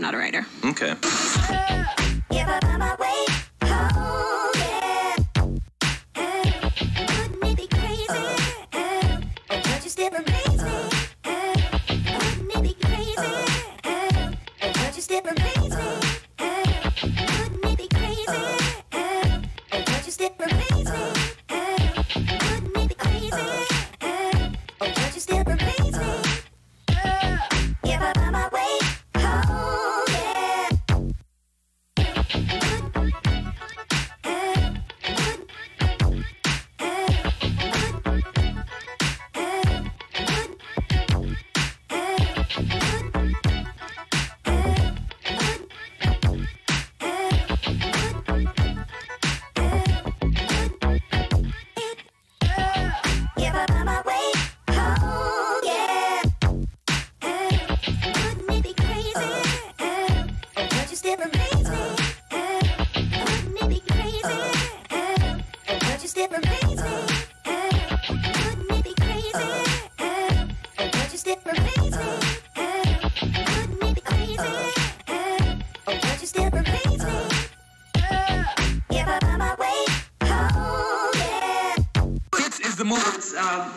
not a writer. Okay.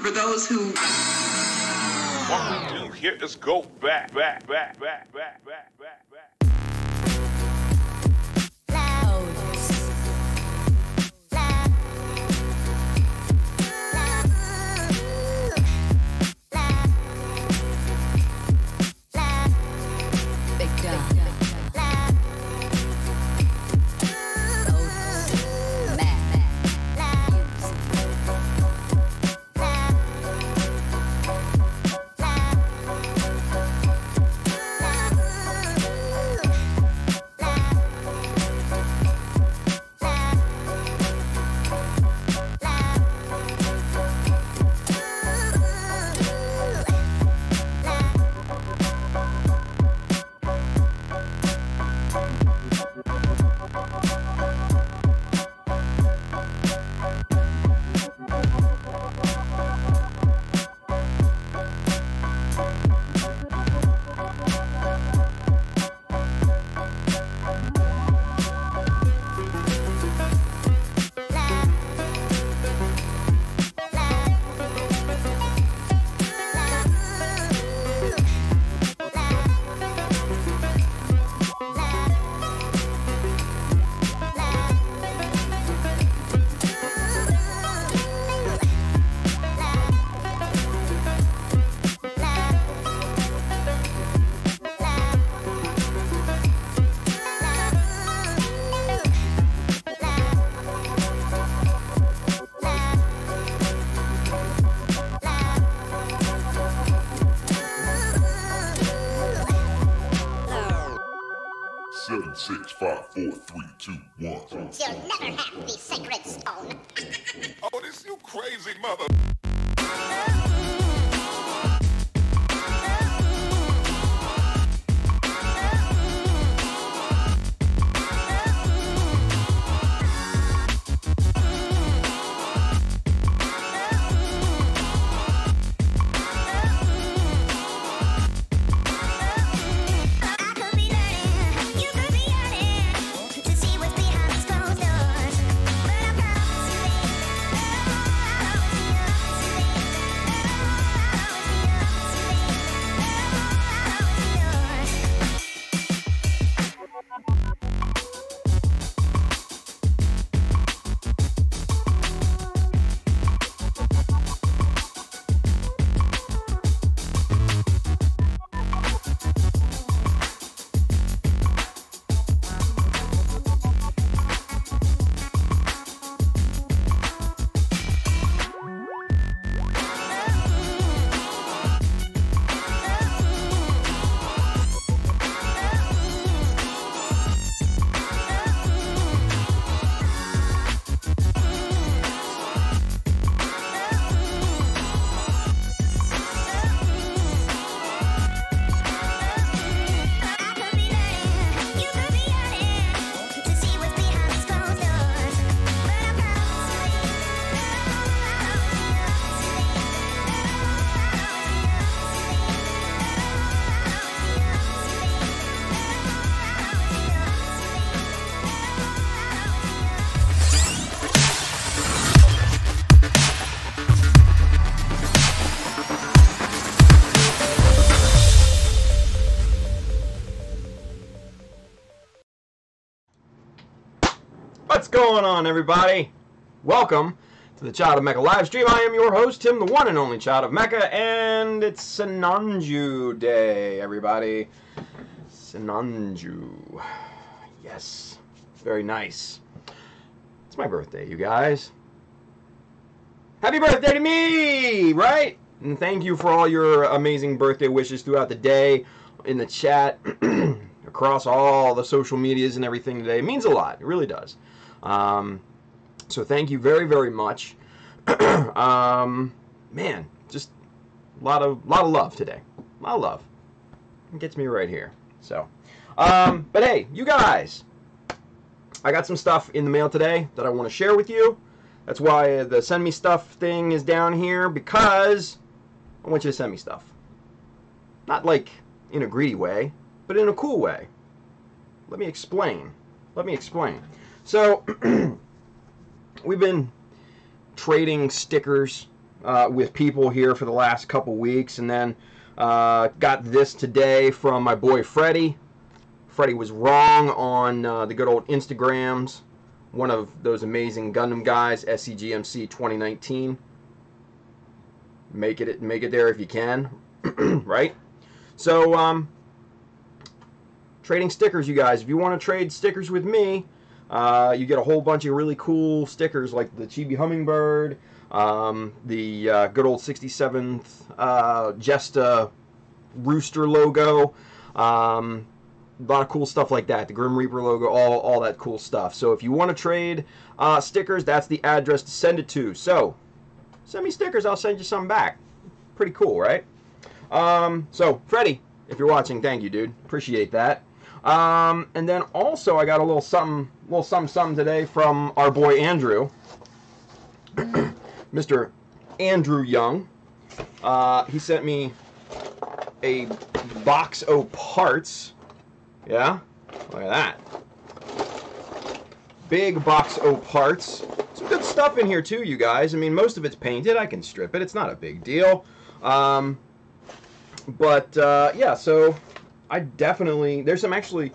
For those who... What we do here is go back. Seven, 6, 5, 4, 3, 2, 1. You'll never have the sacred stone. Oh, this you crazy mother. What's going on, everybody? Welcome to the Child of Mecha live stream. I am your host, Tim, the one and only Child of Mecha, and it's Sinanju Day, everybody. Sinanju. Yes. Very nice. It's my birthday, you guys. Happy birthday to me, right? And thank you for all your amazing birthday wishes throughout the day, in the chat, across all the social medias and everything today. It means a lot. It really does. So thank you very, very much. Man, just a lot of love today. A lot of love. It gets me right here. So, but hey, you guys, I got some stuff in the mail today that I want to share with you. That's why the send me stuff thing is down here, because I want you to send me stuff. Not like in a greedy way, but in a cool way. Let me explain. So, we've been trading stickers with people here for the last couple weeks, and then got this today from my boy Freddy. Freddy was wrong on the good old Instagrams. One of those amazing Gundam guys, SCGMC 2019. Make it there if you can, right? So, trading stickers, you guys. If you want to trade stickers with me, you get a whole bunch of really cool stickers like the Chibi Hummingbird, the good old 67th Jesta Rooster logo, a lot of cool stuff like that. The Grim Reaper logo, all that cool stuff. So if you want to trade stickers, that's the address to send it to. So send me stickers, I'll send you some back. Pretty cool, right? So Freddy, if you're watching, thank you, dude. Appreciate that. And then also I got a little something today from our boy Andrew, Mr. Andrew Young. He sent me a box of parts. Yeah, look at that. Big box of parts. Some good stuff in here too, you guys. I mean, most of it's painted. I can strip it. It's not a big deal. Yeah, so I definitely, there's some Gelgoog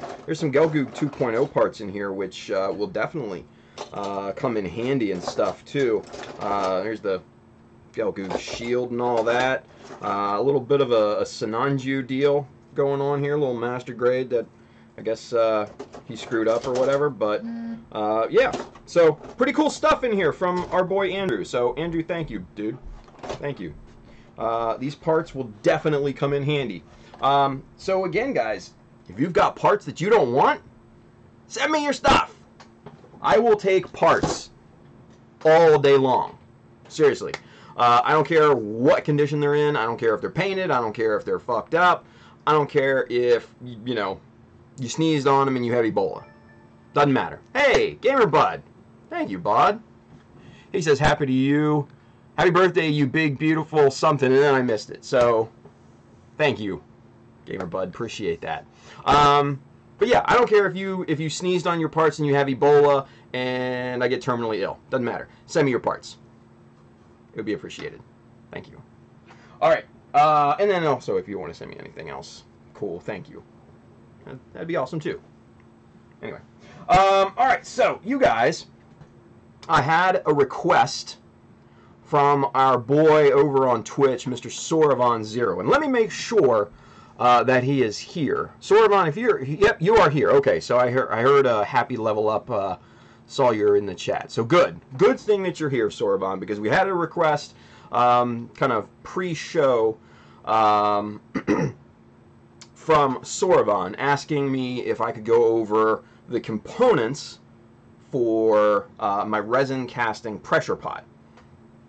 2.0 parts in here, which will definitely come in handy and stuff too. Here's the Gelgoog shield and all that. A little bit of a Sinanju deal going on here, a little master grade that I guess he screwed up or whatever, but yeah, so pretty cool stuff in here from our boy Andrew. So Andrew, thank you, dude. Thank you. These parts will definitely come in handy. So again, guys, if you've got parts that you don't want, send me your stuff. I will take parts all day long. Seriously. I don't care what condition they're in. I don't care if they're painted. I don't care if they're fucked up. I don't care if, you know, you sneezed on them and you have Ebola. Doesn't matter. Hey, Gamer Bud. Thank you, Bud. He says, happy to you. Happy birthday, you big, beautiful something. And then I missed it. So, thank you, Gamer Bud. Appreciate that. But yeah, I don't care if you sneezed on your parts and you have Ebola and I get terminally ill. Doesn't matter. Send me your parts. It would be appreciated. Thank you. All right. And then also, if you want to send me anything else, cool. Thank you. That'd be awesome too. Anyway, all right. So you guys, I had a request from our boy over on Twitch, Mr. Soravon0, and let me make sure that he is here. Soravon, if you're, yep, you are here. Okay, so I heard a happy level up. Saw you're in the chat. So good thing that you're here, Soravon, because we had a request, kind of pre-show. From Soravon asking me if I could go over the components for my resin casting pressure pot.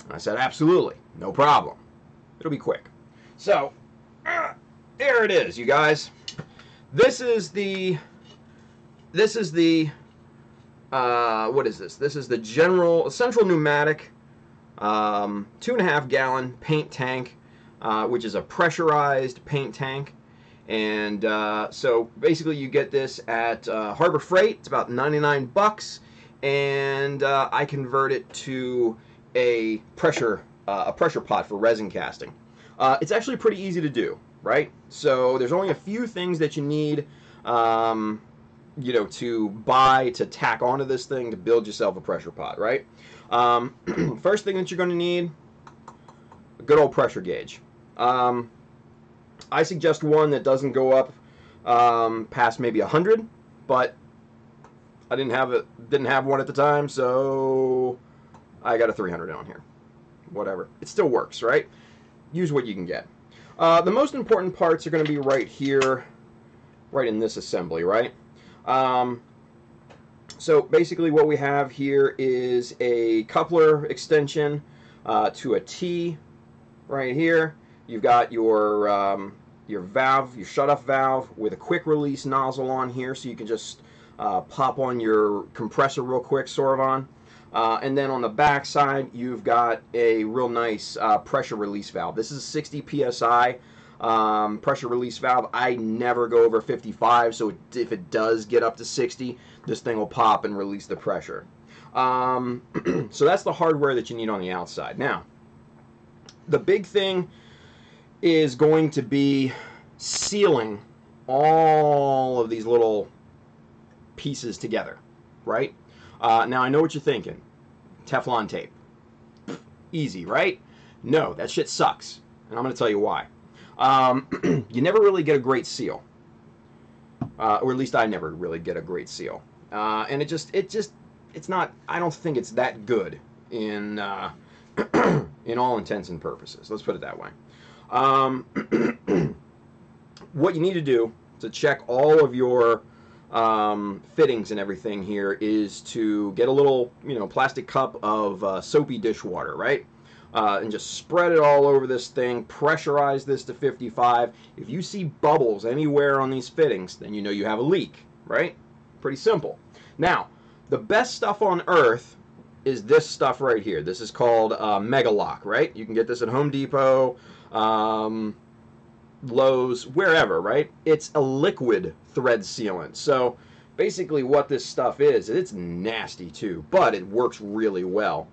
And I said, absolutely, no problem. It'll be quick. So, there it is, you guys. This is the what is this? This is the Central Pneumatic 2.5 gallon paint tank, which is a pressurized paint tank. And so basically you get this at Harbor Freight. It's about 99 bucks, and I convert it to a pressure pot for resin casting. It's actually pretty easy to do, right? So there's only a few things that you need. you know, to buy, to tack onto this thing to build yourself a pressure pot, right? First thing that you're going to need, a good old pressure gauge. I suggest one that doesn't go up past maybe 100, but I didn't have one at the time, so I got a 300 on here. Whatever. It still works, right? Use what you can get. The most important parts are going to be right here, right in this assembly, right? So basically what we have here is a coupler extension to a T right here. You've got your valve, your shutoff valve with a quick release nozzle on here, so you can just pop on your compressor real quick, sort of on. And then on the back side, you've got a real nice pressure release valve. This is a 60 psi pressure release valve. I never go over 55, so if it does get up to 60, this thing will pop and release the pressure. So that's the hardware that you need on the outside. Now, the big thing is going to be sealing all of these little pieces together, right? Now, I know what you're thinking. Teflon tape. Easy, right? No, that shit sucks. And I'm going to tell you why. You never really get a great seal. Or at least I never really get a great seal. And it's not, I don't think it's that good in all intents and purposes. Let's put it that way. What you need to do to check all of your fittings and everything here is to get a little, you know, plastic cup of soapy dishwater, right? And just spread it all over this thing. Pressurize this to 55. If you see bubbles anywhere on these fittings, then you know you have a leak, right? Pretty simple. Now, the best stuff on earth is this stuff right here. This is called Mega Lock, right? You can get this at Home Depot, Lowe's, wherever, right? It's a liquid thread sealant. So basically what this stuff is, it's nasty too, but it works really well.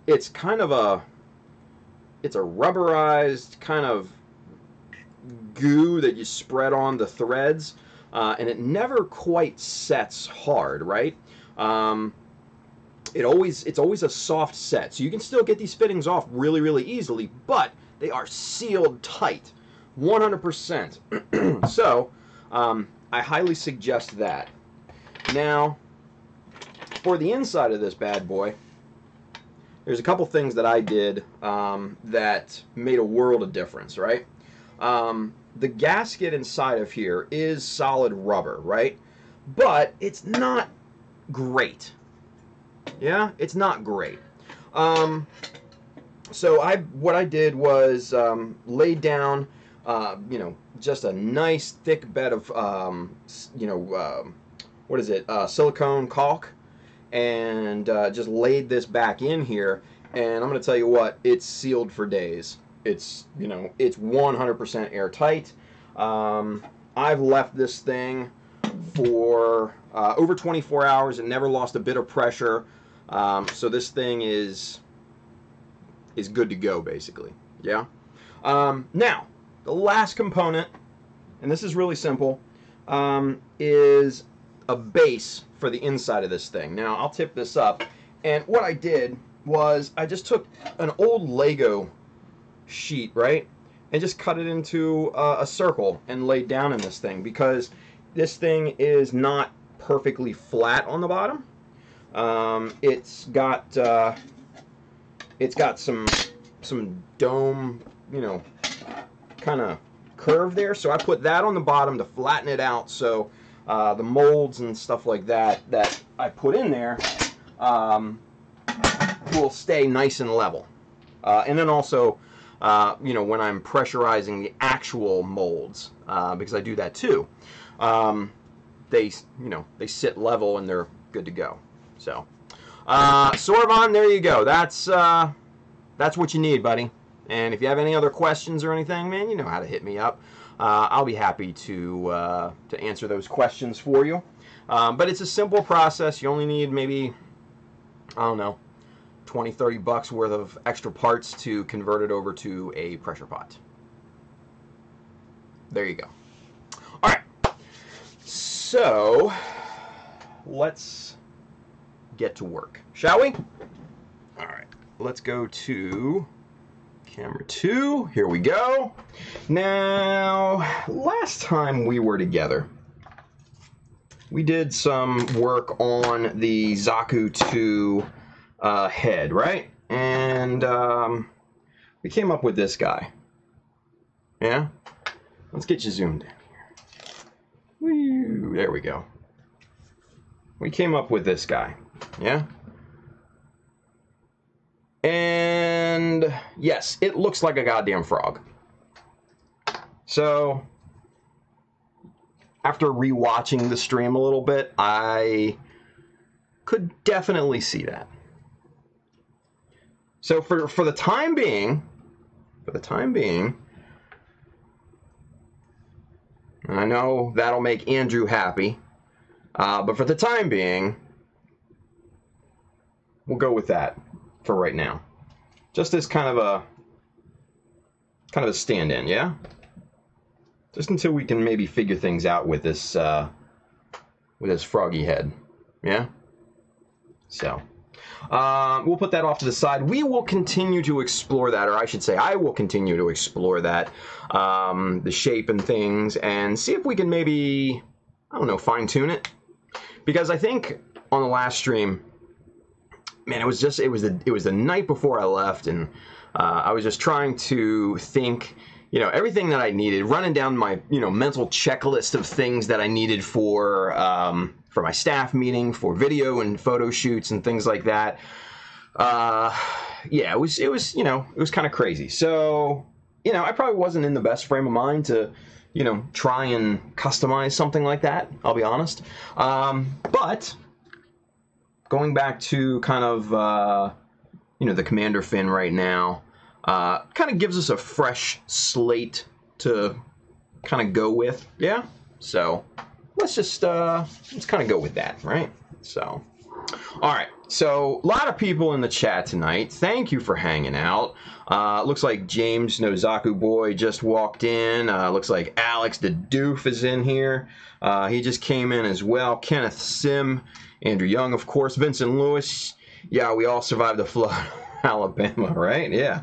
It's kind of it's a rubberized kind of goo that you spread on the threads, and it never quite sets hard, right? It's always a soft set, so you can still get these fittings off really, really easily, but they are sealed tight, 100%. So, I highly suggest that. Now, for the inside of this bad boy, there's a couple things that I did that made a world of difference, right? The gasket inside of here is solid rubber, right? But it's not great. Yeah, it's not great. So what I did was lay down, you know, just a nice thick bed of, you know, what is it, silicone caulk, and just laid this back in here, and I'm going to tell you what, it's sealed for days. It's, you know, it's 100% airtight. I've left this thing for over 24 hours and never lost a bit of pressure. So this thing is good to go, basically. Yeah. Now, the last component, and this is really simple, is a base for the inside of this thing. Now, I'll tip this up, and what I did was I just took an old Lego sheet, right, and just cut it into a circle and laid down in this thing, because this thing is not perfectly flat on the bottom. It's got some dome, you know, kind of curve there, so I put that on the bottom to flatten it out, so the molds and stuff like that I put in there will stay nice and level. And then also, you know, when I'm pressurizing the actual molds, because I do that too, they sit level and they're good to go. So, Sorvon, there you go. That's what you need, buddy. And if you have any other questions or anything, man, you know how to hit me up. I'll be happy to answer those questions for you. But it's a simple process. You only need maybe, I don't know, 20, 30 bucks worth of extra parts to convert it over to a pressure pot. There you go. All right. So, let's get to work, shall we? All right, let's go to camera 2. Here we go. Now, last time we were together, we did some work on the Zaku 2 head, right? And we came up with this guy. Yeah? Let's get you zoomed in here. Woo, there we go. We came up with this guy. Yeah? And yes, it looks like a goddamn frog. So, after rewatching the stream a little bit, I could definitely see that. So for the time being, and I know that'll make Andrew happy, but for the time being, we'll go with that for right now. Just as kind of a stand-in, yeah? Just until we can maybe figure things out with this froggy head, yeah? So, we'll put that off to the side. We will continue to explore that, or I should say, I will continue to explore that, the shape and things, and see if we can maybe, I don't know, fine-tune it. Because I think on the last stream, man, it was the night before I left, and I was just trying to think, you know, everything that I needed, running down my, you know, mental checklist of things that I needed for my staff meeting, for video and photo shoots and things like that. Yeah, it was, you know, it was kind of crazy. So, you know, I probably wasn't in the best frame of mind to, you know, try and customize something like that, I'll be honest. But going back to kind of, you know, the Commander Fin right now, kind of gives us a fresh slate to kind of go with, yeah? So, let's just, let's kind of go with that, right? So, alright, so, a lot of people in the chat tonight. Thank you for hanging out. Looks like James Nozaku Boy just walked in. Looks like Alex the Doof is in here. He just came in as well. Kenneth Sim, Andrew Young, of course, Vincent Lewis. Yeah, we all survived the flood. Alabama, right? Yeah.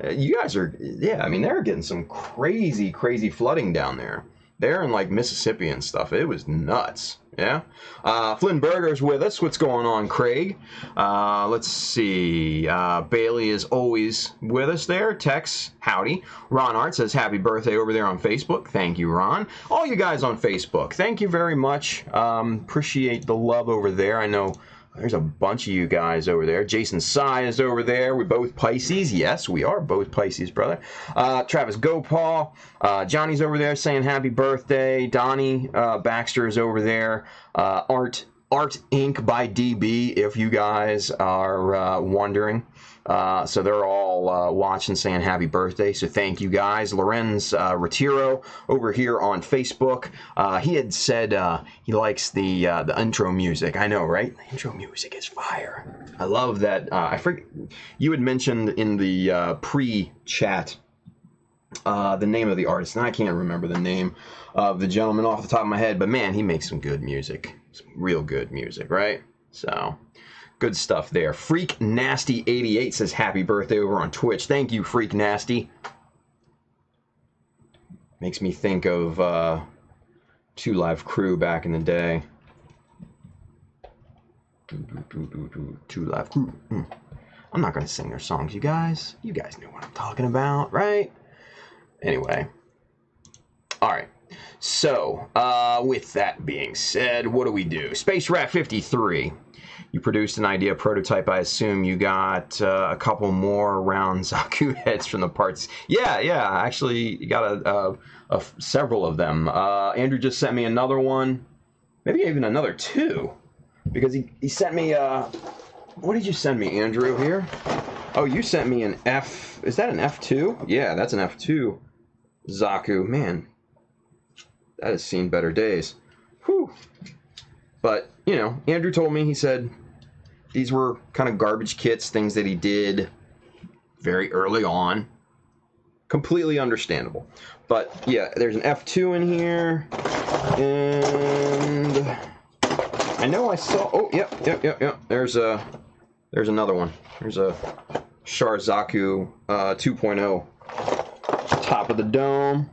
You guys are, yeah, I mean, they're getting some crazy, crazy flooding down there. They're in, like, Mississippi and stuff. It was nuts, yeah? Flynn Berger's with us. What's going on, Craig? Let's see. Bailey is always with us there. Tex, howdy. Ron Art says happy birthday over there on Facebook. Thank you, Ron. All you guys on Facebook, thank you very much. Appreciate the love over there. I know there's a bunch of you guys over there. Jason Sy is over there. We're both Pisces. Yes, we are both Pisces, brother. Travis Gopal. Johnny's over there saying happy birthday. Donnie Baxter is over there. Art Inc. by DB, if you guys are wondering. So they're all watching, saying happy birthday. So thank you guys. Lorenz Retiro over here on Facebook. He had said he likes the intro music. I know, right? The intro music is fire. I love that. I forget, you had mentioned in the pre-chat the name of the artist, and I can't remember the name of the gentleman off the top of my head. But man, he makes some good music. Some real good music, right? So. Good stuff there. Freak Nasty 88 says happy birthday over on Twitch. Thank you, Freak Nasty. Makes me think of 2 Live Crew back in the day. 2 Live Crew. I'm not going to sing their songs, you guys. You guys know what I'm talking about, right? Anyway. Alright. So, with that being said, what do we do? Space Rat 53. You produced an idea prototype. I assume you got a couple more round Zaku heads from the parts. Yeah. Actually, you got several of them. Andrew just sent me another one. Maybe even another 2. Because he sent me... what did you send me, Andrew, here? Oh, you sent me an F... Is that an F2? Yeah, that's an F2 Zaku. Man, that has seen better days. Whew. But, you know, Andrew told me, he said these were kind of garbage kits, things that he did very early on. Completely understandable. But, yeah, there's an F2 in here. And know I saw. Oh, yep. There's another one. There's a Zaku 2.0 top of the dome.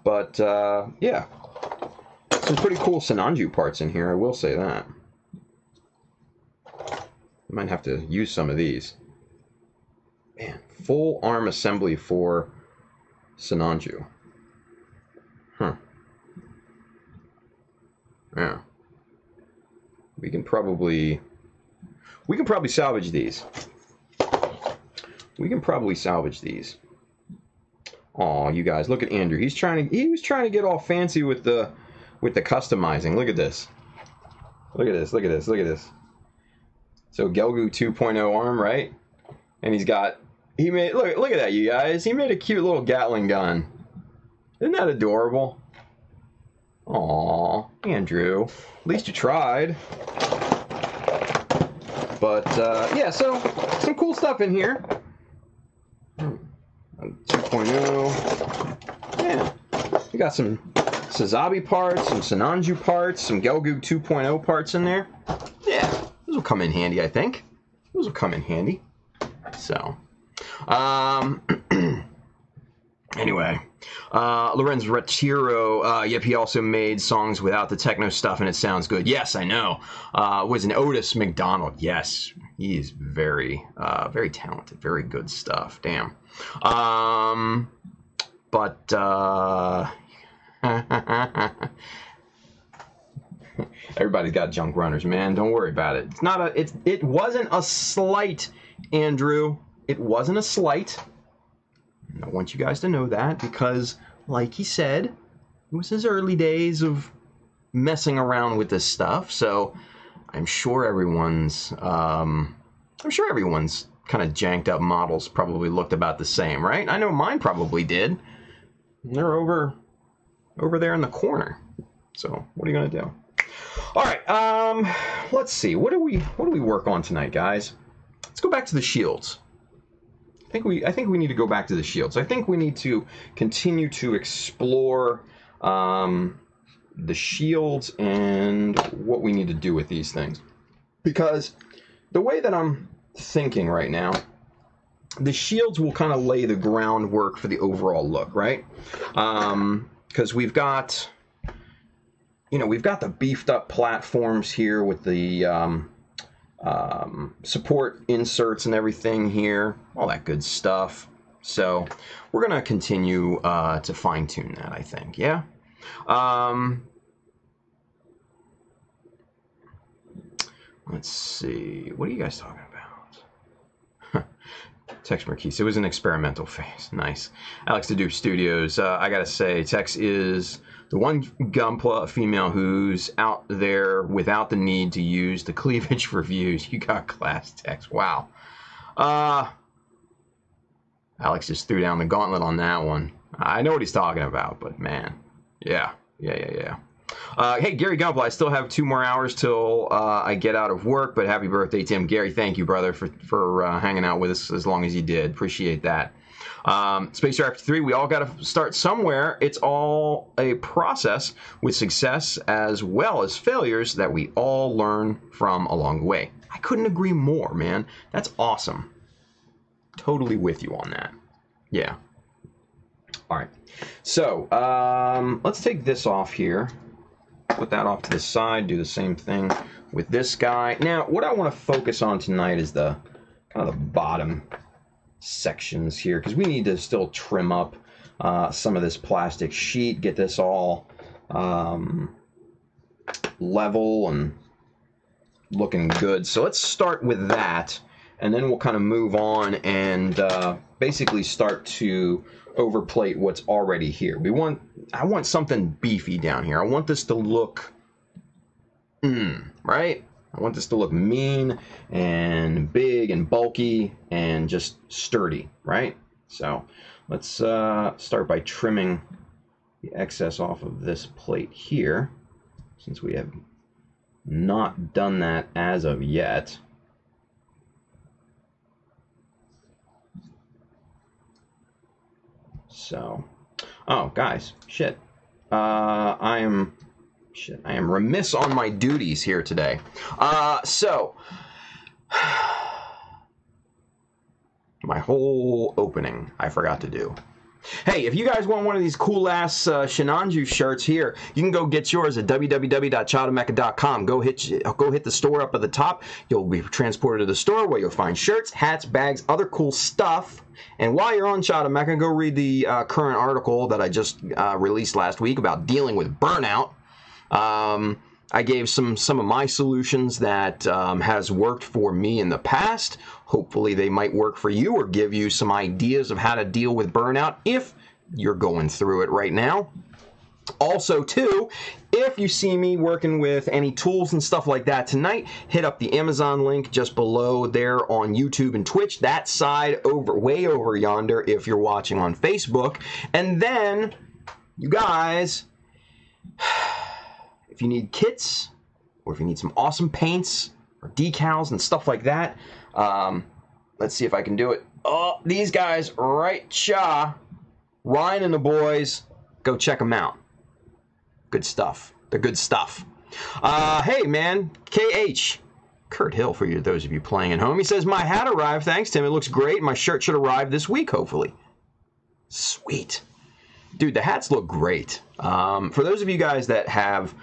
But yeah, some pretty cool Sinanju parts in here. I will say that. I might have to use some of these. Man, full arm assembly for Sinanju. Huh. Yeah. We can probably salvage these. We can probably salvage these. Aw, you guys, look at Andrew. He was trying to get all fancy with the customizing. Look at this. Look at this. Look at this. Look at this. So Gelgu 2.0 arm, right? And he made look at that, you guys. He made a cute little Gatling gun. Isn't that adorable? Aw, Andrew. At least you tried. But yeah, so some cool stuff in here. 2.0. Yeah. We got some Sazabi parts, some Sinanju parts, some Gelgu 2.0 parts in there. Yeah, those will come in handy, I think. Those will come in handy. So, anyway, Lorenz Retiro, yep, he also made songs without the techno stuff, and it sounds good. Yes, I know. Was an Otis McDonald. Yes, he is very, very talented. Very good stuff. Damn. But everybody's got junk runners, man. Don't worry about it. It's not a. It wasn't a slight, Andrew. It wasn't a slight. I want you guys to know that because, like he said, it was his early days of messing around with this stuff. So I'm sure everyone's kind of janked up models probably looked about the same, right? I know mine probably did. They're over there in the corner. So what are you gonna do? All right, let's see. What do we work on tonight, guys? Let's go back to the shields. I think we need to go back to the shields. I think we need to continue to explore the shields and what we need to do with these things. Because the way that I'm thinking right now, the shields will kind of lay the groundwork for the overall look, right? Because we've got the beefed up platforms here with the support inserts and everything here, all that good stuff. So we're gonna continue to fine tune that, I think. Yeah. Let's see. What are you guys talking about? Tex Marquise. It was an experimental phase. Nice. Alex Dedupe Studios. I gotta say, Tex is the one Gunpla female who's out there without the need to use the cleavage for views. You got class, Tex. Wow. Alex just threw down the gauntlet on that one. I know what he's talking about, but man. Yeah. Hey, Gary Gunpla, I still have 2 more hours till I get out of work, but happy birthday, Tim. Gary, thank you, brother, for hanging out with us as long as you did. Appreciate that. Space Raptor 3, we all got to start somewhere. It's all a process with success as well as failures that we all learn from along the way. I couldn't agree more, man. That's awesome. Totally with you on that. Yeah. All right. So, let's take this off here. Put that off to the side. Do the same thing with this guy. Now, what I want to focus on tonight is the kind of the bottom sections here, because we need to still trim up some of this plastic sheet, get this all level and looking good. So let's start with that, and then we'll kind of move on and basically start to overplate what's already here. I want something beefy down here. I want this to look right? I want this to look mean and big and bulky and just sturdy, right? So let's start by trimming the excess off of this plate here, since we have not done that as of yet. So, oh, guys, shit. I am Shit, I am remiss on my duties here today. So, my whole opening I forgot to do. Hey, if you guys want one of these cool-ass Shinanju shirts here, you can go get yours at www.childofmecha.com. Go hit the store up at the top. You'll be transported to the store where you'll find shirts, hats, bags, other cool stuff. And while you're on Child of Mecha, go read the current article that I just released last week about dealing with burnout. I gave some of my solutions that has worked for me in the past. Hopefully they might work for you or give you some ideas of how to deal with burnout if you're going through it right now. Also, too, if you see me working with any tools and stuff like that tonight, hit up the Amazon link just below there on YouTube and Twitch. That side way over yonder if you're watching on Facebook. And then, you guys, if you need kits, or if you need some awesome paints, or decals and stuff like that, let's see if I can do it. Oh, these guys, right, Ryan and the boys, go check them out. Good stuff. They're good stuff. Hey, man, KH, Kurt Hill for you, those of you playing at home. He says, my hat arrived. Thanks, Tim. It looks great. My shirt should arrive this week, hopefully. Sweet. Dude, the hats look great. For those of you guys that have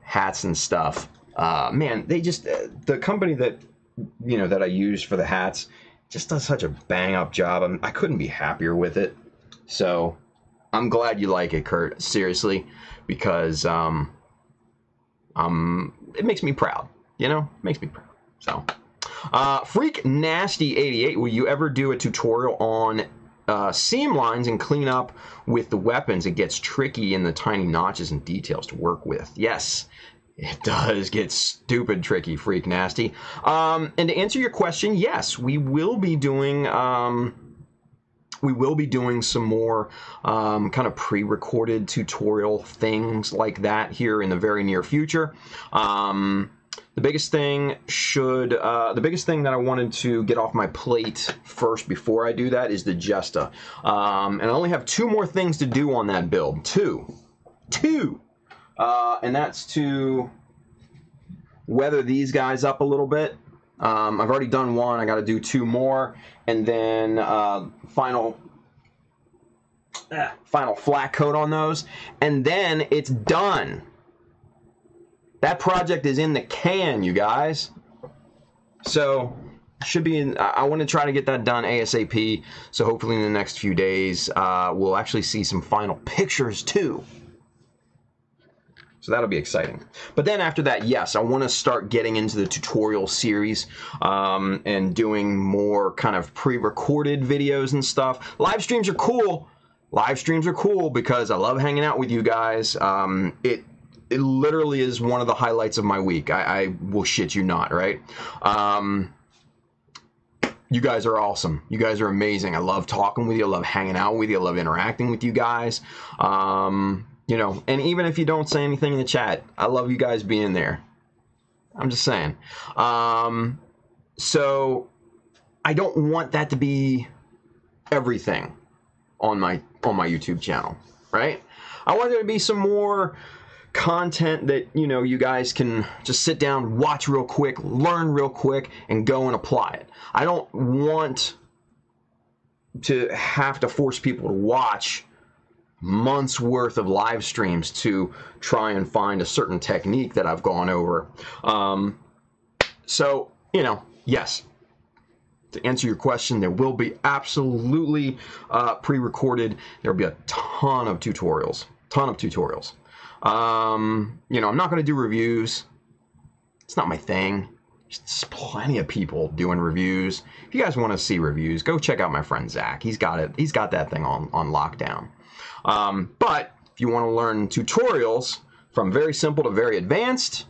hats and stuff, man, they just the company that that I use for the hats just does such a bang up job. I couldn't be happier with it. So I'm glad you like it, Kurt. Seriously, because it makes me proud. Makes me proud. So, Freak Nasty 88, will you ever do a tutorial on seam lines and clean up with the weapons? It gets tricky in the tiny notches and details to work with. Yes, it does get stupid tricky, Freak Nasty. And to answer your question, yes, we will be doing some more kind of pre-recorded tutorial things like that here in the very near future. The biggest thing that I wanted to get off my plate first before I do that is the Jesta. And I only have 2 more things to do on that build. Two. And that's to weather these guys up a little bit. I've already done 1. I got to do 2 more. And then final flat coat on those. And then it's done. That project is in the can, you guys. So, should be in. I want to try to get that done ASAP. So hopefully in the next few days, we'll actually see some final pictures too. So that'll be exciting. But then after that, yes, I want to start getting into the tutorial series and doing more kind of pre-recorded videos and stuff. Live streams are cool. Live streams are cool because I love hanging out with you guys. It literally is one of the highlights of my week. I will shit you not, right? You guys are awesome. You guys are amazing. I love talking with you. I love hanging out with you. I love interacting with you guys. And even if you don't say anything in the chat, I love you guys being there. I'm just saying. So I don't want that to be everything on my YouTube channel, right? I want there to be some more content that you guys can just sit down, watch real quick, learn real quick, and go and apply it. I don't want to have to force people to watch months worth of live streams to try and find a certain technique that I've gone over. So yes, to answer your question, there will be absolutely pre-recorded. There will be a ton of tutorials. I'm not going to do reviews. It's not my thing. There's plenty of people doing reviews. If you guys want to see reviews, go check out my friend Zach. He's got it. He's got that thing on lockdown. But if you want to learn tutorials from very simple to very advanced,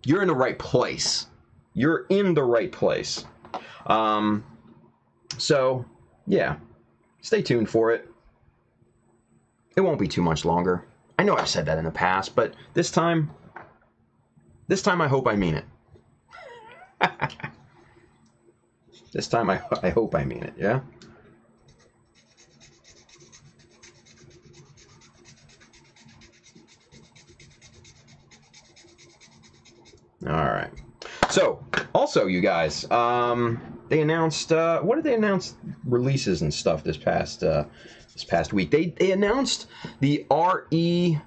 you're in the right place. You're in the right place. So, yeah. Stay tuned for it. It won't be too much longer. I know I've said that in the past, but this time I hope I mean it. This time I hope I mean it, yeah? All right. So, also, you guys, they announced, what did they announce releases and stuff this past week? They announced the RE,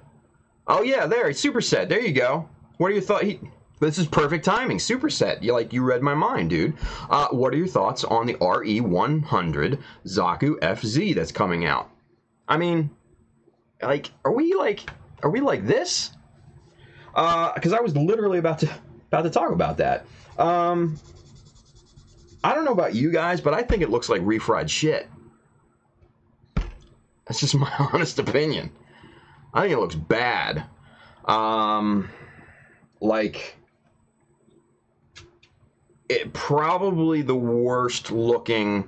oh yeah, there, Superset, there you go. What are your thoughts? This is perfect timing, Superset, you read my mind, dude. What are your thoughts on the RE100 Zaku FZ that's coming out? I mean, are we like this? Because I was literally about to talk about that. I don't know about you guys, but I think it looks like refried shit. That's just my honest opinion. I think it looks bad. It probably the worst looking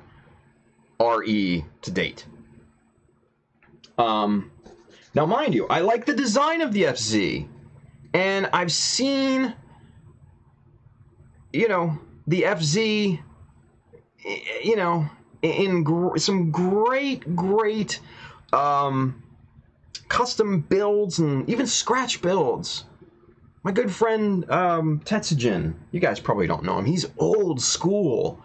RE to date. Now, mind you, I like the design of the FZ, and I've seen, the FZ, in some great custom builds and even scratch builds. My good friend Tetsujin, you guys probably don't know him. He's old school.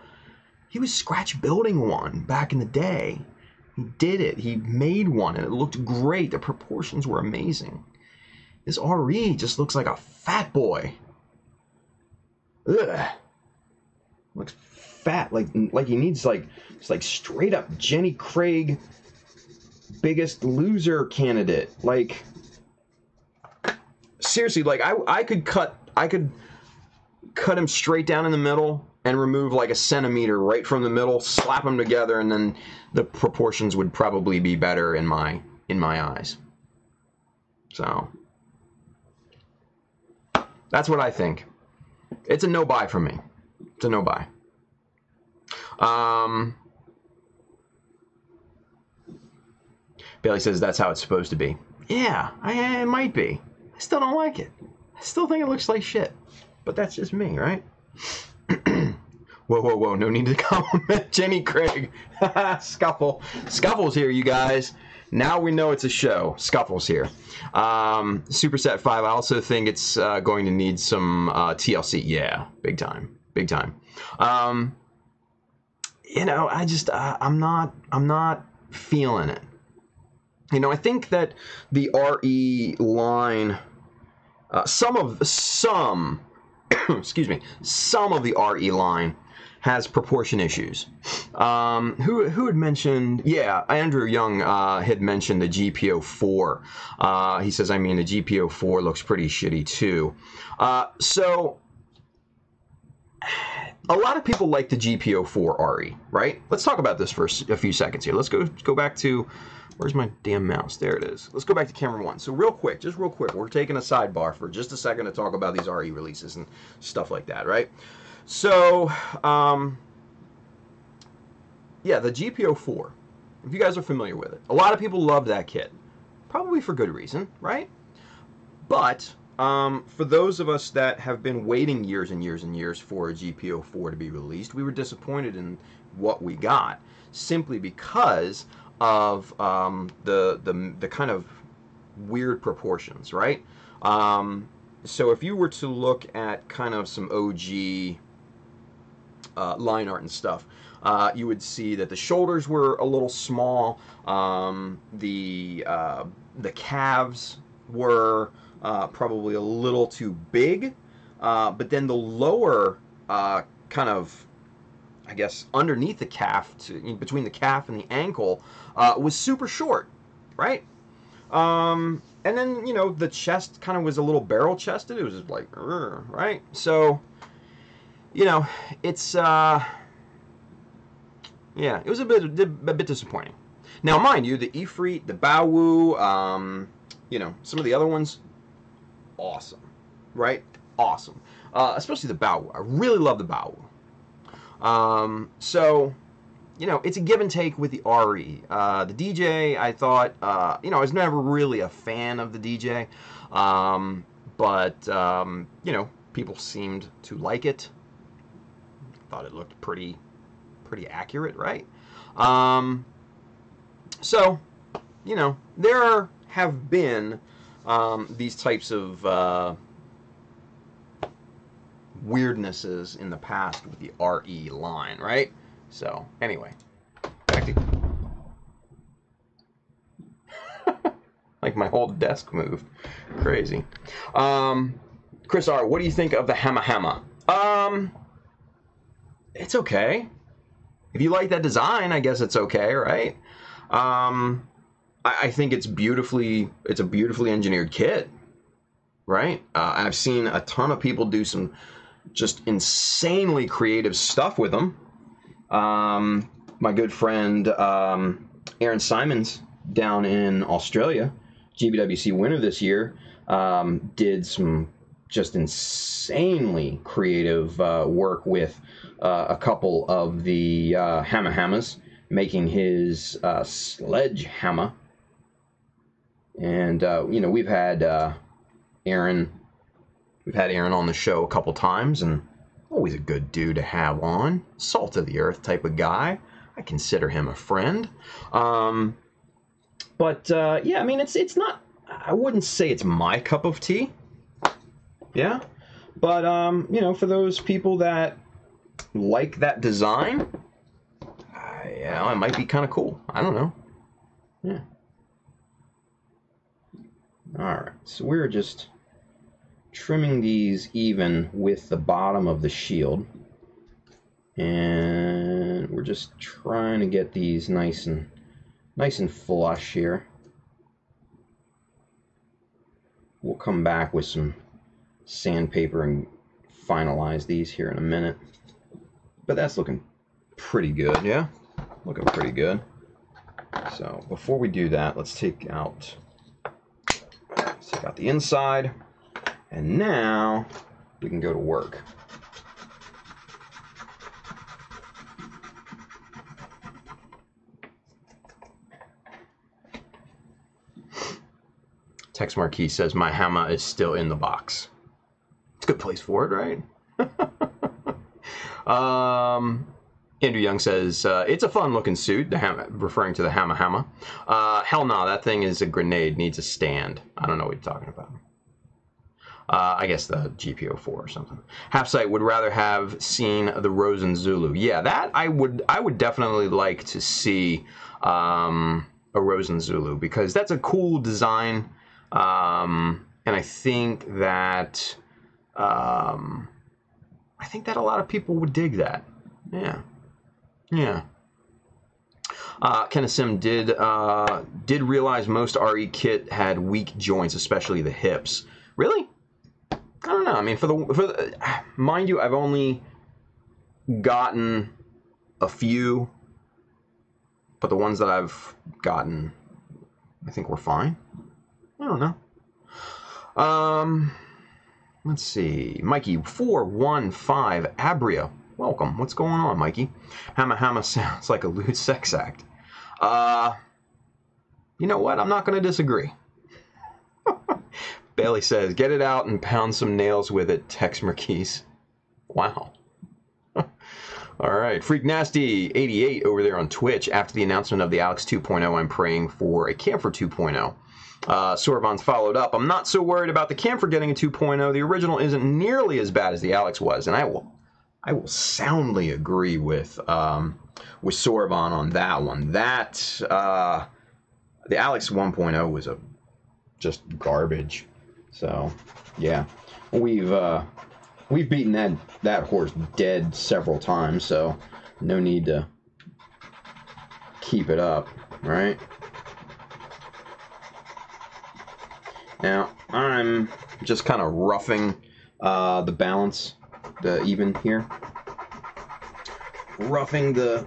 He was scratch building one back in the day. He did it. He made one, and it looked great. The proportions were amazing. This RE just looks like a fat boy. Ugh. Looks fat, like he needs just straight up Jenny Craig Biggest Loser candidate. Seriously, I could cut him straight down in the middle and remove like a centimeter right from the middle, slap them together, and then the proportions would probably be better in my eyes. So that's what I think. It's a no buy for me. It's a no buy. Bailey says that's how it's supposed to be. Yeah, it might be. I still don't like it. I still think it looks like shit. But that's just me, right? Whoa. No need to compliment Jenny Craig. Scuffle. Scuffle's here, you guys. Now we know it's a show. Scuffle's here. Superset 5, I also think it's going to need some TLC. Yeah, big time. Big time. I'm not feeling it. I think that the RE line, some excuse me, some of the RE line has proportion issues. Who had mentioned? Yeah, Andrew Young had mentioned the GPO4. He says, the GPO4 looks pretty shitty too. So a lot of people like the GPO4 RE, right? Let's talk about this for a few seconds here. Let's go back to, where's my damn mouse? There it is. Let's go back to camera 1. So real quick, we're taking a sidebar for just a second to talk about these RE releases and stuff like that, right? So, yeah, the GPO4, if you guys are familiar with it, a lot of people love that kit, probably for good reason, right? But for those of us that have been waiting years and years and years for a GPO4 to be released, we were disappointed in what we got, simply because of the kind of weird proportions, right? So if you were to look at kind of some OG line art and stuff, you would see that the shoulders were a little small. The calves were probably a little too big, but then the lower kind of, I guess, underneath the calf, between the calf and the ankle, was super short, right? And then, the chest kind of was a little barrel chested. It was just like, right? So, it's, yeah, it was a bit disappointing. Now, mind you, the Ifrit, the Baowu, some of the other ones, awesome, right? Awesome. Especially the Baowu. I really love the Baowu. So, it's a give and take with the RE. The DJ, I thought, I was never really a fan of the DJ, but, people seemed to like it. Thought it looked pretty accurate, right? So, there have been these types of weirdnesses in the past with the RE line, right? So, anyway, back to... like my whole desk moved. Crazy. Chris R., what do you think of the Hamma Hamma? It's okay. If you like that design, I guess it's okay, right? I think it's a beautifully engineered kit, right? I've seen a ton of people do some just insanely creative stuff with them. My good friend Aaron Simons down in Australia, GBWC winner this year, did some just insanely creative work with a couple of the Hamma Hammas, making his sledgehammer. And you know, we've had Aaron on the show a couple times, and always a good dude to have on. Salt of the earth type of guy. I consider him a friend. But yeah, I mean, it's not. I wouldn't say it's my cup of tea. Yeah, but you know, for those people that like that design, yeah, it might be kind of cool. I don't know. Yeah. All right, so we're just trimming these even with the bottom of the shield, and we're just trying to get these nice and flush here. We'll come back with some sandpaper and finalize these here in a minute. But that's looking pretty good, yeah? Looking pretty good. So before we do that, let's take out the inside, and now we can go to work. Tex Marquis says my hammer is still in the box. It's a good place for it, right? Andrew Young says it's a fun looking suit, the hammer, referring to the Hamma Hamma. Hell no, that thing is a grenade, needs a stand. I don't know what you're talking about. I guess the GPO4 or something. Half-Sight would rather have seen the Rosen Zulu. Yeah, that I would definitely like to see a Rosen Zulu, because that's a cool design. And I think that a lot of people would dig that. Yeah, yeah. Kenneth Sim did realize most RE kit had weak joints, especially the hips. Really? I don't know. I mean, for the mind you, I've only gotten a few, but the ones that I've gotten, I think were fine. I don't know. Let's see. Mikey 415 Abria. Welcome. What's going on, Mikey? Hamma Hamma sounds like a lewd sex act. You know what? I'm not going to disagree. Bailey says, get it out and pound some nails with it, Tex Marquise. Wow. All right. Freak Nasty 88 over there on Twitch. After the announcement of the Alex 2.0, I'm praying for a Camphor 2.0. Sorvon's followed up. I'm not so worried about the Camphor getting a 2.0. The original isn't nearly as bad as the Alex was, and I will soundly agree with Sorvon on that one. That the Alex 1.0 was just garbage. So yeah, we've beaten that horse dead several times. So no need to keep it up, right? Now I'm just kind of roughing the balance, the even here. Roughing the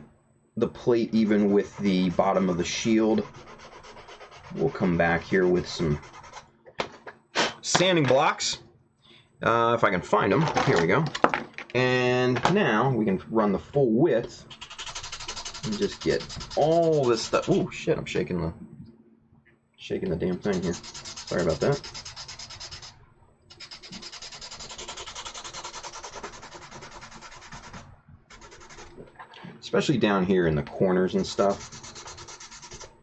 plate even with the bottom of the shield. We'll come back here with some sanding blocks, if I can find them. Here we go. And now we can run the full width and just get all this stuff. Oh shit! I'm shaking the damn thing here. Sorry about that. Especially down here in the corners and stuff.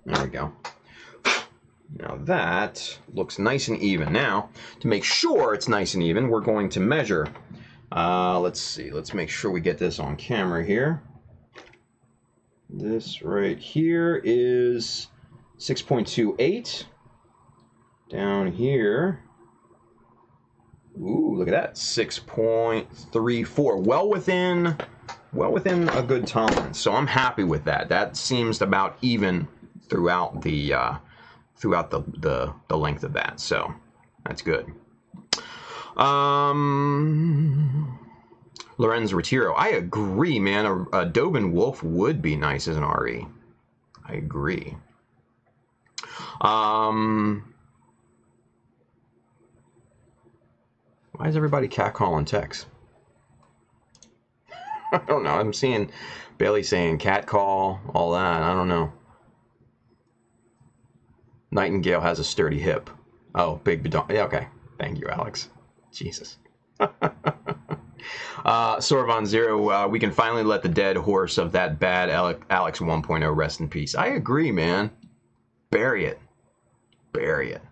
There we go. Now that looks nice and even. Now, to make sure it's nice and even, we're going to measure Let's see. Let's make sure we get this on camera here. This right here is 6.28. Down here, ooh, look at that, 6.34. Well within a good tolerance. So I'm happy with that. That seems about even throughout the length of that. So that's good. Lorenz Retiro, I agree, man. A Dovin Wolf would be nice as an RE. I agree. Why is everybody catcalling Tex? I don't know. I'm seeing Bailey saying catcall, all that. I don't know. Nightingale has a sturdy hip. Oh, big bidon. Yeah, okay. Thank you, Alex. Jesus. Sorvon Zero, we can finally let the dead horse of that bad Alex 1.0 rest in peace. I agree, man. Bury it. Bury it.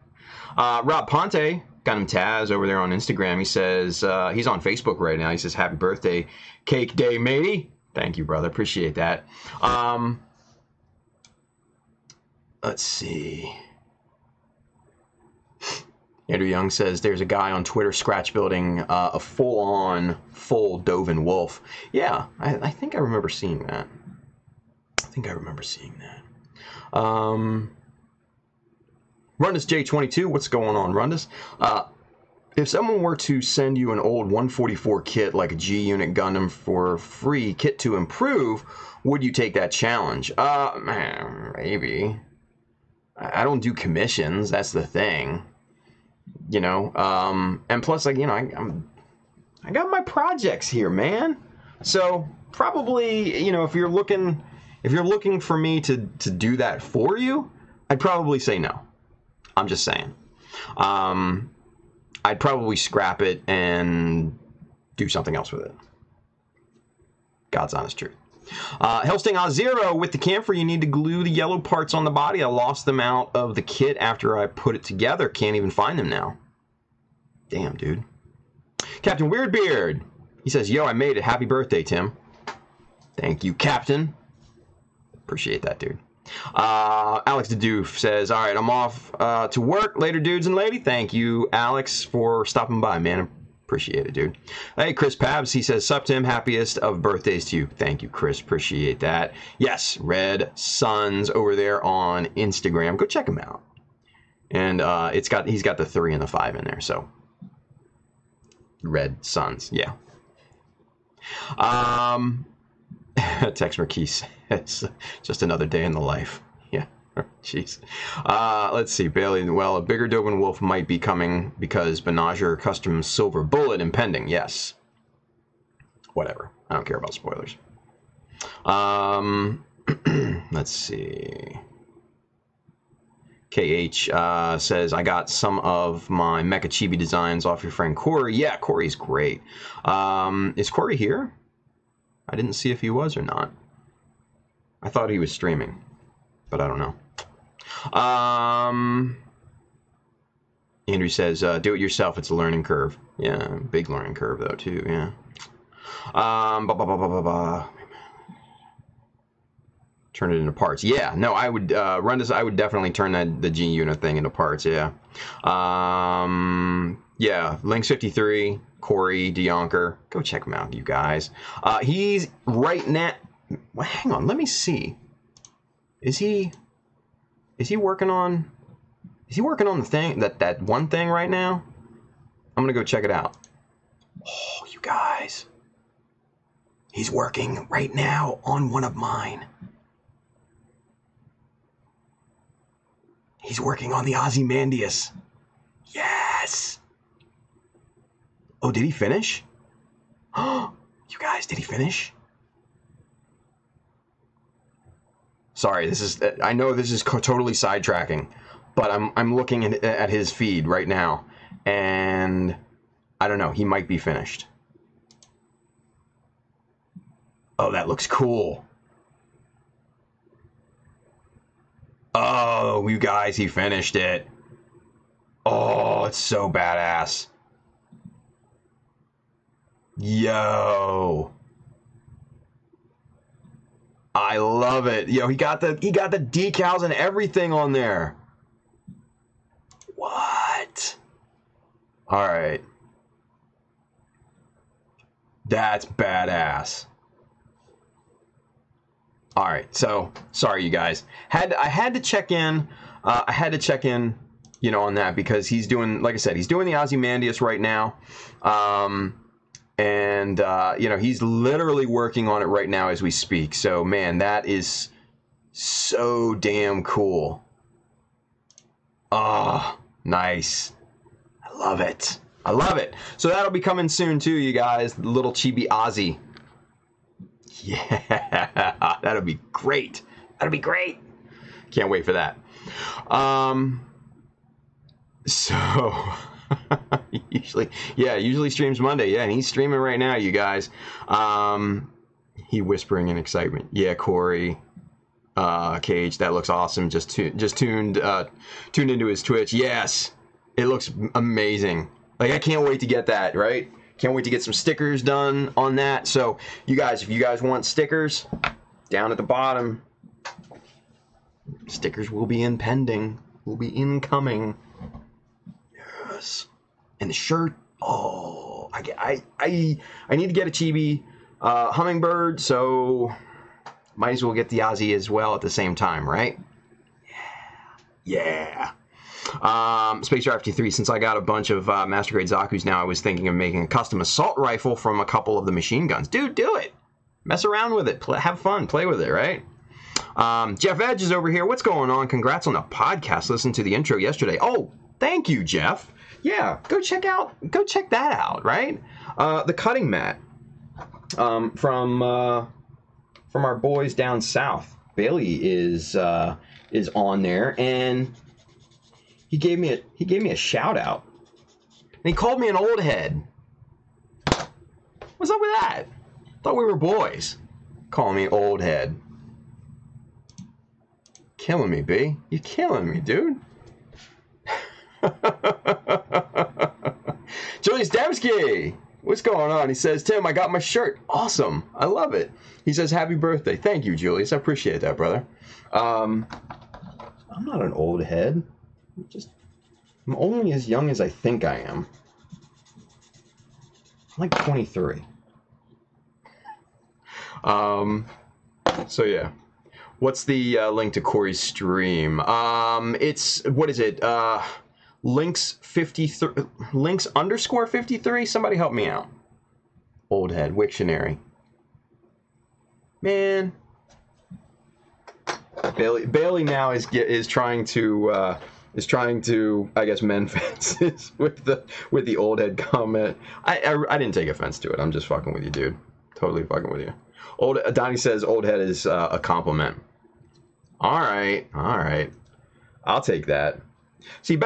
Rob Ponte, got him Taz over there on Instagram. He says, he's on Facebook right now. He says, happy birthday, cake day, matey. Thank you, brother. Appreciate that. Let's see. Andrew Young says, there's a guy on Twitter scratch building a full Dovin Wolf. Yeah, I think I remember seeing that. Rundus J22, what's going on, Rundus? If someone were to send you an old 144 kit like a G Unit Gundam for free kit to improve, would you take that challenge? Maybe. I don't do commissions, that's the thing. You know, and plus, like, you know, I got my projects here, man. So probably, you know, if you're looking for me to do that for you, I'd probably say no. I'm just saying. I'd probably scrap it and do something else with it. God's honest truth. Hellsting Zero, with the camphor, you need to glue the yellow parts on the body. I lost them out of the kit after I put it together. Can't even find them now. Damn, dude. Captain Weirdbeard, he says, yo, I made it. Happy birthday, Tim. Thank you, Captain. Appreciate that, dude. Alex the Doof says, all right, I'm off to work. Later, dudes and lady. Thank you, Alex, for stopping by, man. Appreciate it, dude. Hey, Chris Pabs, he says, sup, Tim, happiest of birthdays to you. Thank you, Chris. Appreciate that. Yes, Red Suns over there on Instagram. Go check him out. And he's got the 3 and the 5 in there, so Red Suns, yeah. Tex Marquise, it's just another day in the life. Yeah, jeez. Let's see, Bailey. Well, a bigger Dovin Wolf might be coming because Benager Custom Silver Bullet impending. Yes. Whatever. I don't care about spoilers. Let's see. KH says, I got some of my Mecha Chibi designs off your friend Corey. Yeah, Corey's great. Is Corey here? I didn't see if he was or not. I thought he was streaming, but I don't know. Andrew says, do it yourself. It's a learning curve. Yeah, big learning curve, though, too. Yeah. Turn it into parts. Yeah, no, I would run this. I would definitely turn the G unit thing into parts. Yeah. Yeah, Lynx 53, Corey DeYonker. Go check him out, you guys. He's right now. Well, hang on, let me see. Is he working on? Is he working on the thing that one thing right now? I'm gonna go check it out. Oh, you guys. He's working right now on one of mine. He's working on the Ozymandias. Yes. Oh, did he finish? Oh, you guys, did he finish? Sorry, this is. I know this is totally sidetracking, but I'm looking at his feed right now, and I don't know. He might be finished. Oh, that looks cool. Oh, you guys, he finished it. Oh, it's so badass. Yo. I love it. Yo, he got the decals and everything on there. What? All right. That's badass. All right. So, sorry you guys. I had to check in. I had to check in, you know, on that because he's doing, like I said, he's doing the Ozymandias right now. And, you know, he's literally working on it right now as we speak. So, man, that is so damn cool. Oh, nice. I love it. I love it. So that'll be coming soon, too, you guys. The little chibi Ozzy. Yeah, that'll be great. That'll be great. Can't wait for that. So... usually streams Monday. Yeah, and he's streaming right now, you guys. He whispering in excitement. Yeah, Corey, Cage, that looks awesome. Just tuned into his Twitch. Yes, it looks amazing. Like I can't wait to get that. Right? Can't wait to get some stickers done on that. So you guys, if you guys want stickers, down at the bottom, stickers will be impending. Will be incoming. And the shirt, oh, I need to get a chibi hummingbird, so might as well get the Ozzy as well at the same time, right? Yeah. Space Draft 3, since I got a bunch of Master Grade Zaku's now, I was thinking of making a custom assault rifle from a couple of the machine guns. Dude, do it. Mess around with it. Have fun. Play with it, right? Jeff Edge is over here. What's going on? Congrats on the podcast. Listened to the intro yesterday. Oh, thank you, Jeff. Yeah, go check that out, right? The cutting mat from our boys down south. Bailey is on there, and he gave me a shout out. And he called me an old head. What's up with that? Thought we were boys. Calling me old head. Killing me, B. You're killing me, dude. Julius Demsky, what's going on? He says, Tim, I got my shirt. Awesome. I love it. He says, happy birthday. Thank you, Julius. I appreciate that, brother. I'm not an old head. I'm only as young as I think I am. I'm like 23. So yeah. What's the link to Corey's stream? It's, what is it? Links underscore 53. Somebody help me out. Old head Wiktionary. Man, Bailey now is trying to I guess mend fences with the old head comment. I didn't take offense to it. I'm just fucking with you, dude. Totally fucking with you. Donnie says old head is a compliment. All right. I'll take that. See,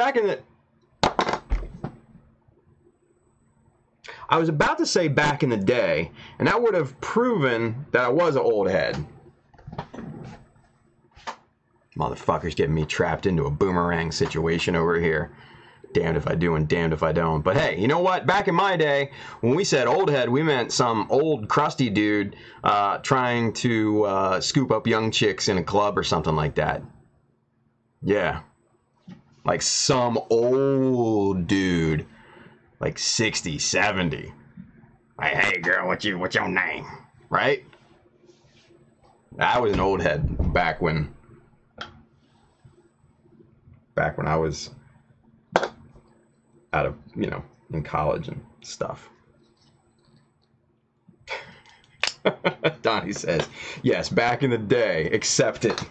I was about to say back in the day, and that would have proven that I was an old head. Motherfuckers getting me trapped into a boomerang situation over here. Damned if I do and damned if I don't. But hey, you know what? Back in my day, when we said old head, we meant some old crusty dude trying to scoop up young chicks in a club or something like that. Yeah. Like some old dude. Like 60, 70. Like, hey girl, what's your name? Right? I was an old head back when I was out of, in college and stuff. Donnie says, yes, back in the day, accept it.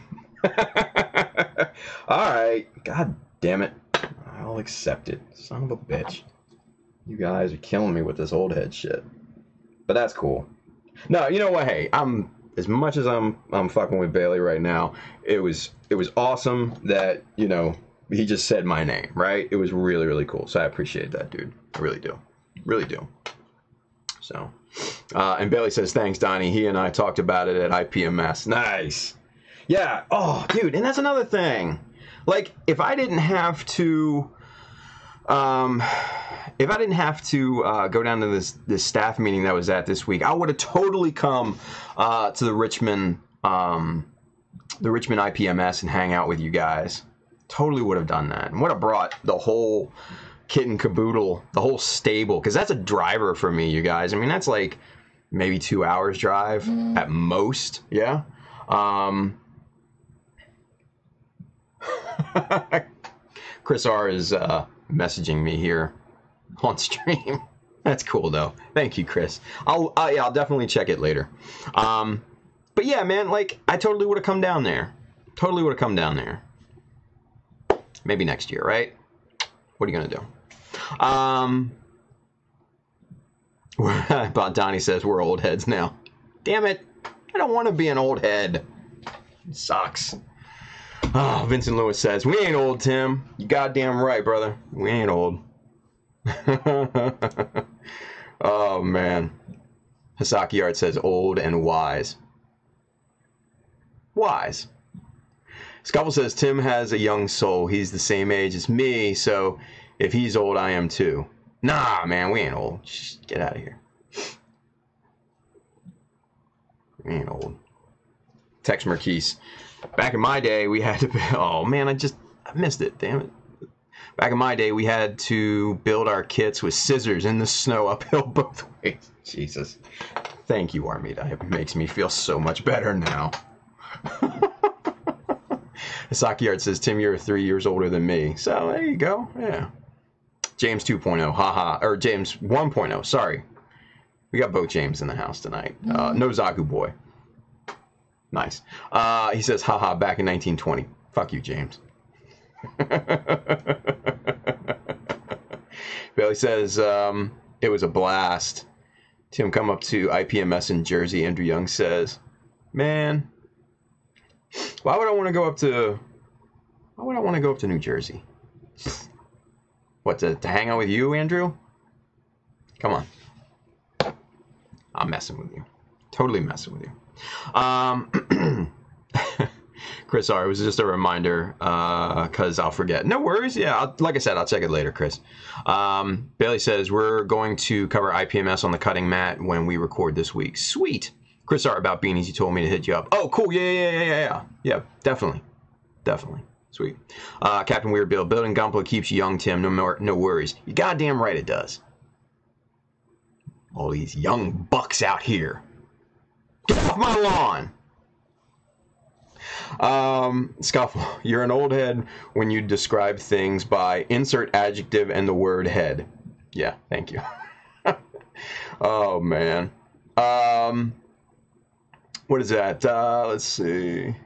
All right, god damn it. I'll accept it, son of a bitch. You guys are killing me with this old head shit. But that's cool. No, you know what? Hey, as much as I'm fucking with Bailey right now, it was awesome that, he just said my name, right? It was really, really cool. So I appreciate that, dude. I really do. Really do. So, and Bailey says, thanks, Donnie. He and I talked about it at IPMS. Nice. Yeah. Oh, dude. And that's another thing. Like, if I didn't have to, if I didn't have to go down to this staff meeting that was at this week, I would have totally come to the Richmond IPMS and hang out with you guys. Totally would have done that, and would have brought the whole kit and caboodle, the whole stable, because that's a driver for me, you guys. I mean, that's like maybe 2 hours drive at most. Yeah. Chris R is messaging me here on stream. That's cool though. Thank you, Chris. I'll definitely check it later. But yeah, man, like I totally would have come down there. Totally would have come down there. Maybe next year, right? What are you gonna do? But Donnie says we're old heads now. Damn it! I don't want to be an old head. It sucks. Oh, Vincent Lewis says we ain't old, Tim. You goddamn right, brother. We ain't old. Oh man. Hisaki Art says old and wise. Wise. Scuffle says Tim has a young soul. He's the same age as me, so if he's old, I am too. Nah, man, we ain't old. Just get out of here. We ain't old. Tex Marquise. Back in my day, we had to... Oh, man, I missed it. Damn it. Back in my day, we had to build our kits with scissors in the snow uphill both ways. Jesus. Thank you, Armida. It makes me feel so much better now. Hisaki Art says, Tim, you're 3 years older than me. So, there you go. Yeah. James 2.0. Haha. Or James 1.0. Sorry. We got both James in the house tonight. No Zaku boy. Nice. He says, haha, back in 1920. Fuck you, James. Bailey says, it was a blast. Tim, come up to IPMS in Jersey. Andrew Young says, man, why would I want to go up to New Jersey? What, to hang out with you, Andrew? Come on. I'm messing with you. Totally messing with you. Chris, sorry, it was just a reminder, because I'll forget. No worries. Yeah, like I said, I'll check it later, Chris. Bailey says, we're going to cover IPMS on the cutting mat when we record this week. Sweet. Chris, sorry about beanies. You told me to hit you up. Oh, cool. Yeah, definitely. Sweet. Captain Weird Bill, building Gunpla keeps you young, Tim. No worries. You goddamn right it does. All these young bucks out here. Get off my lawn! Scuffle, you're an old head when you describe things by insert adjective and the word head. Yeah, thank you. Oh, man. What is that? Let's see.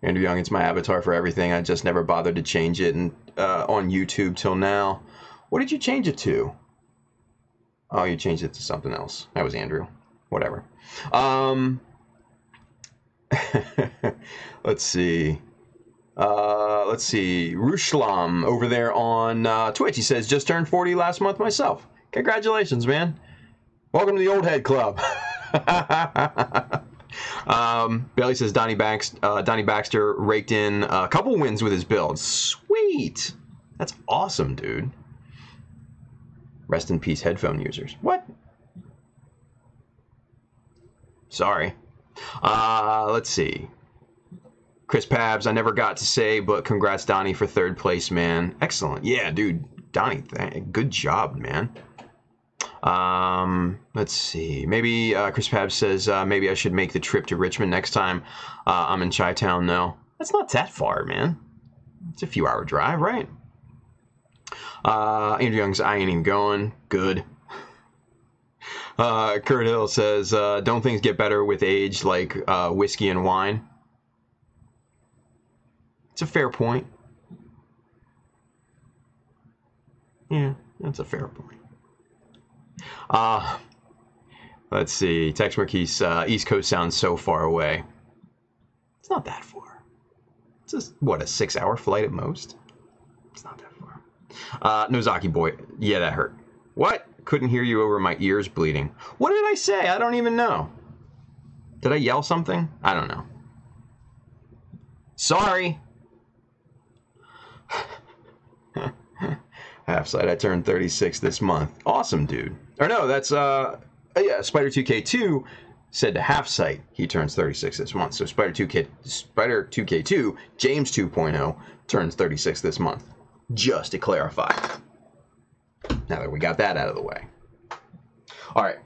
Andrew Young, it's my avatar for everything. I just never bothered to change it on YouTube till now. What did you change it to? Oh, you changed it to something else. That was Andrew. Whatever. Let's see. Rushlam over there on Twitch. He says, just turned 40 last month myself. Congratulations, man. Welcome to the Old Head Club. Bailey says Donnie Baxter raked in a couple wins with his build. Sweet. That's awesome, dude. Rest in peace, headphone users. What? Sorry. Let's see. Chris Pabs, I never got to say, but congrats, Donnie, for third place, man. Excellent. Yeah, dude. Donnie, good job, man. Let's see. Maybe Chris Pabs says maybe I should make the trip to Richmond next time I'm in Chi-Town, though. That's not that far, man. It's a few hour drive, right? Andrew Young's, I ain't even going. Good. Kurt Hill says, don't things get better with age like whiskey and wine? It's a fair point. Yeah, that's a fair point. Let's see. Tex Marquise, East Coast sounds so far away. It's not that far. It's just, what, a 6-hour flight at most? It's not that far. Nozaki boy. Yeah, that hurt. What? Couldn't hear you over my ears bleeding. What did I say? I don't even know. Did I yell something? I don't know. Sorry. half site. I turned 36 this month. Awesome, dude. Or no, that's yeah, Spider2K2 said to half site he turns 36 this month. So Spider2K2, James 2.0 turns 36 this month. Just to clarify. Now that we got that out of the way. All right.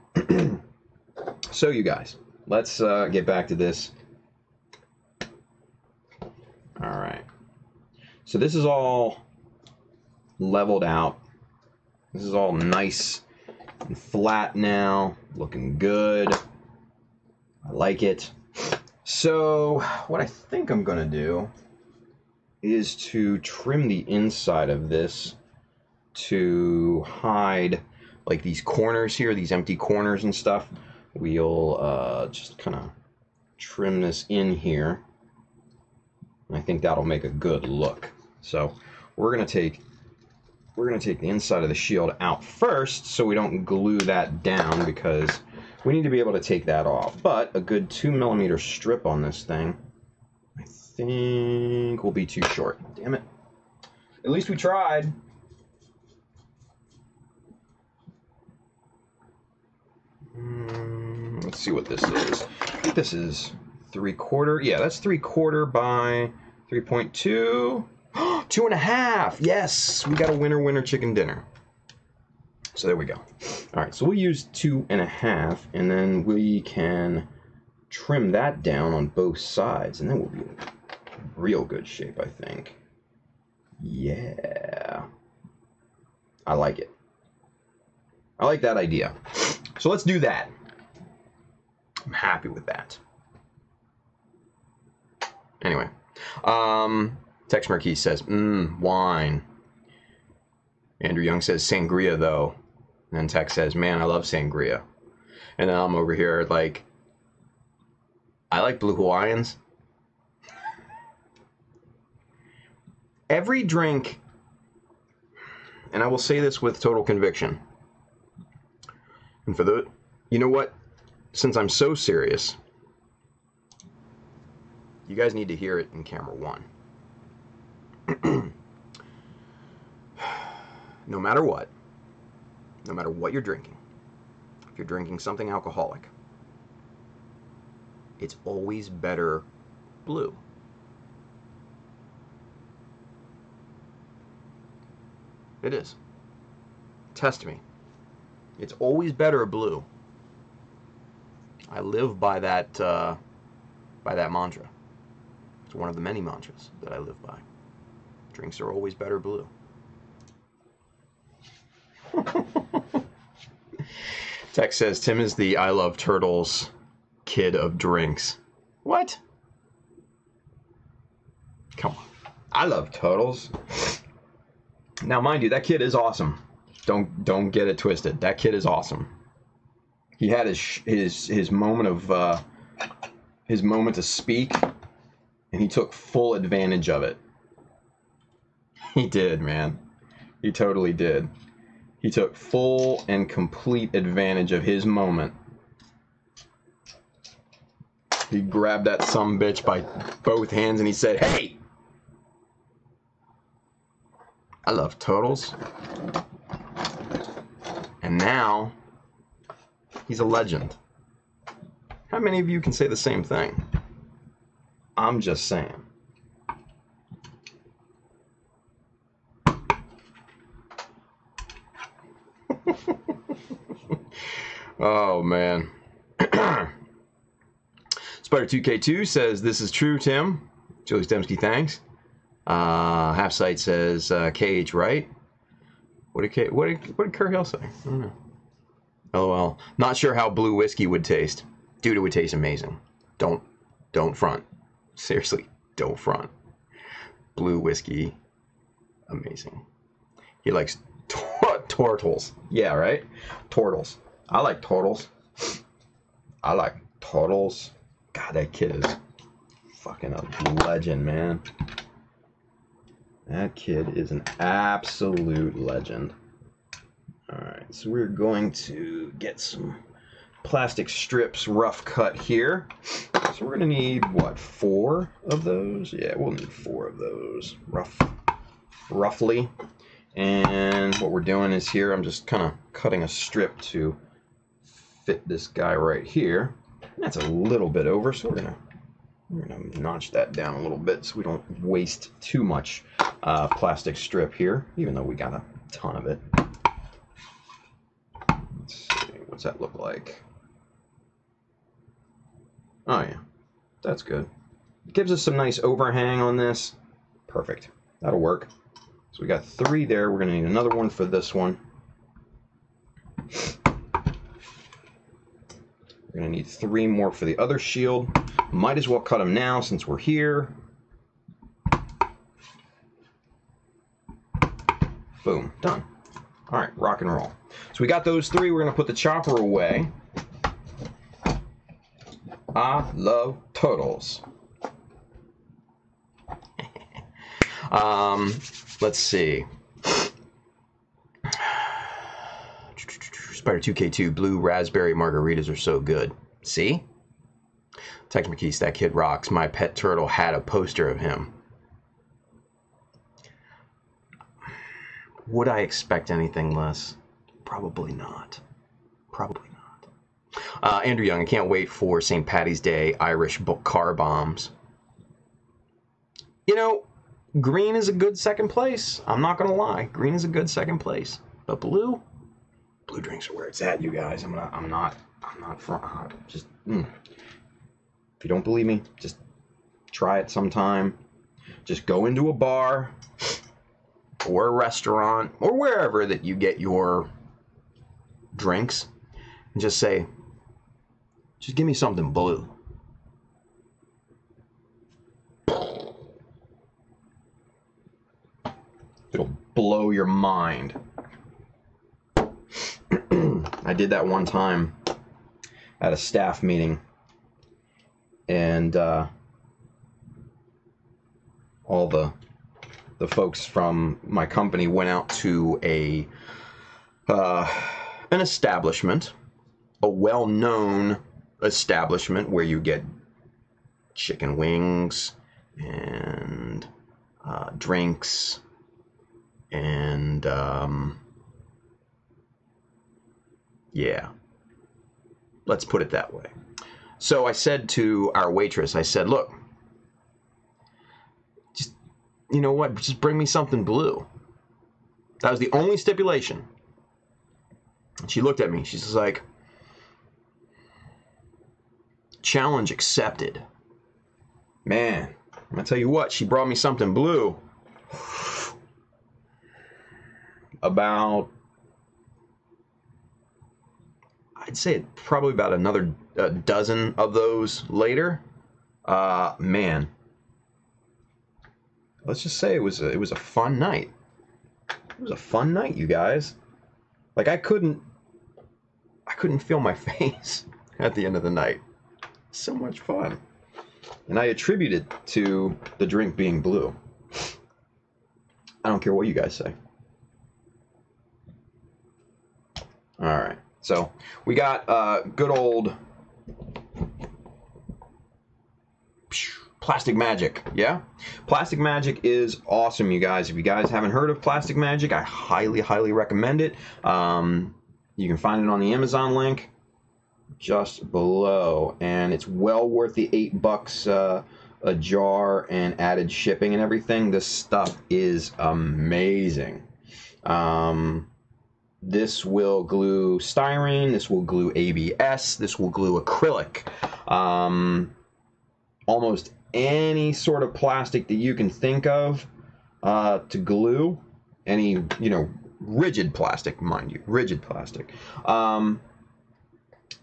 So you guys, let's get back to this. All right. So this is all leveled out. This is all nice and flat now. Looking good. I like it. So what I think I'm going to do is to trim the inside of this to hide like these corners here, these empty corners and stuff. We'll just kind of trim this in here. I think that'll make a good look. So we're gonna take the inside of the shield out first, so we don't glue that down, because we need to be able to take that off. But a good 2mm strip on this thing, I think, will be too short. Damn it! At least we tried. Let's see what this is. I think this is 3/4. Yeah, that's 3/4 by 3.2. 2.5. Yes, we got a winner chicken dinner. So there we go. All right, so we'll use 2.5, and then we can trim that down on both sides, and then we'll be in real good shape, I think. Yeah, I like it. I like that idea. So let's do that. I'm happy with that. Anyway, Tex Marquis says, wine. Andrew Young says, sangria, though. And then Tex says, man, I love sangria. And then I'm over here like, I like Blue Hawaiians. Every drink, and I will say this with total conviction, and for the, you know what? Since I'm so serious, you guys need to hear it in camera one. No matter what you're drinking, if you're drinking something alcoholic, it's always better blue. It is. Test me. It's always better blue. I live by that mantra. It's one of the many mantras that I live by. Drinks are always better blue. Tex says, Tim is the I love turtles kid of drinks. What? Come on. I love turtles. Now, mind you, that kid is awesome. Don't get it twisted. That kid is awesome. He had his moment of his moment to speak, and he took full advantage of it. He did, man. He totally did. He took full and complete advantage of his moment. He grabbed that sumbitch by both hands and he said, hey! I love turtles. And now, he's a legend. How many of you can say the same thing? I'm just saying. Oh, man. Spider2K2 says, this is true, Tim. Joey Stemsky, thanks. Half Sight says, KH, right? What did Kurt Hill say? I don't know. LOL. Not sure how blue whiskey would taste. Dude, it would taste amazing. Don't front. Seriously, don't front. Blue whiskey, amazing. He likes turtles. Yeah, right? Turtles. I like turtles. I like turtles. God, that kid is fucking a legend, man. That kid is an absolute legend. Alright, so we're going to get some plastic strips rough cut here. So we're going to need, what, 4 of those? Yeah, we'll need 4 of those, roughly. And what we're doing is here, I'm just kind of cutting a strip to fit this guy right here. That's a little bit over, so we're gonna notch that down a little bit so we don't waste too much plastic strip here, even though we got a ton of it. Let's see, what's that look like? Oh yeah, that's good. It gives us some nice overhang on this. Perfect, that'll work. So we got 3 there. We're gonna need another one for this one. We're going to need 3 more for the other shield. Might as well cut them now since we're here. Boom, done. All right, rock and roll. So we got those 3. We're going to put the chopper away. I love turtles. Let's see. Spider 2K2 blue raspberry margaritas are so good. See? Tex McKees, that kid rocks. My pet turtle had a poster of him. Would I expect anything less? Probably not. Probably not. Andrew Young, I can't wait for St. Paddy's Day Irish car bombs. You know, green is a good second place. I'm not gonna lie. Green is a good second place. But blue drinks are where it's at, you guys. I'm not front. Just if you don't believe me, just try it sometime. Just go into a bar or a restaurant or wherever that you get your drinks and just say, just give me something blue. It'll blow your mind. I did that one time at a staff meeting, and all the folks from my company went out to an establishment, a well-known establishment where you get chicken wings and drinks and yeah, let's put it that way. So I said to our waitress, I said, look, just, you know what, just bring me something blue. That was the only stipulation. And she looked at me, she's like, challenge accepted. Man, I'm gonna tell you what, she brought me something blue. About, I'd say probably about another dozen of those later. Man, let's just say it was a fun night. It was a fun night, you guys. Like I couldn't feel my face at the end of the night. So much fun, and I attribute it to the drink being blue. I don't care what you guys say. All right. So we got good old Plastic Magic, yeah? Plastic Magic is awesome, you guys. If you guys haven't heard of Plastic Magic, I highly, highly recommend it. You can find it on the Amazon link just below, and it's well worth the $8 a jar and added shipping and everything. This stuff is amazing. This will glue styrene, this will glue ABS, this will glue acrylic. Almost any sort of plastic that you can think of to glue. Any, you know, rigid plastic, mind you, rigid plastic.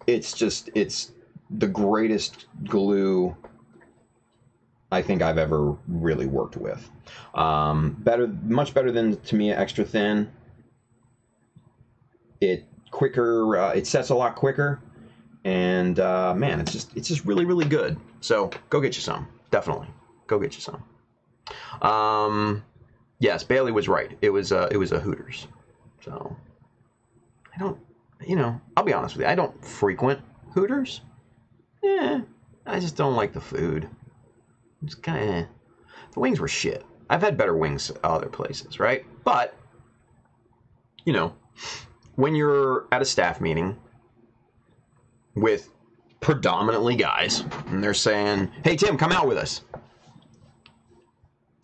It's the greatest glue I think I've ever really worked with. Much better than Tamiya Extra Thin. It sets a lot quicker, and man, it's just really, really good. So go get you some, definitely. Go get you some. Yes, Bailey was right. It was a Hooters. So I don't, you know, I'll be honest with you. I don't frequent Hooters. I just don't like the food. It's kind of, the wings were shit. I've had better wings at other places, right? But you know, when you're at a staff meeting with predominantly guys, and they're saying, hey, Tim, come out with us.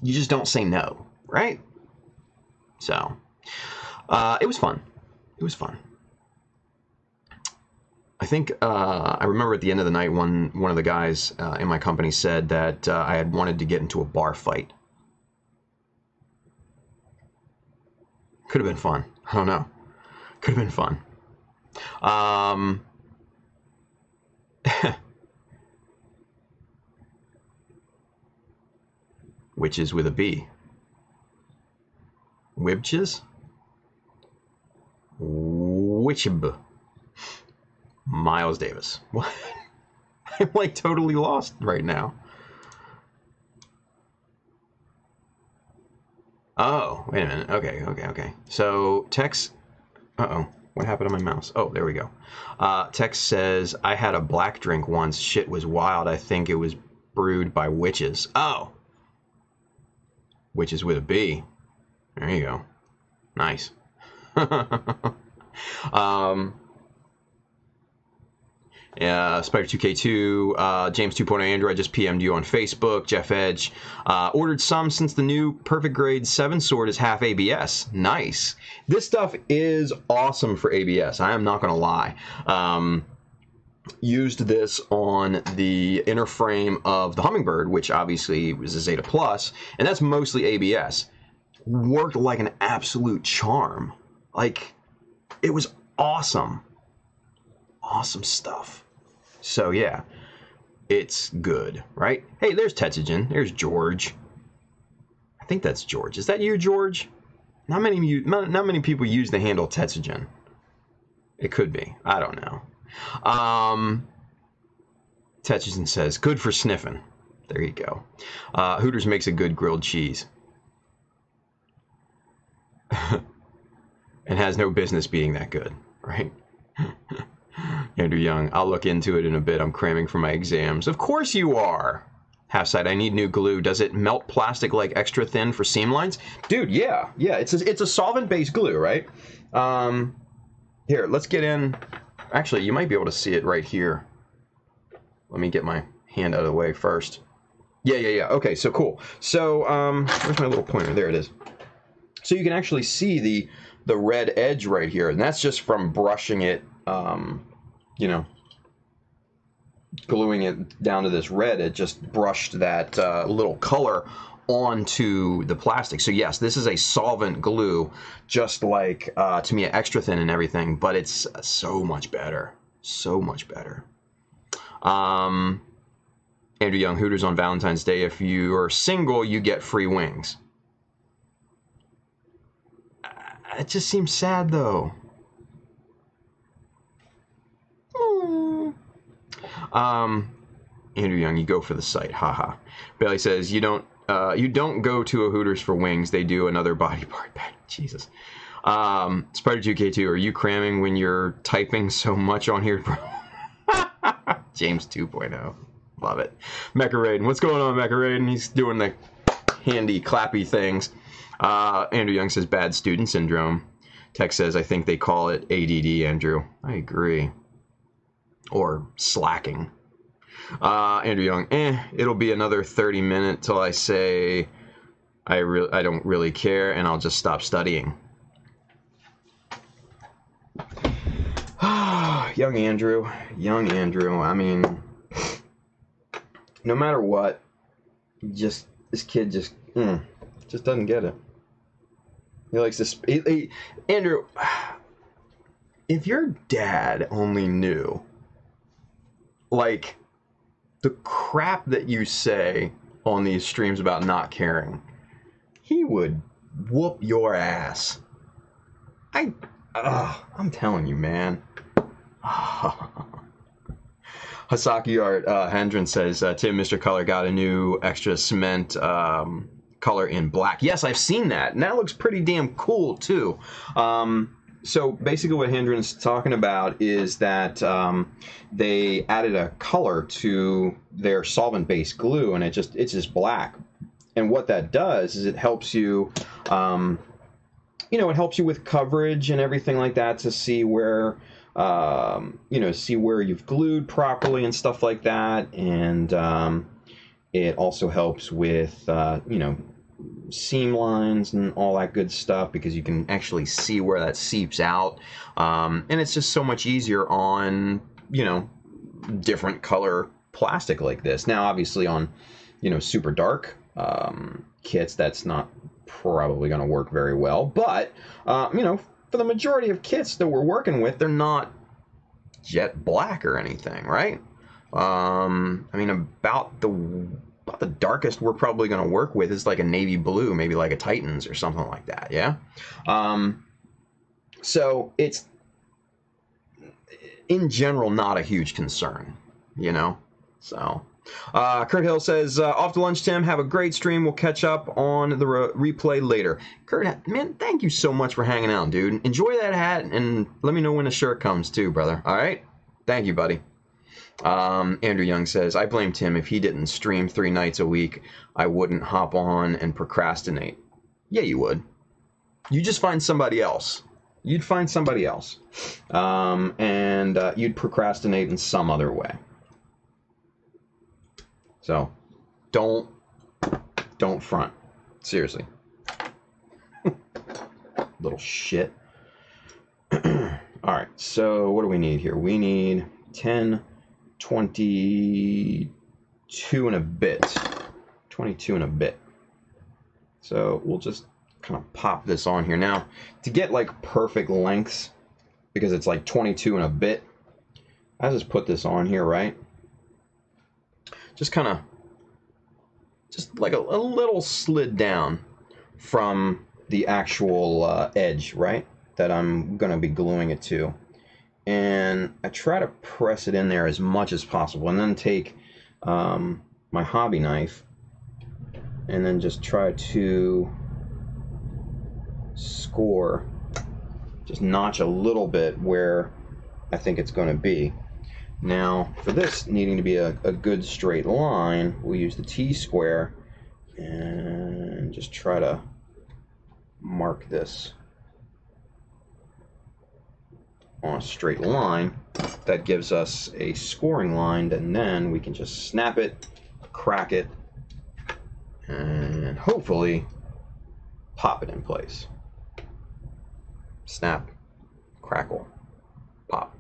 You just don't say no, right? So, it was fun. It was fun. I think, I remember at the end of the night, one of the guys in my company said that I had wanted to get into a bar fight. Could have been fun. I don't know. Could have been fun. Witches with a B. Wibches? Witchib. Miles Davis. What? I'm like totally lost right now. Oh, wait a minute. Okay. So, Tex... Uh-oh. What happened to my mouse? Oh, there we go. Tex says, I had a black drink once. Shit was wild. I think it was brewed by witches. Oh. Witches with a B. There you go. Nice. Yeah, Spider2K2, James 2.0 Andrew, I just PM'd you on Facebook. Jeff Edge, ordered some since the new Perfect Grade 7 sword is half ABS. Nice. This stuff is awesome for ABS. I am not going to lie. Used this on the inner frame of the Hummingbird, which obviously was a Zeta Plus, and that's mostly ABS. Worked like an absolute charm. Like, it was awesome. Awesome stuff. So yeah, it's good, right? Hey, there's Tetsugen. There's George. I think that's George. Is that you, George? Not many people use the handle Tetsugen. It could be. I don't know. Tetsugen says, good for sniffing. There you go. Hooters makes a good grilled cheese. And has no business being that good, right? Andrew Young, I'll look into it in a bit. I'm cramming for my exams. Of course you are. Half-side, I need new glue. Does it melt plastic like extra thin for seam lines? Dude, yeah. It's a solvent-based glue, right? Here, let's get in. Actually, you might be able to see it right here. Let me get my hand out of the way first. Yeah. Okay, so cool. So, where's my little pointer? There it is. So you can actually see the red edge right here, and that's just from brushing it, you know, gluing it down to this red. It just brushed that little color onto the plastic. So yes, this is a solvent glue, just like Tamiya Extra Thin and everything, but it's so much better. So much better. Andrew Young, Hooters on Valentine's Day. If you are single, you get free wings. It just seems sad, though. Andrew Young, you go for the site, haha. Bailey says you don't go to a Hooters for wings. They do another body part. Jesus. Spider2K2, are you cramming when you're typing so much on here, bro? James 2.0, love it. Mecha Raiden, what's going on, Mecha Raiden? He's doing the handy clappy things. Andrew Young says bad student syndrome. Tex says I think they call it ADD. Andrew, I agree. Or slacking. Andrew Young, it'll be another 30 minutes till I say I don't really care and I'll just stop studying. Young Andrew, I mean, no matter what, this kid just doesn't get it. He likes this. Andrew, if your dad only knew, like, the crap that you say on these streams about not caring, he would whoop your ass. I'm telling you, man. Hasaki Art Hendren says, Tim, Mr. Color got a new extra cement color in black. Yes, I've seen that, and that looks pretty damn cool too. So basically what Hendren's talking about is that they added a color to their solvent-based glue, and it's just black. And what that does is it helps you, you know, it helps you with coverage and everything like that to see where, you know, see where you've glued properly and stuff like that. And it also helps with, you know, seam lines and all that good stuff, because you can actually see where that seeps out. And it's just so much easier on, you know, different color plastic like this. Now, obviously on, you know, super dark kits, that's not probably going to work very well. But, you know, for the majority of kits that we're working with, they're not jet black or anything, right? I mean, about the darkest we're probably going to work with is like a navy blue, maybe like a Titans or something like that, yeah? So it's, in general, not a huge concern, you know? So, Kurt Hill says, off to lunch, Tim. Have a great stream. We'll catch up on the replay later. Kurt, man, thank you so much for hanging out, dude. Enjoy that hat, and let me know when the shirt comes, too, brother. All right? Thank you, buddy. Andrew Young says, I blame Tim. If he didn't stream 3 nights a week, I wouldn't hop on and procrastinate. Yeah, you would. You just find somebody else. You'd find somebody else. And you'd procrastinate in some other way. So, don't front. Seriously. Little shit. Alright, so what do we need here? We need 10, 22 and a bit. 22 and a bit. So, we'll just kind of pop this on here. Now, to get like perfect lengths, because it's like 22 and a bit, I just put this on here, right? Just kind of, just like a little slid down from the actual edge, right? That I'm going to be gluing it to. And I try to press it in there as much as possible. And then take my hobby knife and then just try to score, just notch a little bit where I think it's going to be. Now, for this needing to be a good straight line, we'll use the T-square and just try to mark this on a straight line. That gives us a scoring line, and then we can just snap it, crack it, and hopefully pop it in place. Snap, crackle, pop.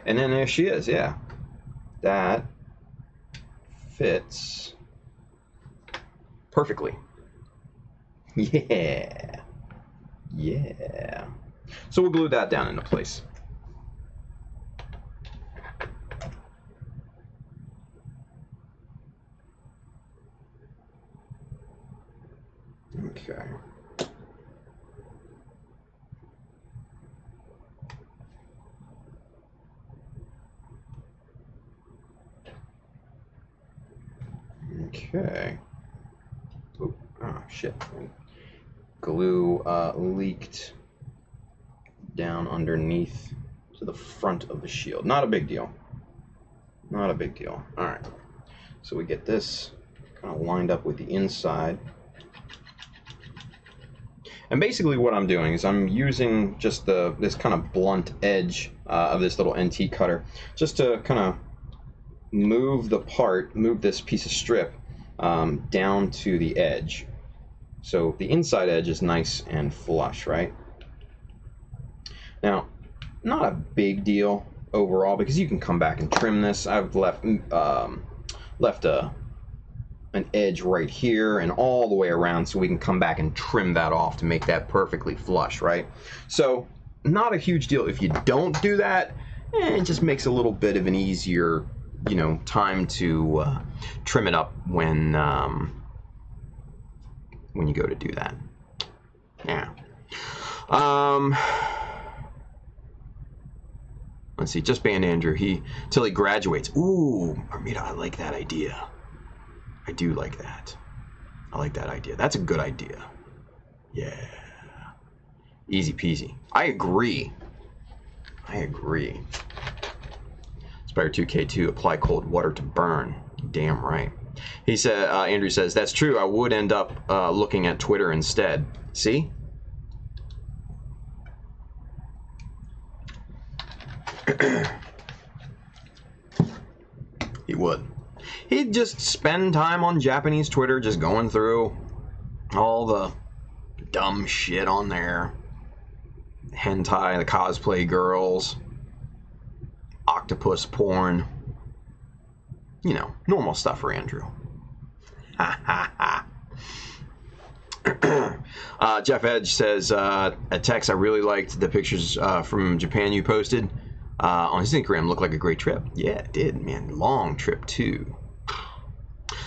And then there she is, yeah. That fits perfectly. Yeah. Yeah. So we'll glue that down into place. Okay. Okay. Oop. Oh, shit. Glue leaked down underneath to the front of the shield. Not a big deal. Not a big deal. Alright. So we get this kind of lined up with the inside. And basically what I'm doing is I'm using just this kind of blunt edge of this little NT cutter just to kind of move this piece of strip down to the edge. So the inside edge is nice and flush, right? Now, not a big deal overall, because you can come back and trim this. I've left an edge right here and all the way around, so we can come back and trim that off to make that perfectly flush, right? So, not a huge deal. If you don't do that, it just makes a little bit of an easier, you know, time to trim it up when you go to do that. Yeah. Let's see, just banned Andrew. Till he graduates. Ooh, Armida, I like that idea. I do like that. I like that idea. That's a good idea. Yeah. Easy peasy. I agree. Spire 2K2, apply cold water to burn. Damn right. He said, Andrew says, that's true. I would end up looking at Twitter instead. See? He would. He'd just spend time on Japanese Twitter, just going through all the dumb shit on there. Hentai, the cosplay girls, octopus porn. You know, normal stuff for Andrew. Jeff Edge says, at text, I really liked the pictures from Japan you posted on his Instagram. Looked like a great trip. Yeah, it did, man. Long trip, too.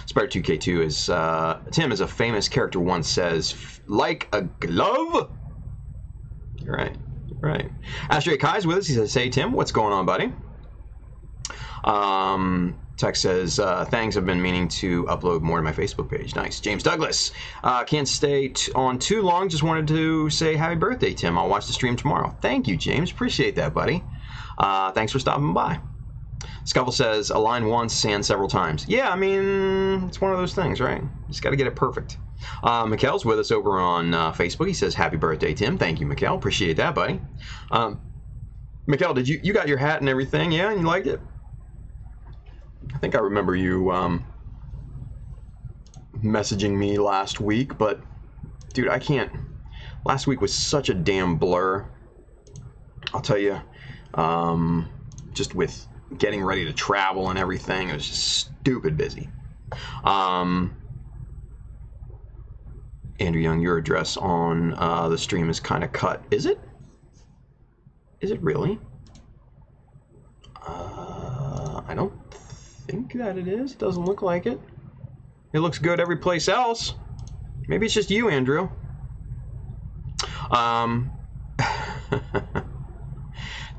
Spider2K2 is, Tim, as a famous character once says, like a glove? You're right. You're right. Astray Kai's with us. He says, hey, Tim, what's going on, buddy? Text says, thanks, I've been meaning to upload more to my Facebook page. Nice. James Douglas. Can't stay on too long. Just wanted to say happy birthday, Tim. I'll watch the stream tomorrow. Thank you, James. Appreciate that, buddy. Thanks for stopping by. Scuffle says, a line once and several times. Yeah, I mean, it's one of those things, right? Just got to get it perfect. Mikkel's with us over on Facebook. He says, happy birthday, Tim. Thank you, Mikkel. Appreciate that, buddy. Mikkel, did you got your hat and everything? Yeah, and you liked it? I think I remember you messaging me last week, but dude, I can't. Last week was such a damn blur. I'll tell you, just with getting ready to travel and everything, it was just stupid busy. Andrew Young, your address on the stream is kind of cut. Is it? Is it really? I don't think that it is. It doesn't look like it. It looks good every place else. Maybe it's just you, Andrew.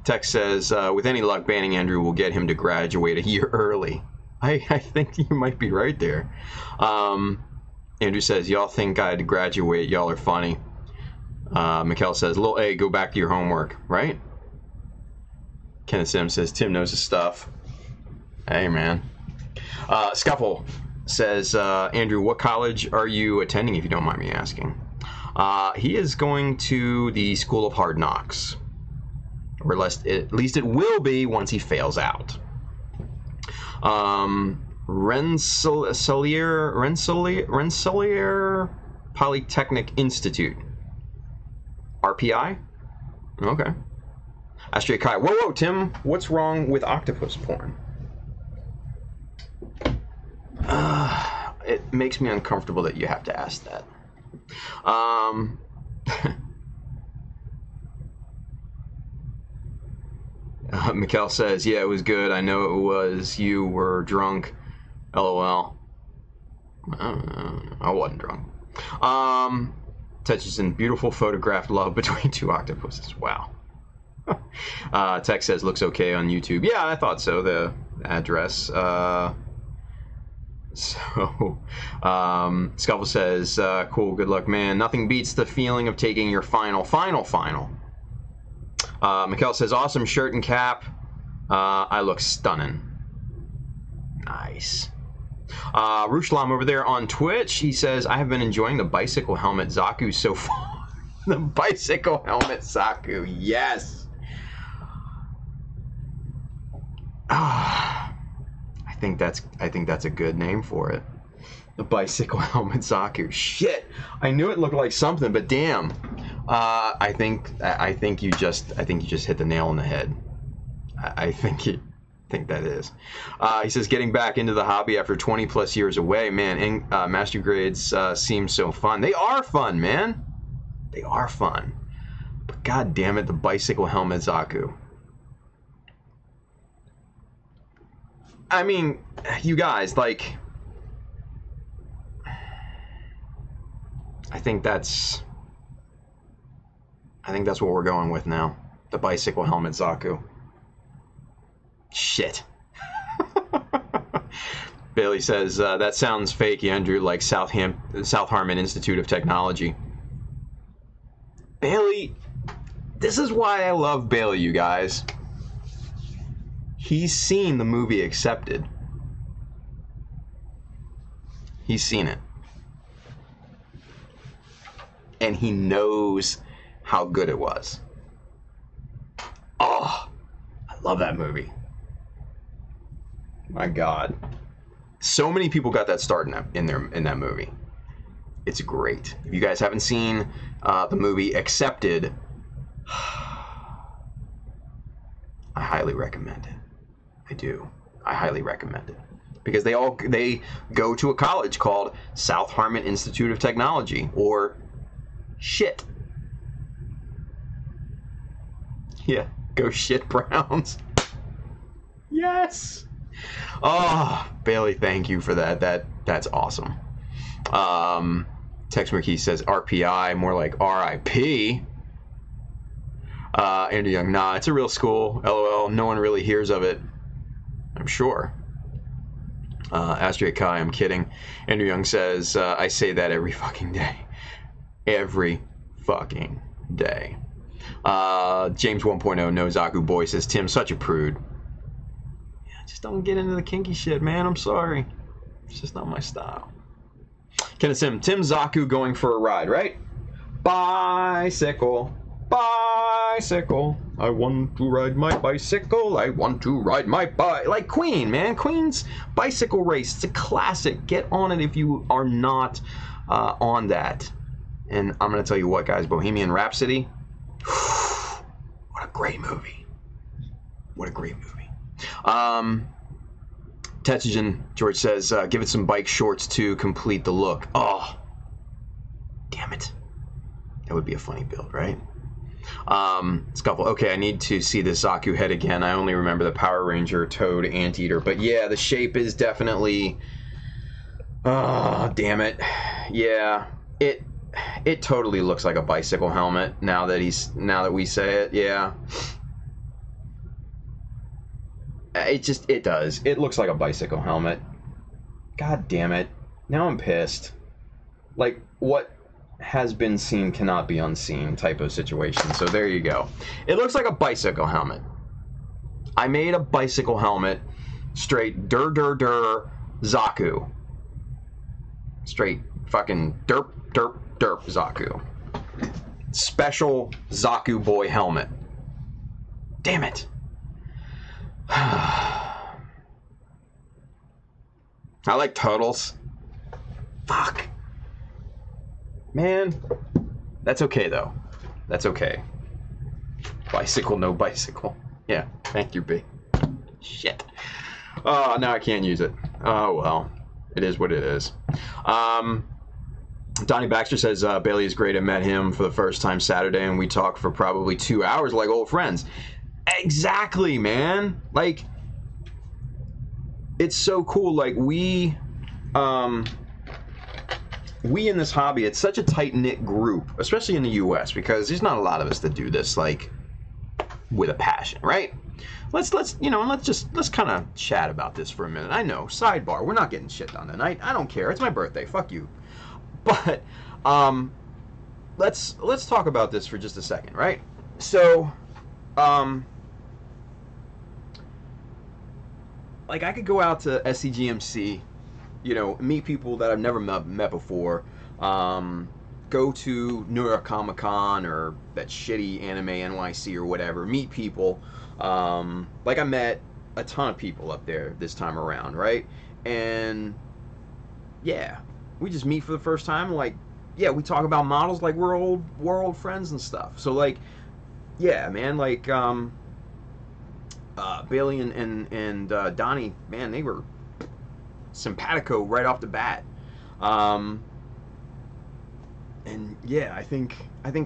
Text says, with any luck, banning Andrew will get him to graduate a year early. I think you might be right there. Andrew says, y'all think I'd graduate. Y'all are funny. Mikkel says, Lil A, go back to your homework, right? Kenneth Sims says, Tim knows his stuff. Hey, man. Scuffle says, Andrew, what college are you attending, if you don't mind me asking? He is going to the School of Hard Knocks. Or at least it will be once he fails out. Rensselaer Polytechnic Institute. RPI? Okay. Astray Kai. Whoa, Tim, what's wrong with octopus porn? It makes me uncomfortable that you have to ask that. Mikkel says, yeah, it was good. I know it was. You were drunk. LOL. I wasn't drunk. Touches in beautiful photographed love between two octopuses. Wow. Text says, looks okay on YouTube. Yeah, I thought so. The address. Scuffle says, cool, good luck, man. Nothing beats the feeling of taking your final. Mikkel says, awesome shirt and cap. I look stunning. Nice. Rushlam over there on Twitch, he says, I have been enjoying the bicycle helmet Zaku so far. The bicycle helmet Zaku, yes. I think that's a good name for it. The bicycle helmet Zaku. Shit, I knew it looked like something, but damn. I think you just hit the nail on the head. I think that is. He says, getting back into the hobby after 20 plus years away, man. Master grades seem so fun. They are fun, man. They are fun. But god damn it, the bicycle helmet Zaku. I mean, you guys, like, I think that's what we're going with now. The bicycle helmet Zaku. Shit. Bailey says, that sounds fake, Andrew, like South Harmon Institute of Technology. Bailey, this is why I love Bailey, you guys. He's seen the movie Accepted. He's seen it. And he knows how good it was. Oh, I love that movie. My God. So many people got that start in that movie. It's great. If you guys haven't seen the movie Accepted, I highly recommend it. I do. I highly recommend it. Because they go to a college called South Harmon Institute of Technology, or shit. Yeah, go shit Browns. Yes. Oh, Bailey, thank you for that. That's awesome. Tex McKee says RPI, more like RIP. Andrew Young, nah, it's a real school. LOL, no one really hears of it. I'm sure. Astria Kai, I'm kidding. Andrew Young says, I say that every fucking day. Every fucking day. James 1.0, no Zaku boy, says, Tim, such a prude. Yeah, just don't get into the kinky shit, man. I'm sorry. It's just not my style. Kenneth Sim, Tim Zaku going for a ride, right? Bicycle. Bicycle. I want to ride my bicycle. I want to ride my bike. Like Queen, man. Queen's bicycle race. It's a classic. Get on it if you are not on that. And I'm going to tell you what, guys. Bohemian Rhapsody. What a great movie. What a great movie. Tetsugen, George says, give it some bike shorts to complete the look. Oh. Damn it. That would be a funny build, right? Scuffle. Okay, I need to see the Zaku head again. I only remember the Power Ranger, Toad, Anteater. But yeah, the shape is definitely... Oh, damn it. Yeah, it totally looks like a bicycle helmet now that we say it. Yeah. It does. It looks like a bicycle helmet. God damn it. Now I'm pissed. Like, what has been seen cannot be unseen type of situation. So there you go. It looks like a bicycle helmet. I made a bicycle helmet straight Zaku. Straight fucking derp Zaku. Special Zaku boy helmet. Damn it. I like turtles. Fuck. Man. That's okay, though. That's okay. Bicycle, no bicycle. Yeah, thank you, B. Shit. Oh, now I can't use it. Oh, well. It is what it is. Donnie Baxter says, Bailey is great. I met him for the first time Saturday, and we talked for probably 2 hours like old friends. Exactly, man. Like, it's so cool. Like, we in this hobby, it's such a tight-knit group, especially in the U.S., because there's not a lot of us that do this, like, with a passion, right? Let's kind of chat about this for a minute. I know, sidebar, we're not getting shit done tonight. I don't care. It's my birthday. Fuck you. But let's talk about this for just a second, right? So, like, I could go out to SCGMC, meet people that I've never met before, go to New York Comic Con or that shitty Anime NYC or whatever, meet people. Like, I met a ton of people up there this time around, right? And yeah, we just meet for the first time. Like, yeah, we talk about models like we're old friends and stuff. So, like, yeah, man, like, Bailey and Donnie, man, they were simpatico right off the bat. And yeah, I think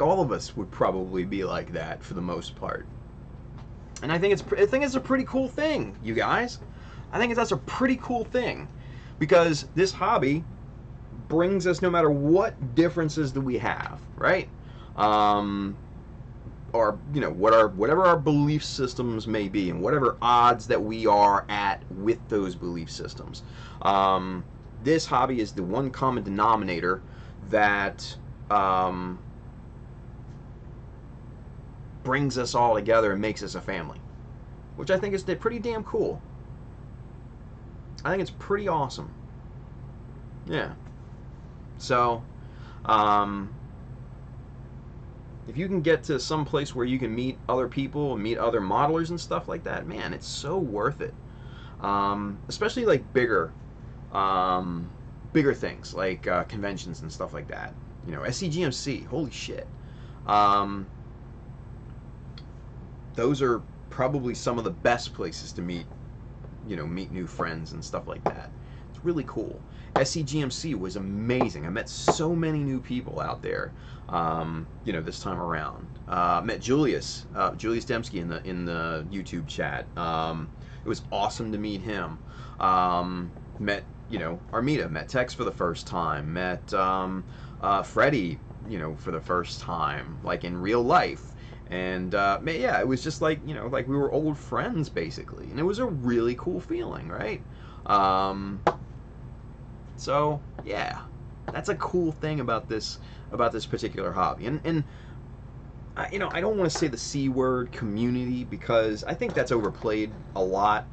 all of us would probably be like that for the most part. And I think it's a pretty cool thing, you guys. I think that's a pretty cool thing, because this hobby brings us, no matter what differences that we have, right? Or whatever our belief systems may be, and whatever odds that we are at with those belief systems. This hobby is the one common denominator that brings us all together and makes us a family, which I think is pretty damn cool. I think it's pretty awesome. Yeah. So, if you can get to some place where you can meet other people and meet other modelers and stuff like that, man, it's so worth it. Especially like bigger things like conventions and stuff like that. You know, SCGMC, holy shit. Those are probably some of the best places to meet new friends and stuff like that. It's really cool. SCGMC was amazing. I met so many new people out there, this time around. Met Julius Dembski in the YouTube chat. It was awesome to meet him. Met, Armida, met Tex for the first time. Met Freddie, for the first time, like in real life. And yeah, it was just like, like we were old friends basically, and it was a really cool feeling, right? So yeah, that's a cool thing about this particular hobby. And I don't want to say the C word, community, because I think that's overplayed a lot,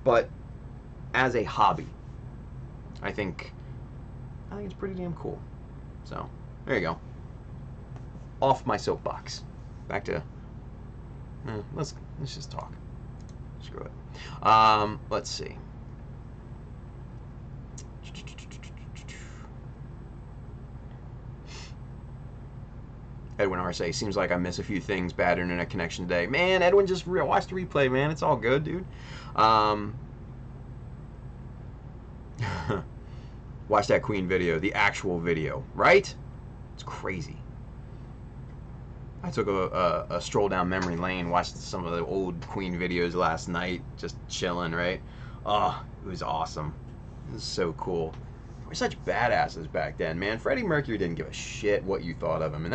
but as a hobby, I think it's pretty damn cool. So there you go. Off my soapbox. Back to let's just talk. Screw it. Let's see. Edwin RSA, seems like I miss a few things. Bad internet connection today. Man, Edwin, just watch the replay, man. It's all good, dude. Watch that Queen video, the actual video, right? It's crazy. I took a stroll down memory lane, watched some of the old Queen videos last night, just chilling, right? Oh, it was awesome. It was so cool. We're such badasses back then, man. Freddie Mercury didn't give a shit what you thought of him, and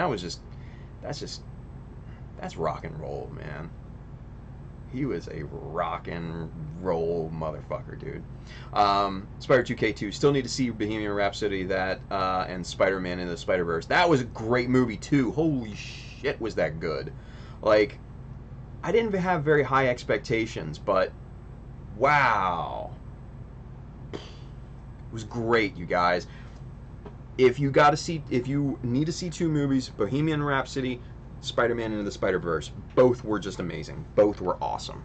that's rock and roll, man. He was a rock and roll motherfucker, dude. Spider 2K2, still need to see Bohemian Rhapsody, that and Spider-Man into the Spider-Verse. That was a great movie too. Holy shit, was that good. Like, I didn't have very high expectations, but wow, it was great, you guys. If you need to see two movies, Bohemian Rhapsody, Spider-Man into the Spider-Verse, both were just amazing. Both were awesome.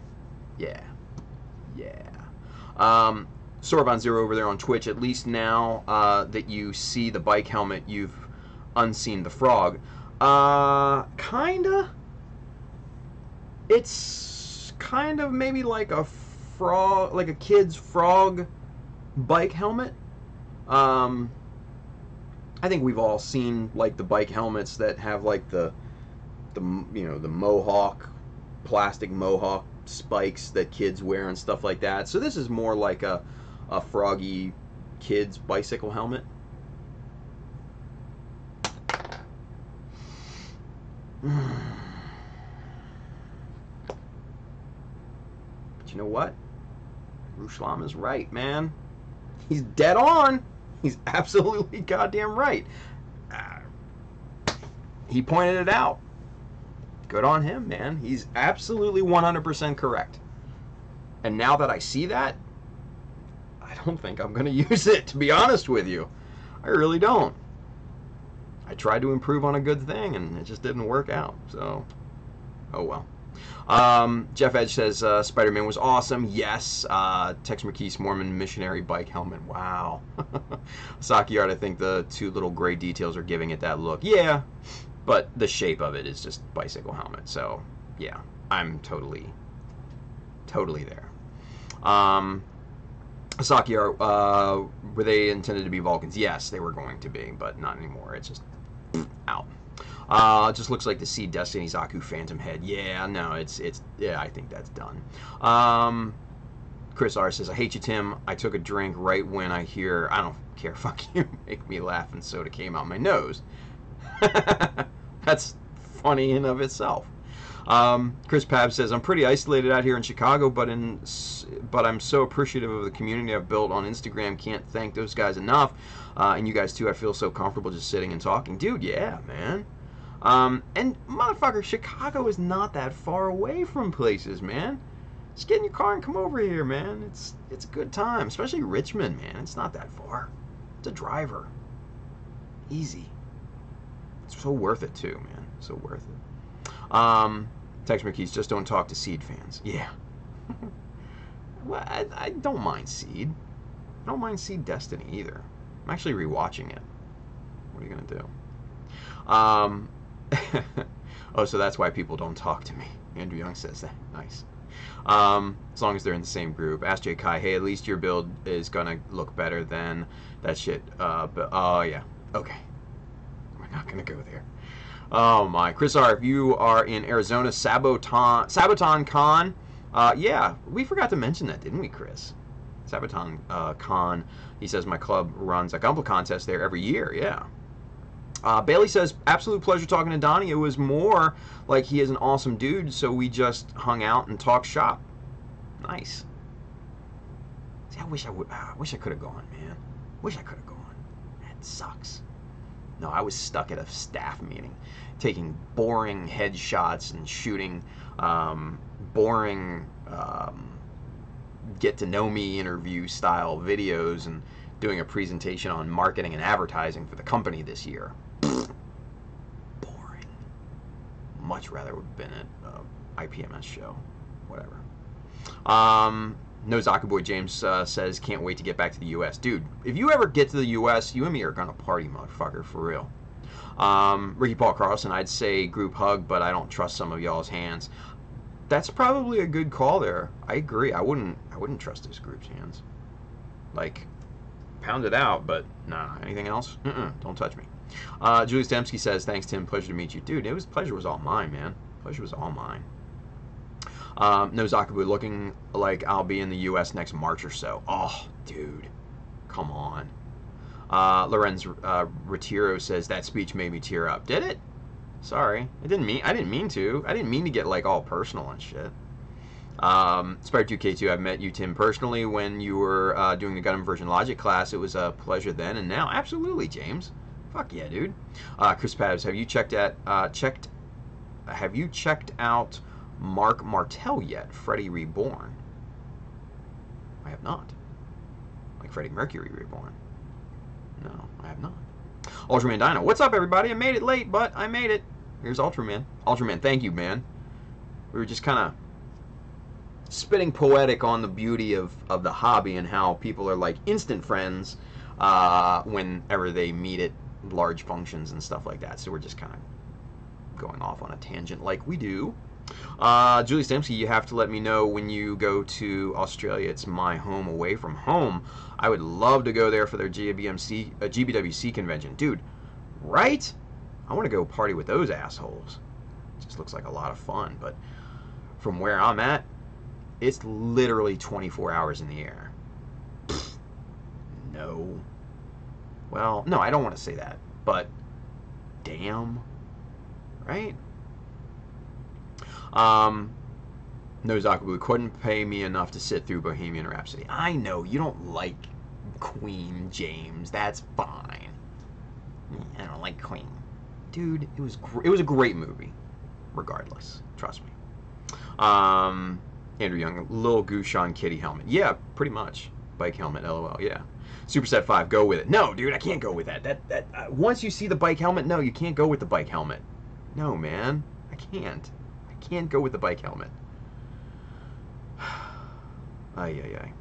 Yeah. Sorbon Zero over there on Twitch, at least now that you see the bike helmet, you've unseen the frog. Kinda. It's kind of maybe like a frog, like a kid's frog bike helmet. I think we've all seen like the bike helmets that have like the mohawk, plastic mohawk spikes that kids wear and stuff like that. So this is more like a froggy kid's bicycle helmet. But you know what? Ruslan is right, man. He's dead on. He's absolutely goddamn right. He pointed it out. Good on him, man. He's absolutely 100% correct. And now that I see that, I don't think I'm going to use it, to be honest with you. I really don't. I tried to improve on a good thing, and it just didn't work out. So, oh well. Jeff Edge says Spider-Man was awesome. Yes. Tex McKee's Mormon missionary bike helmet. Wow. Saki art, I think the two little gray details are giving it that look. Yeah, but the shape of it is just bicycle helmet. So, yeah, I'm totally there. Saki art, were they intended to be Vulcans? Yes, they were going to be, but not anymore. It's just out. It just looks like the Seed Destiny Zaku Phantom Head. Yeah, no, yeah, I think that's done. Chris R says, I hate you, Tim. I took a drink right when I don't care, fuck you, make me laugh, and soda came out my nose. That's funny in of itself. Chris Pab says, I'm pretty isolated out here in Chicago, but I'm so appreciative of the community I've built on Instagram. Can't thank those guys enough. And you guys too. I feel so comfortable just sitting and talking. Dude, yeah, man. And motherfucker, Chicago is not that far away from places, man. Just get in your car and come over here, man. It's a good time, especially Richmond, man. It's not that far. It's a driver. Easy. It's so worth it too, man. So worth it. Tex McKees, just don't talk to Seed fans. Yeah. Well, I don't mind Seed. I don't mind Seed Destiny either. I'm actually rewatching it. What are you gonna do? Oh, so that's why people don't talk to me. Andrew Young says that. Nice. As long as they're in the same group. Ask J Kai, hey, at least your build is gonna look better than that shit. But oh yeah. Okay. We're not gonna go there. Oh my. Chris R, if you are in Arizona, Sabaton Con. Yeah, we forgot to mention that, didn't we, Chris? Sabaton Con. He says my club runs a Gunpla contest there every year. Yeah. Bailey says, absolute pleasure talking to Donnie. It was more like he is an awesome dude, so we just hung out and talked shop. Nice. See, I wish I could have gone, man. Wish I could have gone. That sucks. No, I was stuck at a staff meeting, taking boring headshots and shooting boring get-to-know-me interview style videos and doing a presentation on marketing and advertising for the company this year. Boring. Much rather would have been at IPMS show. Whatever. No Zaku Boy James says, can't wait to get back to the U.S. Dude, if you ever get to the U.S., you and me are going to party, motherfucker, for real. Ricky Paul Carlson, I'd say group hug, but I don't trust some of y'all's hands. That's probably a good call there. I agree. I wouldn't trust this group's hands. Like, pound it out, but nah. Anything else? Don't touch me. Julius Dembski says, thanks, Tim. Pleasure to meet you. Dude, pleasure was all mine, man. Pleasure was all mine. No Zakabu, looking like I'll be in the U.S. next March or so. Oh, dude. Come on. Lorenz Retiro says, that speech made me tear up. Did it? Sorry. I didn't mean to. I didn't mean to get, like, all personal and shit. Spire2K2, I've met you, Tim, personally when you were doing the Gundam Version Logic class. It was a pleasure then and now. Absolutely, James. Fuck yeah, dude. Chris Pabs, have you checked out Mark Martel yet? Freddy Reborn. I have not. Like Freddie Mercury Reborn. No, I have not. Ultraman Dino, what's up, everybody? I made it late, but I made it. Here's Ultraman. Ultraman, thank you, man. We were just kind of spitting poetic on the beauty of the hobby and how people are like instant friends whenever they meet at large functions and stuff like that. So we're just kind of going off on a tangent like we do. Julie Stemsky, you have to let me know when you go to Australia. It's my home away from home. I would love to go there for their GBWC convention. Dude, right? I want to go party with those assholes. It just looks like a lot of fun, but from where I'm at, it's literally 24 hours in the air. No. Well, no, I don't want to say that, but damn. Right? No, Zakabu couldn't pay me enough to sit through Bohemian Rhapsody. I know, you don't like Queen, James. That's fine. I don't like Queen. Dude, it was a great movie. Regardless. Trust me. Andrew Young, Lil Goose on kitty helmet. Yeah, pretty much. Bike helmet, LOL, yeah. Superset 5, go with it. No, dude, I can't go with that. Once you see the bike helmet, no, you can't go with the bike helmet. No, man. I can't. I can't go with the bike helmet. Ay.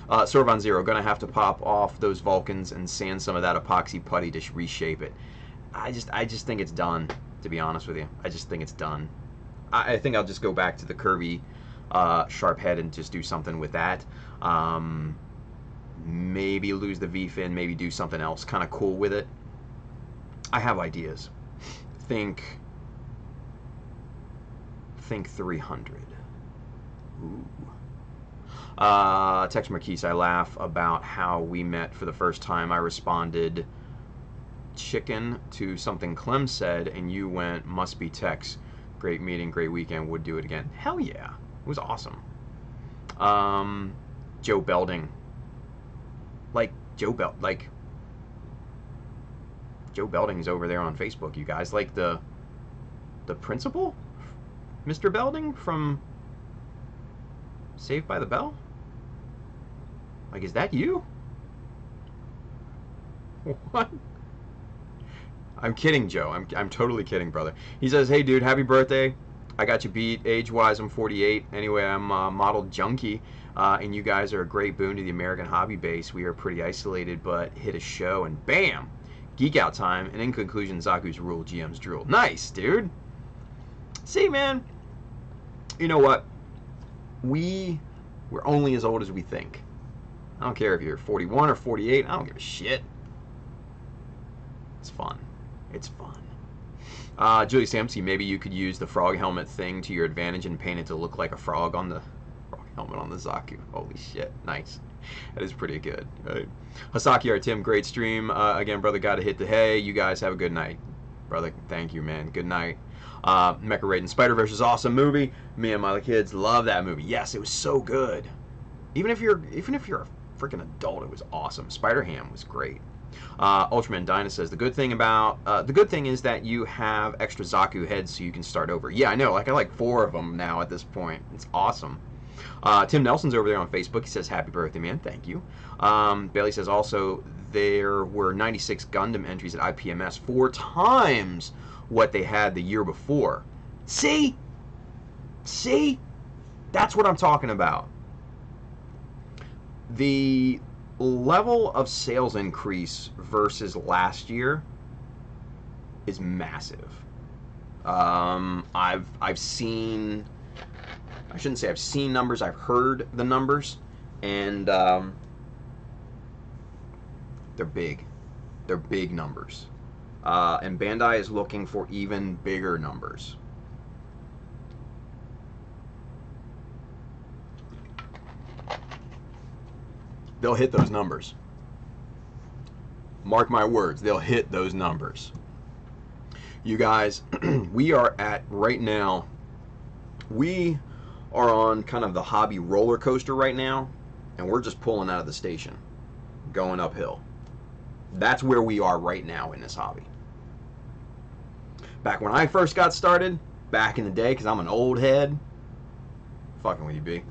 Sorvon Zero, gonna have to pop off those Vulcans and sand some of that epoxy putty to reshape it. I just think it's done, to be honest with you. I just think it's done. I think I'll just go back to the curvy sharp head and just do something with that. Maybe lose the V-fin, maybe do something else kind of cool with it. I have ideas. Think 300. Ooh. Tex Marquise, I laugh about how we met for the first time. I responded chicken to something Clem said, and you went, must be Tex. Great meeting, great weekend, would do it again. Hell yeah. It was awesome. Joe Belding. Joe Belding's over there on Facebook, you guys. Like the principal? Mr. Belding from Saved by the Bell? Like, is that you? What? I'm kidding, Joe. I'm totally kidding, brother. He says, hey, dude, happy birthday. I got you beat. Age-wise, I'm 48. Anyway, I'm a model junkie, and you guys are a great boon to the American hobby base. We are pretty isolated, but hit a show, and bam! Geek out time, and in conclusion, Zaku's rule, GM's drool. Nice, dude! See, man, you know what? We're only as old as we think. I don't care if you're 41 or 48. I don't give a shit. It's fun. It's fun. Julie Samsey, maybe you could use the frog helmet thing to your advantage and paint it to look like a frog on the frog helmet on the Zaku. Holy shit. Nice. That is pretty good. Right. Hasaki or Tim, great stream. Again, brother, gotta hit the hay. You guys have a good night. Brother, thank you, man. Good night. Mecha Raiden Spider-Verse is awesome movie. Me and my kids love that movie. Yes, it was so good. Even if you're a freaking adult, it was awesome. Spider-Ham was great. Ultraman Dinah says the good thing is that you have extra Zaku heads so you can start over. Yeah, I know. Like I like 4 of them now at this point. It's awesome. Tim Nelson's over there on Facebook. He says happy birthday, man. Thank you. Bailey says also there were 96 Gundam entries at IPMS, 4 times what they had the year before. See, that's what I'm talking about. The level of sales increase versus last year is massive. I've seen, I shouldn't say I've seen numbers, I've heard the numbers, and they're big. They're big numbers. And Bandai is looking for even bigger numbers. They'll hit those numbers. Mark my words, they'll hit those numbers. You guys, we are at, right now, we are on kind of the hobby roller coaster right now, and we're just pulling out of the station, going uphill. That's where we are right now in this hobby. Back when I first got started, back in the day, because I'm an old head, fucking with you, B.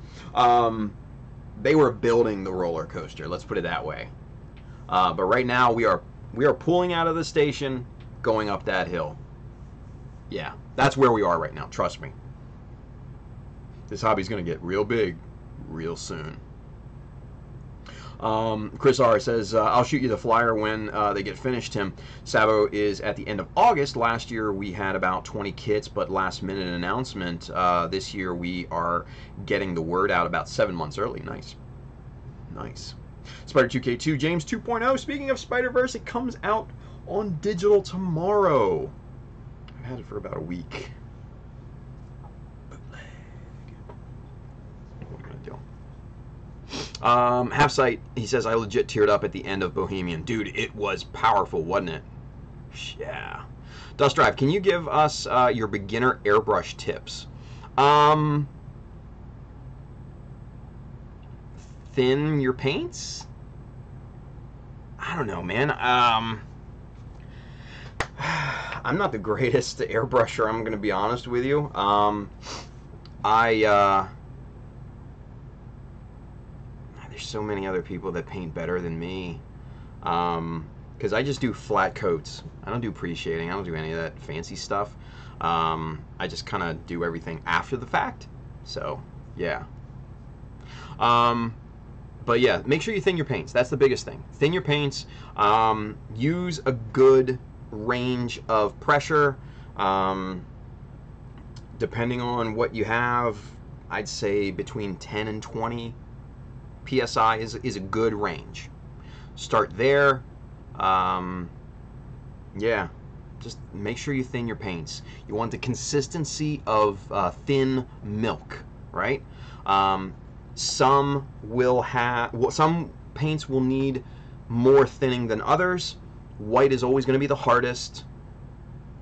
They were building the roller coaster, let's put it that way. But right now we are pulling out of the station, going up that hill. Yeah, that's where we are right now, trust me. This hobby's gonna get real big real soon. Chris R says, I'll shoot you the flyer when they get finished, Tim. Sabo is at the end of August. Last year we had about 20 kits, but last minute announcement. This year we are getting the word out about 7 months early. Nice. Nice. Spider2K2, James 2.0. Speaking of Spider-Verse, it comes out on digital tomorrow. I've had it for about a week. Half Sight, he says, I legit teared up at the end of Bohemian. Dude, it was powerful, wasn't it? Yeah. Dust Drive, can you give us your beginner airbrush tips? Thin your paints? I don't know, man. I'm not the greatest airbrusher, I'm going to be honest with you. There's so many other people that paint better than me, because I just do flat coats. I don't do pre-shading. I don't do any of that fancy stuff. I just kind of do everything after the fact. So yeah. But yeah, make sure you thin your paints. That's the biggest thing. Thin your paints. Use a good range of pressure. Depending on what you have, I'd say between 10 and 20 PSI is a good range. Start there. Yeah, just make sure you thin your paints. You want the consistency of thin milk, right? Some paints will need more thinning than others. White is always going to be the hardest.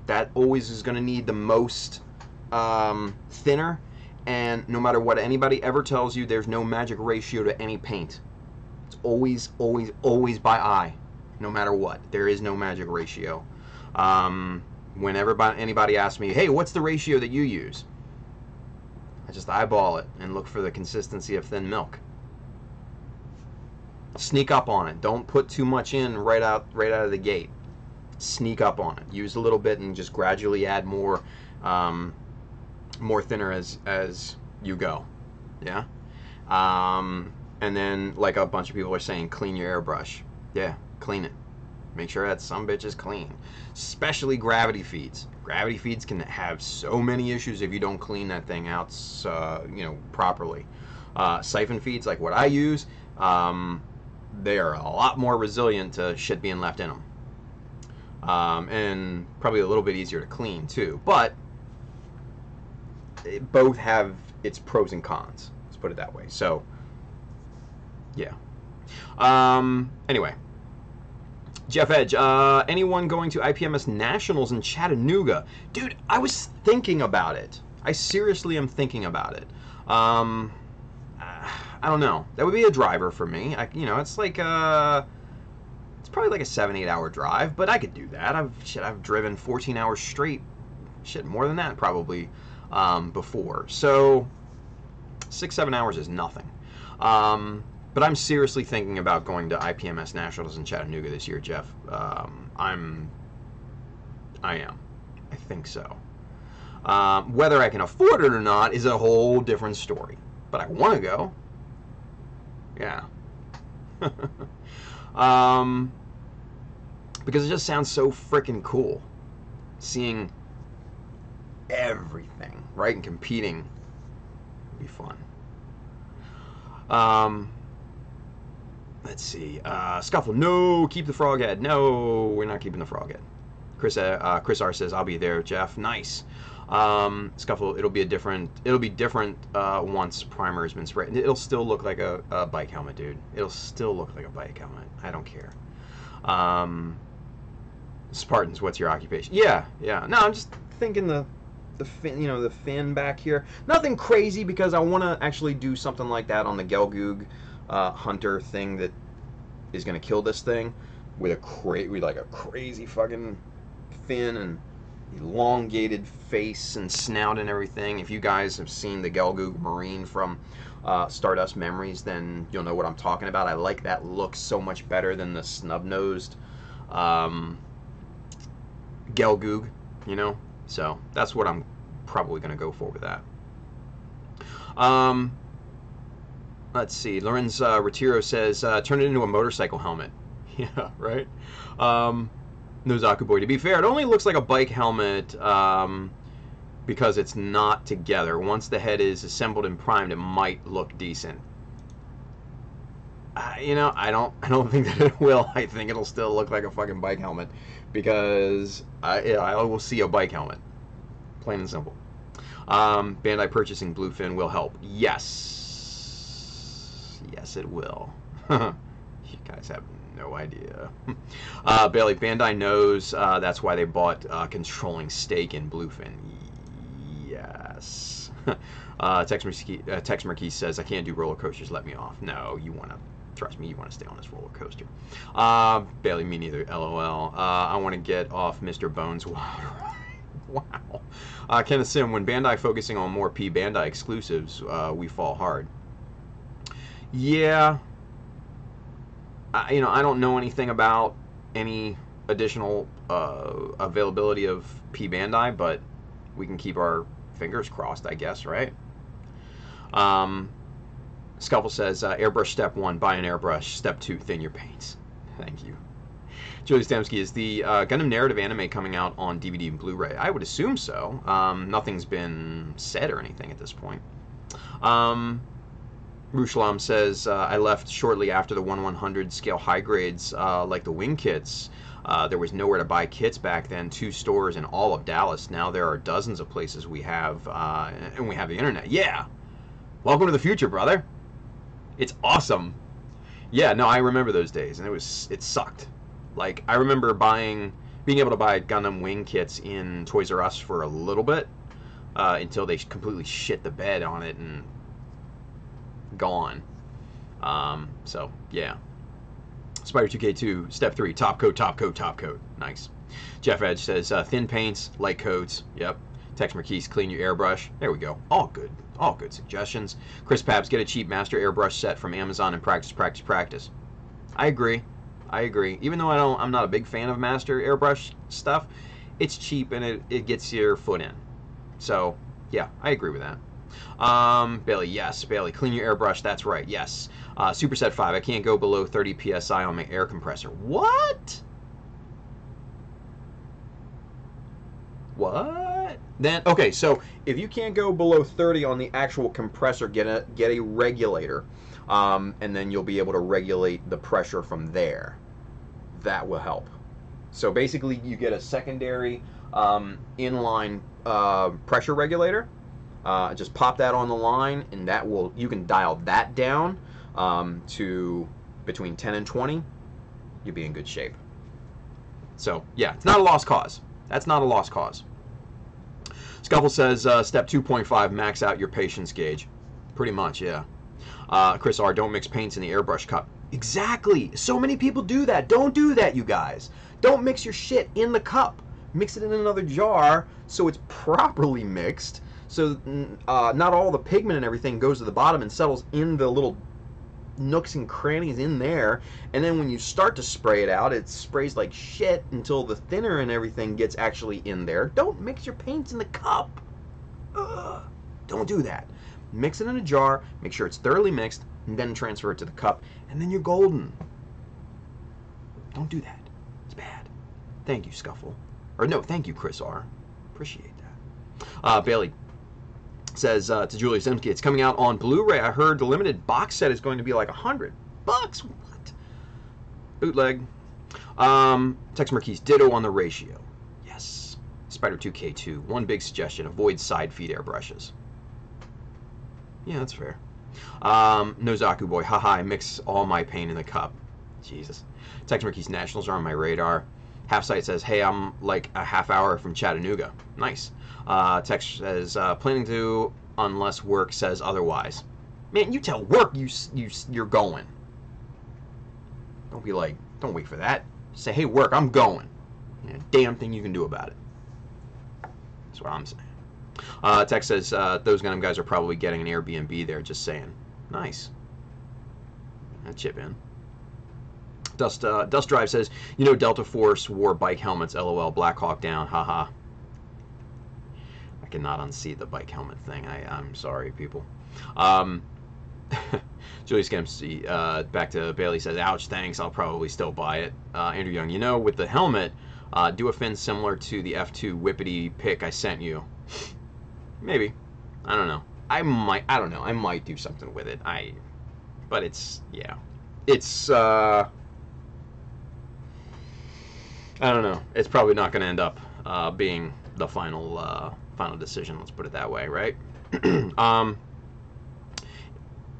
That always is going to need the most thinner. And no matter what anybody ever tells you, there's no magic ratio to any paint. It's always, always, always by eye. No matter what. There is no magic ratio. Whenever anybody asks me, hey, what's the ratio that you use? I just eyeball it and look for the consistency of thin milk. Sneak up on it. Don't put too much in right out of the gate. Sneak up on it. Use a little bit and just gradually add more thinner as you go. Yeah. And then, like a bunch of people are saying, clean your airbrush. Yeah, clean it. Make sure that some bitch is clean. Especially gravity feeds. Gravity feeds can have so many issues if you don't clean that thing out, properly. Siphon feeds, like what I use, they are a lot more resilient to shit being left in them. And probably a little bit easier to clean too. But both have its pros and cons. Let's put it that way. So, yeah. Anyway. Jeff Edge, anyone going to IPMS Nationals in Chattanooga? Dude, I was thinking about it. I seriously am thinking about it. I don't know. That would be a driver for me. It's like it's probably like a 7-8 hour drive, but I could do that. I've driven 14 hours straight. Shit, more than that probably before. So 6-7 hours is nothing. But I'm seriously thinking about going to IPMS Nationals in Chattanooga this year, Jeff. I am. I think so. Whether I can afford it or not is a whole different story. But I want to go. Yeah. Because it just sounds so freaking cool. Seeing everything, right? And competing would be fun. Let's see. Scuffle. No, keep the frog head. No, we're not keeping the frog head. Chris R says I'll be there. Jeff, nice. Scuffle. It'll be different once primer has been sprayed. It'll still look like a bike helmet, dude. It'll still look like a bike helmet. I don't care. Spartans, what's your occupation? Yeah. No, I'm just thinking the fin, the fin back here. Nothing crazy because I want to actually do something like that on the Gelgoog hunter thing that is going to kill this thing with a crazy fucking fin and elongated face and snout and everything. If you guys have seen the Gelgoog Marine from Stardust Memories, then you'll know what I'm talking about. I like that look so much better than the snub-nosed Gelgoog, so that's what I'm probably going to go for with that. Let's see. Lorenz Retiro says, turn it into a motorcycle helmet. Yeah, right? No, Zaku boy. To be fair, it only looks like a bike helmet because it's not together. Once the head is assembled and primed, it might look decent. I don't think that it will. I think it'll still look like a fucking bike helmet because I will see a bike helmet. Plain and simple. Bandai purchasing Bluefin will help. Yes, it will. You guys have no idea. Bailey, Bandai knows that's why they bought controlling stake in Bluefin. Yes. Tex Marquis says, I can't do roller coasters, let me off. No, trust me, you want to stay on this roller coaster. Bailey, me neither, LOL. I want to get off Mr. Bones' wild ride. Wow. Kenneth Sim, when Bandai focusing on more Bandai exclusives, we fall hard. Yeah. I don't know anything about any additional availability of Bandai, but we can keep our fingers crossed, I guess, right? Scuffle says, airbrush step 1, buy an airbrush. Step 2, thin your paints. Thank you. Julie Stamsky, is the Gundam narrative anime coming out on DVD and Blu-ray? I would assume so. Nothing's been said or anything at this point. Rushalam says, I left shortly after the 1/100 scale high grades, like the wing kits. There was nowhere to buy kits back then. 2 stores in all of Dallas. Now there are dozens of places we have, and we have the internet. Yeah! Welcome to the future, brother! It's awesome! Yeah, no, I remember those days, and it sucked. Like, I remember being able to buy Gundam wing kits in Toys R Us for a little bit, until they completely shit the bed on it and gone. So, yeah. Spider 2K2, step 3, top coat, top coat, top coat. Nice. Jeff Edge says, thin paints, light coats. Yep. Tex Marquise, clean your airbrush. There we go. All good suggestions. Chris Pabs, get a cheap master airbrush set from Amazon and practice. I agree. Even though I'm not a big fan of master airbrush stuff, it's cheap and it gets your foot in. So yeah, I agree with that. Bailey, yes. Bailey, clean your airbrush. That's right. Yes. Superset 5, I can't go below 30 PSI on my air compressor. What? What? Then, okay, so if you can't go below 30 on the actual compressor, get a regulator, and then you'll be able to regulate the pressure from there. That will help. So basically, you get a secondary inline pressure regulator. Just pop that on the line, and you can dial that down to between 10 and 20. You'll be in good shape. So yeah, it's not a lost cause. That's not a lost cause. Scuffle says, step 2.5, max out your patience gauge. Pretty much, yeah. Chris R, don't mix paints in the airbrush cup. Exactly. So many people do that. Don't do that, you guys. Don't mix your shit in the cup. Mix it in another jar so it's properly mixed. So not all the pigment and everything goes to the bottom and settles in the little nooks and crannies in there, and then when you start to spray it out, it sprays like shit until the thinner and everything gets actually in there. Don't mix your paints in the cup. Ugh. Don't do that. Mix it in a jar, make sure it's thoroughly mixed, and then transfer it to the cup, and then you're golden. Don't do that. It's bad. Thank you, Scuffle. Or no, thank you, Chris R. Appreciate that. Bailey says to Julia Simsky, it's coming out on Blu-ray. I heard the limited box set is going to be like $100. What? Bootleg. Tex Marquise, ditto on the ratio. Yes. Spider 2K2. One big suggestion: avoid side feed airbrushes. Yeah, that's fair. No Zaku boy. Haha, I mix all my paint in the cup. Jesus. Tex Marquise, Nationals are on my radar. Half Sight says, hey, I'm like a half hour from Chattanooga. Nice. Tex says, planning to, unless work says otherwise. Man, you tell work you're going. Don't be like, don't wait for that. Say, hey, work, I'm going. Yeah, damn thing you can do about it. That's what I'm saying. Tex says, those Gundam guys are probably getting an Airbnb there, just saying. Nice. That chip in. Dust Drive says, you know Delta Force wore bike helmets, lol, Black Hawk down, haha. I cannot unsee the bike helmet thing. I'm sorry, people. Julie Skempsy, back to Bailey, says, ouch, thanks, I'll probably still buy it. Andrew Young, you know, with the helmet, do a fin similar to the F2 whippity pick I sent you. Maybe. I don't know. I don't know. I might do something with it. But it's, yeah. It's, I don't know. It's probably not going to end up being the final decision. Let's put it that way, right?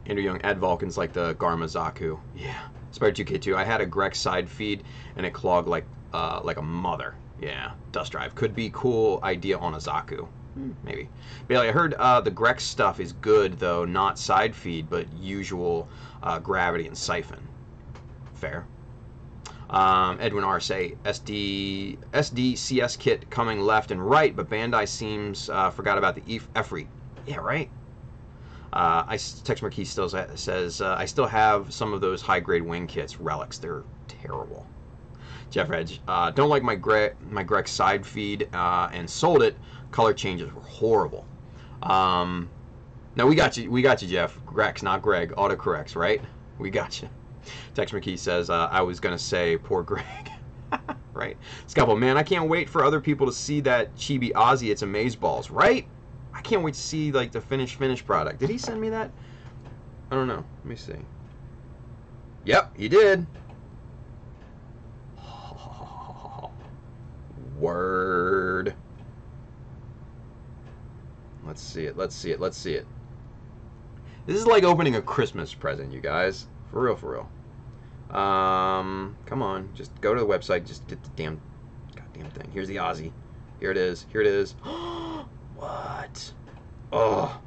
Andrew Young, add Vulcans like the Garma Zaku. Yeah. Spider 2K2. I had a Grek side feed and it clogged like a mother. Yeah. Dust Drive could be cool idea on a Zaku. Maybe. Bailey, I heard the Grek stuff is good though, not side feed, but usual gravity and siphon. Fair. Edwin R. say SDCS kit coming left and right, but Bandai seems forgot about the EFRI. Yeah, right. Tex Marquis still says I still have some of those high grade wing kits, relics. They're terrible. Jeff Edge, don't like my Grek side feed and sold it. Color changes were horrible. No, we got you, Jeff. Grex, not Greg. Autocorrects, right? We got you. Tex McKee says, I was going to say, poor Greg. Right? Scuffle, man, I can't wait for other people to see that Chibi Ozzy, it's Amazeballs, right? I can't wait to see, like, the finished product. Did he send me that? I don't know. Let me see. Yep, he did. Word. Let's see it. This is like opening a Christmas present, you guys. For real. Come on, just go to the website. Just get the goddamn thing. Here's the Aussie. Here it is. What? Oh,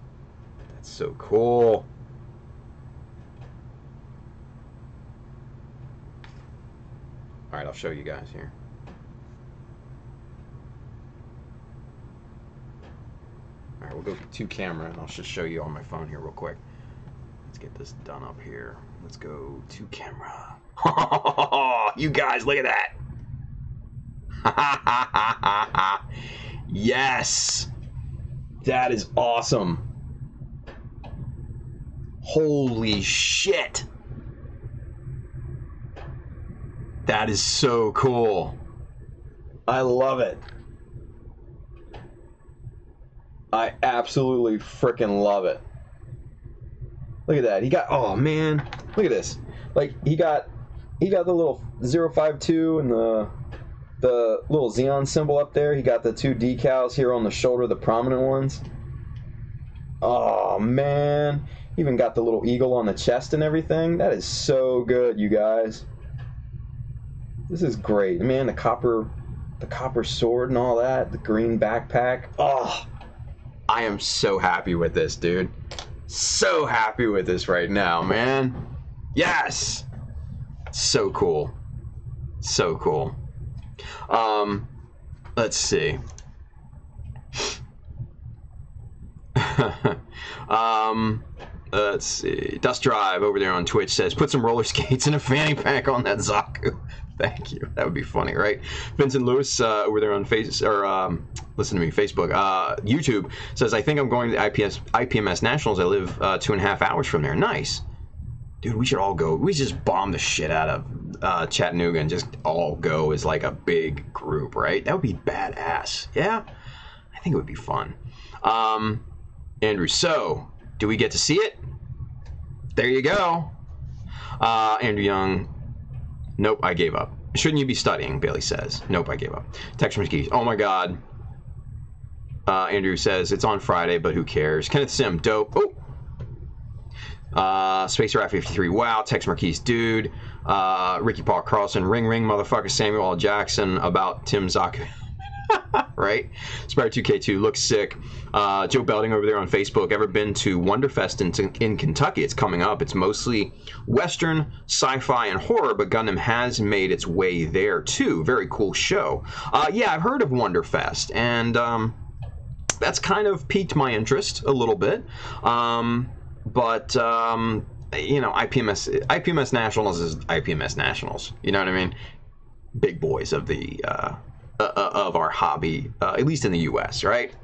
that's so cool. All right, I'll show you guys here. go to camera, and I'll just show you on my phone here real quick. Let's get this done up here. Let's go to camera. You guys, look at that. Yes. That is awesome. Holy shit. That is so cool. I love it. I absolutely freaking love it. Look at that. He got, oh man, look at this. Like he got the little 052 and the little Xeon symbol up there. He got the two decals here on the shoulder, the prominent ones. Oh man, even got the little eagle on the chest and everything. That is so good, you guys. This is great, man. The copper sword and all that. The green backpack. Oh, I am so happy with this, dude. So happy with this right now, man. Yes. So cool. So cool. Let's see. Let's see. Dust Drive over there on Twitch says, put some roller skates and a fanny pack on that Zaku. Thank you. That would be funny, right? Vincent Lewis over there on Facebook, YouTube says, I think I'm going to IPMS Nationals. I live 2.5 hours from there. Nice. Dude, we should all go. We just bomb the shit out of Chattanooga and just all go as like a big group, right? That would be badass. Yeah? I think it would be fun. Andrew, so, do we get to see it? There you go. Andrew Young, nope, I gave up. Shouldn't you be studying, Bailey says. Nope, I gave up. Text from Keys, oh my god. Andrew says, it's on Friday, but who cares? Kenneth Sim, dope. Oh! Spacer Rat 53, wow. Tex Marquise, dude. Ricky Paul Carlson, ring motherfucker. Samuel L. Jackson about Tim Zaku. Right? Spire 2K2 looks sick. Joe Belding over there on Facebook. Ever been to Wonderfest in Kentucky? It's coming up. It's mostly Western, sci-fi, and horror, but Gundam has made its way there too. Very cool show. Yeah, I've heard of Wonderfest, and that's kind of piqued my interest a little bit. But you know, IPMS Nationals is IPMS Nationals. You know what I mean? Big boys of the of our hobby, at least in the U.S. Right?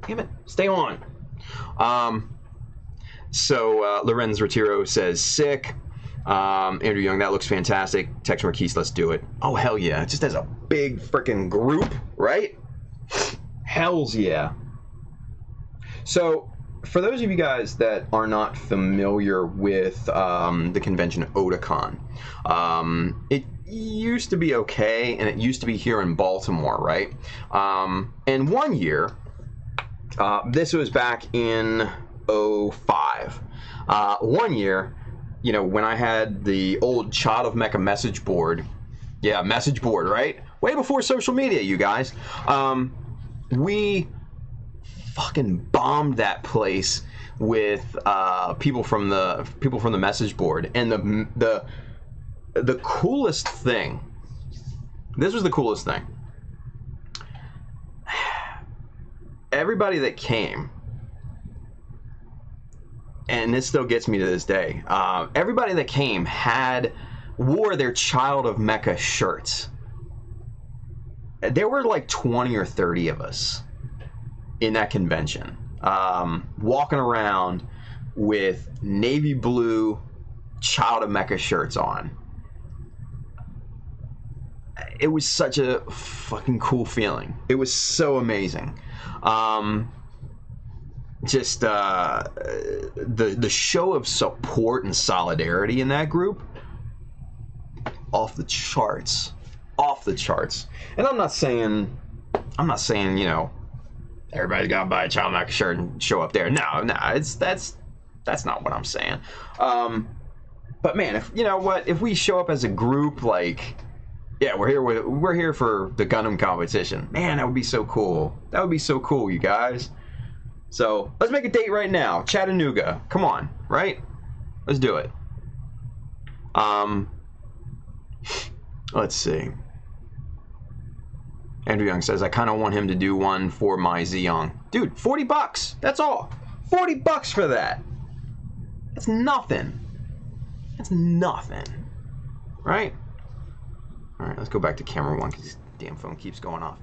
Damn it! Stay on. So Lorenz Retiro says sick. Andrew Young, that looks fantastic. Tex Marquise, let's do it. Oh hell yeah! Just as a big freaking group, right? Hells yeah. So, for those of you guys that are not familiar with the convention Otakon, it used to be okay, and it used to be here in Baltimore, right? And one year, this was back in 05. One year, you know, when I had the old Child of Mecha message board, yeah, message board, right? Way before social media, you guys. We fucking bombed that place with people from the message board, and the coolest thing. This was the coolest thing. Everybody that came, and this still gets me to this day. Everybody that came wore their Child of Mecha shirts. There were like 20 or 30 of us in that convention, walking around with navy blue Child of Mecha shirts on. It was such a fucking cool feeling. It was so amazing. Just the show of support and solidarity in that group, off the charts. Off the charts. And I'm not saying, you know, everybody's gotta buy a Child Mecha shirt and show up there. No, that's not what I'm saying. But man, if you know what, if we show up as a group, like, yeah, we're here for the Gundam competition. Man, that would be so cool. That would be so cool, you guys. So let's make a date right now. Chattanooga, come on, right? Let's do it. Let's see. Andrew Young says, I kind of want him to do one for my Zeong. Dude, 40 bucks. That's all. 40 bucks for that. That's nothing. That's nothing. Right? All right, let's go back to camera 1 because this damn phone keeps going off.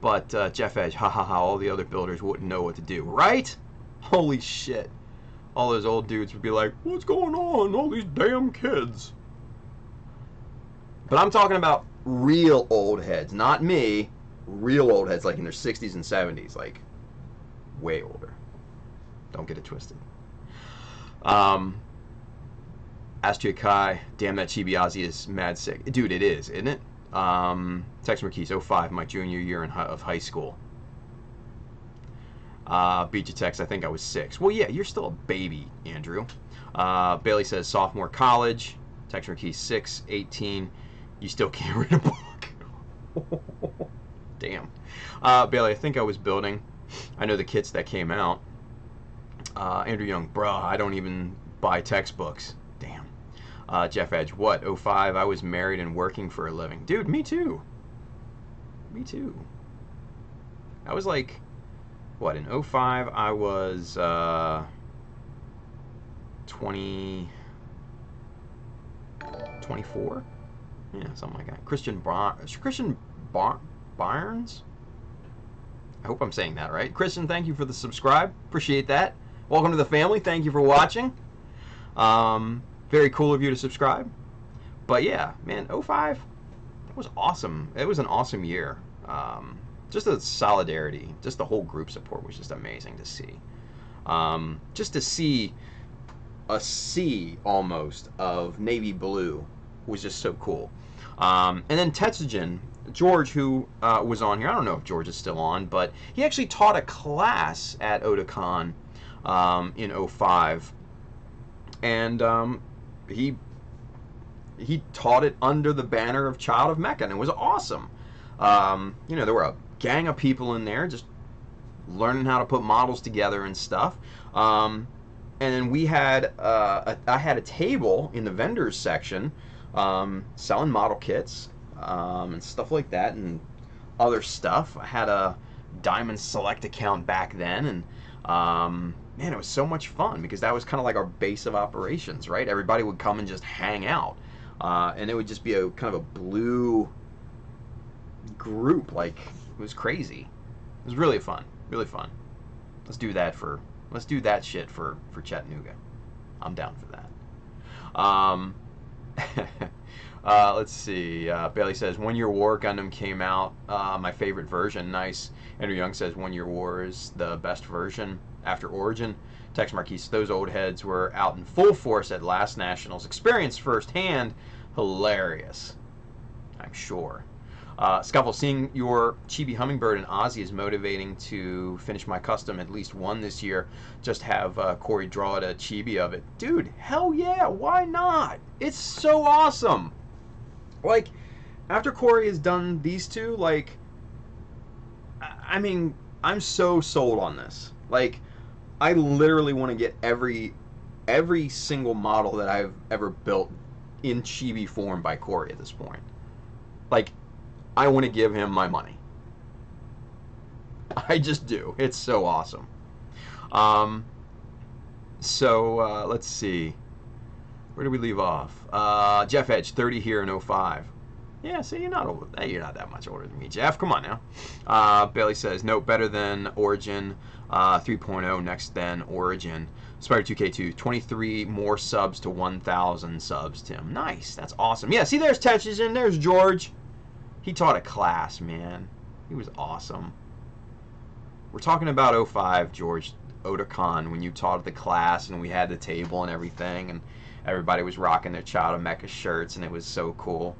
But Jeff Edge, ha ha ha, all the other builders wouldn't know what to do. Right? Holy shit. All those old dudes would be like, what's going on? All these damn kids. But I'm talking about real old heads, not me. Real old heads, like in their 60s and 70s, like way older. Don't get it twisted. Astria Kai, damn that Chibi Ozzy is mad sick. Dude, it is, isn't it? Tex Marquise, 05, my junior year of high school. Beat you Tex, I think I was 6. Well, yeah, you're still a baby, Andrew. Bailey says sophomore college. Tex Marquise, 6, 18. You still can't read a book. Damn. Bailey, I think I was building. I know the kits that came out. Andrew Young, bruh, I don't even buy textbooks. Damn. Jeff Edge, what? 05, I was married and working for a living. Dude, me too. Me too. I was like, what, in 05, I was 24? Yeah, something like that. Christian Barnes? I hope I'm saying that right. Christian, thank you for the subscribe. Appreciate that. Welcome to the family. Thank you for watching. Very cool of you to subscribe. But yeah, man, 05, that was awesome. It was an awesome year. Just the solidarity, just the whole group support was just amazing to see. Just to see a sea almost of navy blue was just so cool. And then Tetsugen, George, who was on here, I don't know if George is still on, but he actually taught a class at Otakon in 05. And he taught it under the banner of Child of Mecha, and it was awesome. You know, there were a gang of people in there just learning how to put models together and stuff. And then we had, I had a table in the vendors section selling model kits and stuff like that and other stuff. I had a Diamond Select account back then, and man, it was so much fun because that was kind of like our base of operations, right? Everybody would come and just hang out, and it would just be a kind of a blue group. Like, it was crazy. It was really fun, really fun. Let's do that shit for Chattanooga. I'm down for that. Let's see. Bailey says 1 Year War Gundam came out. My favorite version. Nice. Andrew Young says 1 Year War is the best version after Origin. Tex Marquise, those old heads were out in full force at last Nationals. Experienced firsthand. Hilarious, I'm sure. Scuffle, seeing your Chibi Hummingbird and Ozzy is motivating to finish my custom at least one this year. Just have Corey draw it a Chibi of it. Dude, hell yeah, why not? It's so awesome. Like, after Corey has done these two, like, I mean, I'm so sold on this. Like, I literally want to get every single model that I've ever built in Chibi form by Corey at this point. Like, I want to give him my money. I just do. It's so awesome. Let's see. Where did we leave off? Jeff Edge, 30 here in 05. Yeah, see, you're not that much older than me, Jeff. Come on now. Bailey says, no, better than Origin 3.0, next then Origin. Spider 2K2, 23 more subs to 1,000 subs, Tim. Nice. That's awesome. Yeah, see, there's Tetsugen. There's George. He taught a class, man. He was awesome. We're talking about 05, George, Otakon, when you taught the class and we had the table and everything, and everybody was rocking their Child of Mecha shirts, and it was so cool.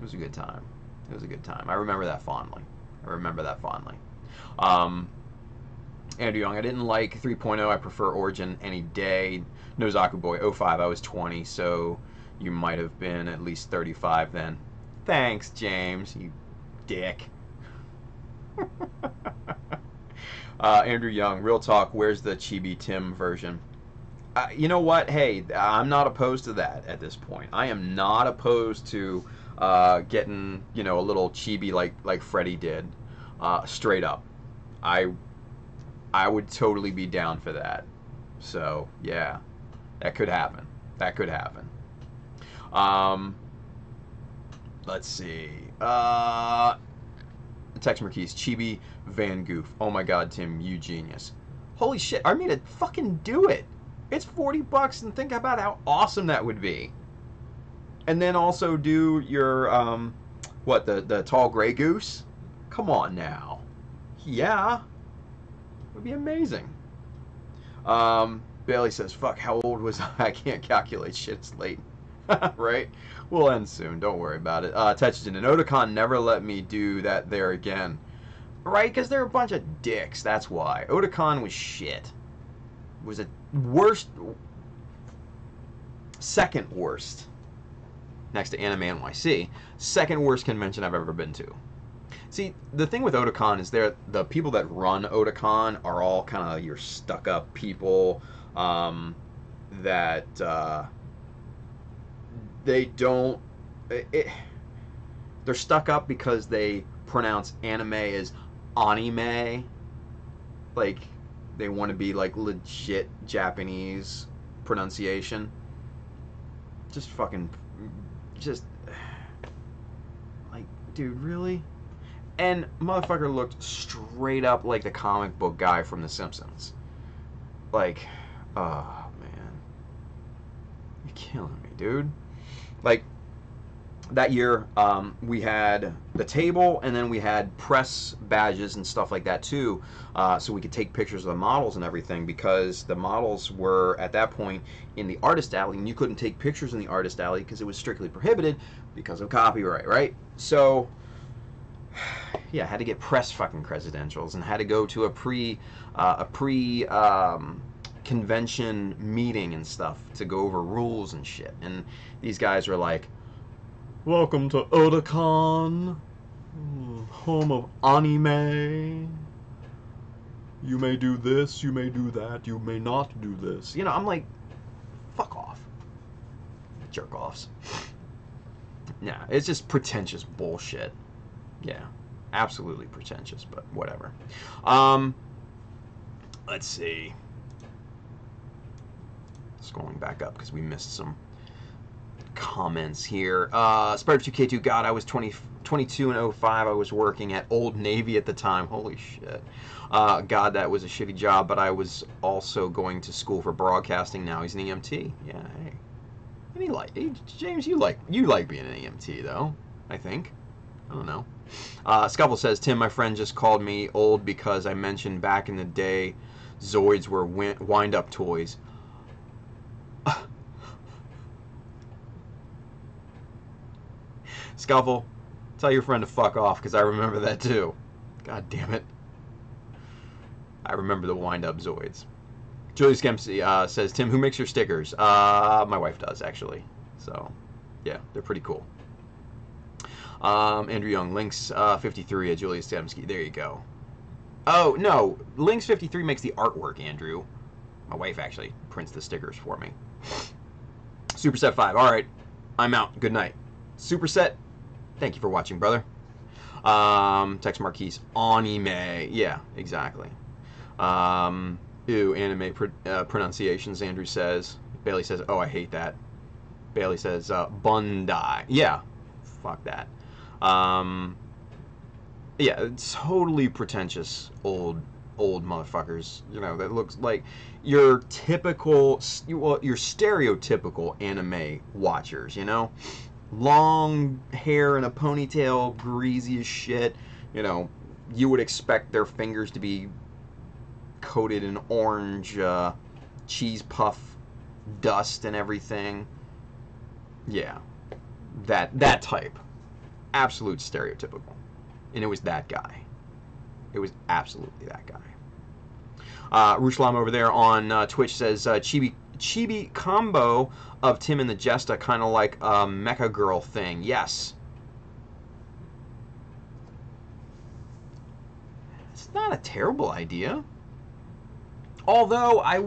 It was a good time. It was a good time. I remember that fondly. Andrew Young, I didn't like 3.0. I prefer Origin any day. No Zaku Boy, 05, I was 20, so you might have been at least 35 then. Thanks, James, you dick. Andrew Young, real talk, where's the Chibi Tim version? You know what? Hey, I'm not opposed to that at this point. I am not opposed to getting, you know, a little chibi like Freddy did, straight up. I would totally be down for that. So yeah, that could happen. That could happen. Let's see. Text Marquise, Chibi Van Goof. Oh my God, Tim, you genius. Holy shit, I mean, fucking do it. It's $40 and think about how awesome that would be. And then also do your, what, the tall gray goose? Come on now. Yeah. It would be amazing. Bailey says, fuck, how old was I? I can't calculate shit, it's late. Right? We'll end soon, don't worry about it. Tetsugen, and Otakon never let me do that there again. Right? Because they're a bunch of dicks, that's why. Otakon was shit. It was a worst, second worst, next to Anime NYC, second worst convention I've ever been to. See, the thing with Otakon is the people that run Otakon are all kind of your stuck-up people that they don't... they're stuck up because they pronounce anime as anime. Like, they want to be like legit Japanese pronunciation. Just fucking... just... like, dude, really? And motherfucker looked straight up like the comic book guy from The Simpsons. Like, oh, man. You're killing me, dude. Like, that year, we had the table, and then we had press badges and stuff like that, too, so we could take pictures of the models and everything, because the models were, at that point, in the artist alley, and you couldn't take pictures in the artist alley because it was strictly prohibited because of copyright, right? So... yeah, had to get press fucking credentials and had to go to a pre convention meeting and stuff to go over rules and shit. And these guys were like, "Welcome to Otakon, home of anime. You may do this, you may do that, you may not do this." You know, I'm like, fuck off, jerk offs. Nah, it's just pretentious bullshit. Yeah, absolutely pretentious, but whatever. Let's see. Scrolling back up because we missed some comments here. Spider2K2, God, I was 22 and 05. I was working at Old Navy at the time. Holy shit. God, that was a shitty job, but I was also going to school for broadcasting. Now he's an EMT. Yeah, hey. And hey, James, you like being an EMT, though, I think. I don't know. Scuffle says, Tim, my friend just called me old because I mentioned back in the day Zoids were wind-up toys. Scuffle, tell your friend to fuck off because I remember that too. God damn it. I remember the wind-up Zoids. Julius Kempsey says, Tim, who makes your stickers? My wife does, actually. So, yeah, they're pretty cool. Andrew Young, Lynx 53 at Julius Dembski. There you go. Oh, no. Lynx 53 makes the artwork, Andrew. My wife actually prints the stickers for me. Superset 5. All right. I'm out. Good night. Superset, thank you for watching, brother. Text Marquise. Anime. Yeah, exactly. Ew, anime pronunciations, Andrew says. Bailey says, oh, I hate that. Bailey says, Bundai. Yeah. Fuck that. Yeah, totally pretentious old motherfuckers. You know, that looks like your typical, well, your stereotypical anime watchers, you know? Long hair and a ponytail, greasy as shit. You know, you would expect their fingers to be coated in orange cheese puff dust and everything. Yeah, that type. Absolute stereotypical. And it was that guy. It was absolutely that guy. Rushlam over there on Twitch says, Chibi combo of Tim and the Jesta, kind of like a Mecha Girl thing. Yes. It's not a terrible idea. Although I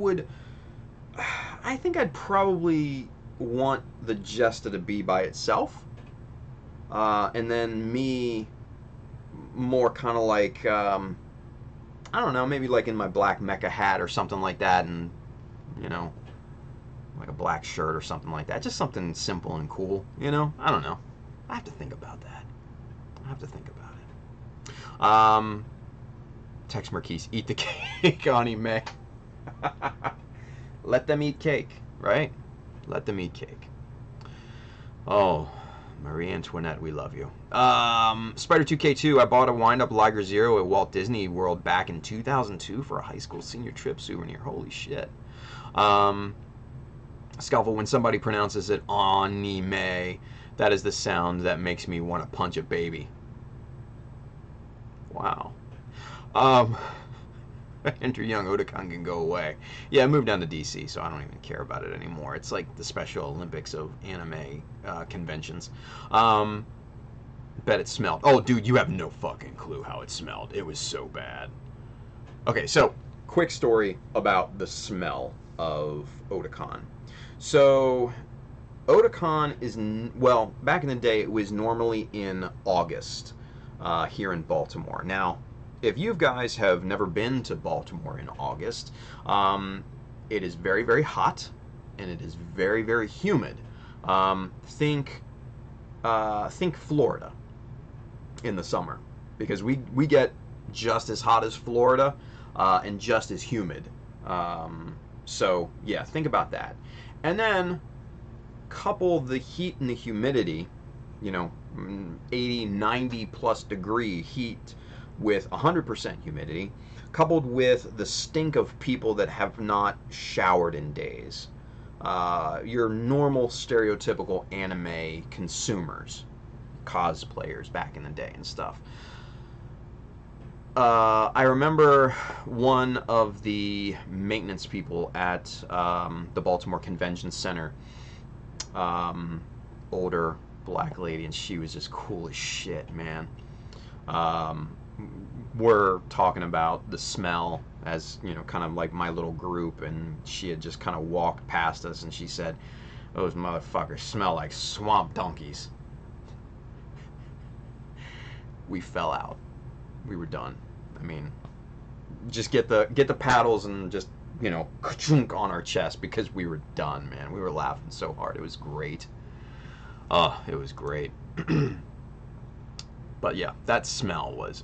think I'd probably want the Jesta to be by itself. and then me more kind of like, I don't know, maybe like in my black Mecha hat or something like that, and, you know, like a black shirt or something like that. Just something simple and cool, you know? I don't know. I have to think about that. I have to think about it. Tex Marquise, eat the cake, Ani May. Let them eat cake, right? Let them eat cake. Oh, Marie Antoinette, we love you. Spider2K2, I bought a wind-up Liger Zero at Walt Disney World back in 2002 for a high school senior trip souvenir. Holy shit. Scalpel, when somebody pronounces it anime, that is the sound that makes me want to punch a baby. Wow. Andrew Young, Otakon can go away. Yeah, I moved down to DC, so I don't even care about it anymore. It's like the Special Olympics of anime conventions. Bet it smelled. Oh, dude, you have no fucking clue how it smelled. It was so bad. Okay, so, quick story about the smell of Otakon. So, Otakon is, well, back in the day, it was normally in August here in Baltimore. Now, if you guys have never been to Baltimore in August, it is very, very hot, and it is very, very humid. Think Florida in the summer, because we get just as hot as Florida and just as humid. So, yeah, think about that. And then couple the heat and the humidity, you know, 80, 90 plus degree heat with 100% humidity, coupled with the stink of people that have not showered in days. Your normal stereotypical anime consumers, cosplayers back in the day and stuff. I remember one of the maintenance people at the Baltimore Convention Center, older black lady, and she was just cool as shit, man. We're talking about the smell as, you know, kind of like my little group, and she had just kind of walked past us, and she said, "Those motherfuckers smell like swamp donkeys." We fell out. We were done. I mean, just get the paddles and just, you know, ka-chunk on our chest, because we were done, man. We were laughing so hard. It was great. Oh, it was great. But yeah, that smell was,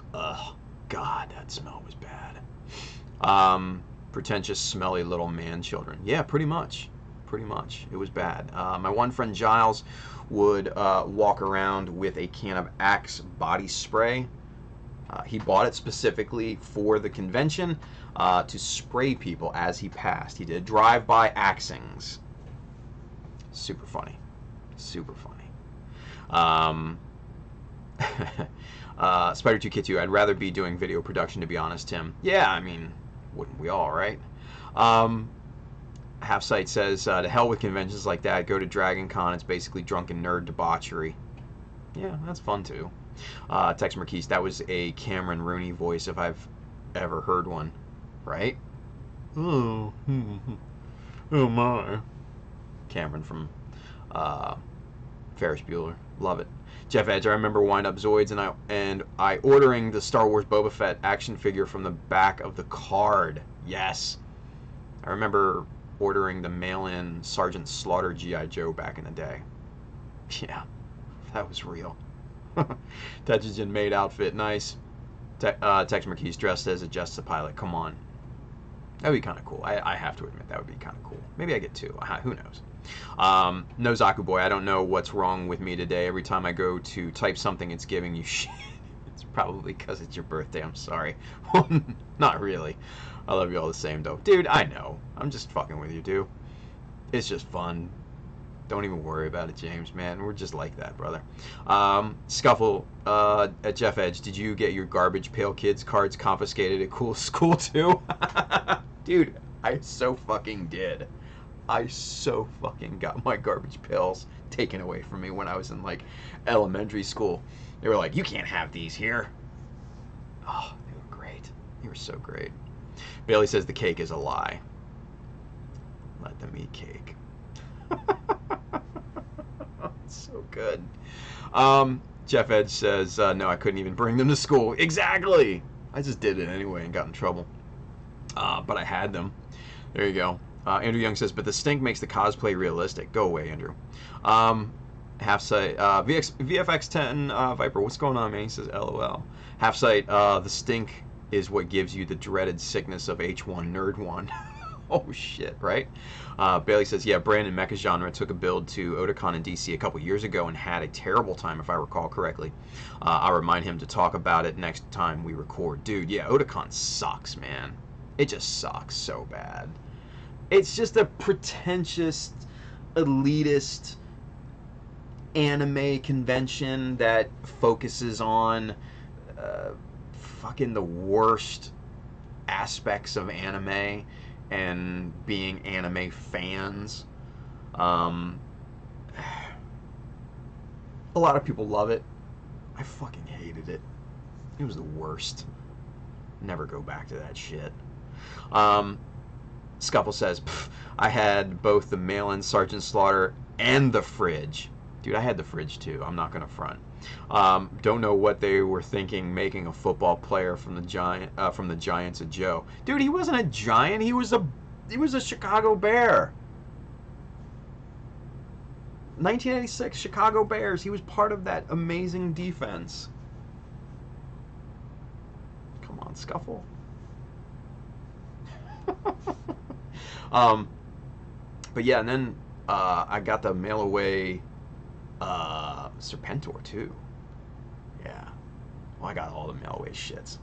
God, that smell was bad. Pretentious, smelly little man children. Yeah, pretty much. Pretty much. It was bad. My one friend Giles would walk around with a can of Axe body spray. He bought it specifically for the convention to spray people as he passed. He did drive-by axings. Super funny. Super funny. Spider2K2, I'd rather be doing video production, to be honest, Tim. Yeah, I mean, wouldn't we all, right? Half Sight says, to hell with conventions like that. Go to Dragon Con. It's basically drunken nerd debauchery. Yeah, that's fun, too. Tex Marquise, that was a Cameron Rooney voice if I've ever heard one. Right? Oh, oh my. Cameron from Ferris Bueller. Love it. Jeff Edge, I remember Wind Up Zoids and I ordering the Star Wars Boba Fett action figure from the back of the card. Yes. I remember ordering the mail-in Sergeant Slaughter G.I. Joe back in the day. Yeah, that was real. Tetrogen made outfit, nice. Tex Marquise dressed as a Just Pilot. Come on. That would be kind of cool. I have to admit, that would be kind of cool. Maybe I get two. Who knows? No Zaku boy, I don't know what's wrong with me today. Every time I go to type something, it's giving you shit. It's probably because it's your birthday. I'm sorry. Not really. I love you all the same, though. Dude, I know. I'm just fucking with you, dude. It's just fun. Don't even worry about it, James, man. We're just like that, brother. Scuffle at Jeff Edge. Did you get your Garbage Pail Kids cards confiscated at cool school, too? Dude, I so fucking did. I so fucking got my garbage pails taken away from me when I was in, like, elementary school. They were like, you can't have these here. Oh, they were great. They were so great. Bailey says the cake is a lie. Let them eat cake. It's so good. Jeff Edge says, no, I couldn't even bring them to school. Exactly. I just did it anyway and got in trouble. But I had them. There you go. Andrew Young says, but the stink makes the cosplay realistic. Go away, Andrew. Half Sight, VFX10 Viper, what's going on, man? He says, LOL. Half Sight, the stink is what gives you the dreaded sickness of H1 Nerd 1. Oh shit, right? Bailey says, yeah, Brandon Mecha Genre took a build to Otakon in DC a couple years ago and had a terrible time, if I recall correctly. I'll remind him to talk about it next time we record. Dude, yeah, Otakon sucks, man. It just sucks so bad. It's just a pretentious, elitist anime convention that focuses on fucking the worst aspects of anime and being anime fans. A lot of people love it. I fucking hated it. It was the worst. Never go back to that shit. Scuffle says, I had both the mail-in Sergeant Slaughter and the fridge. Dude, I had the fridge too. I'm not gonna front. Don't know what they were thinking making a football player from the Giants a Joe. Dude, he wasn't a Giant. He was a Chicago Bear. 1986 Chicago Bears. He was part of that amazing defense. Come on, Scuffle. But yeah, and then I got the mail away Serpentor too. Yeah. Well, I got all the mail away shits.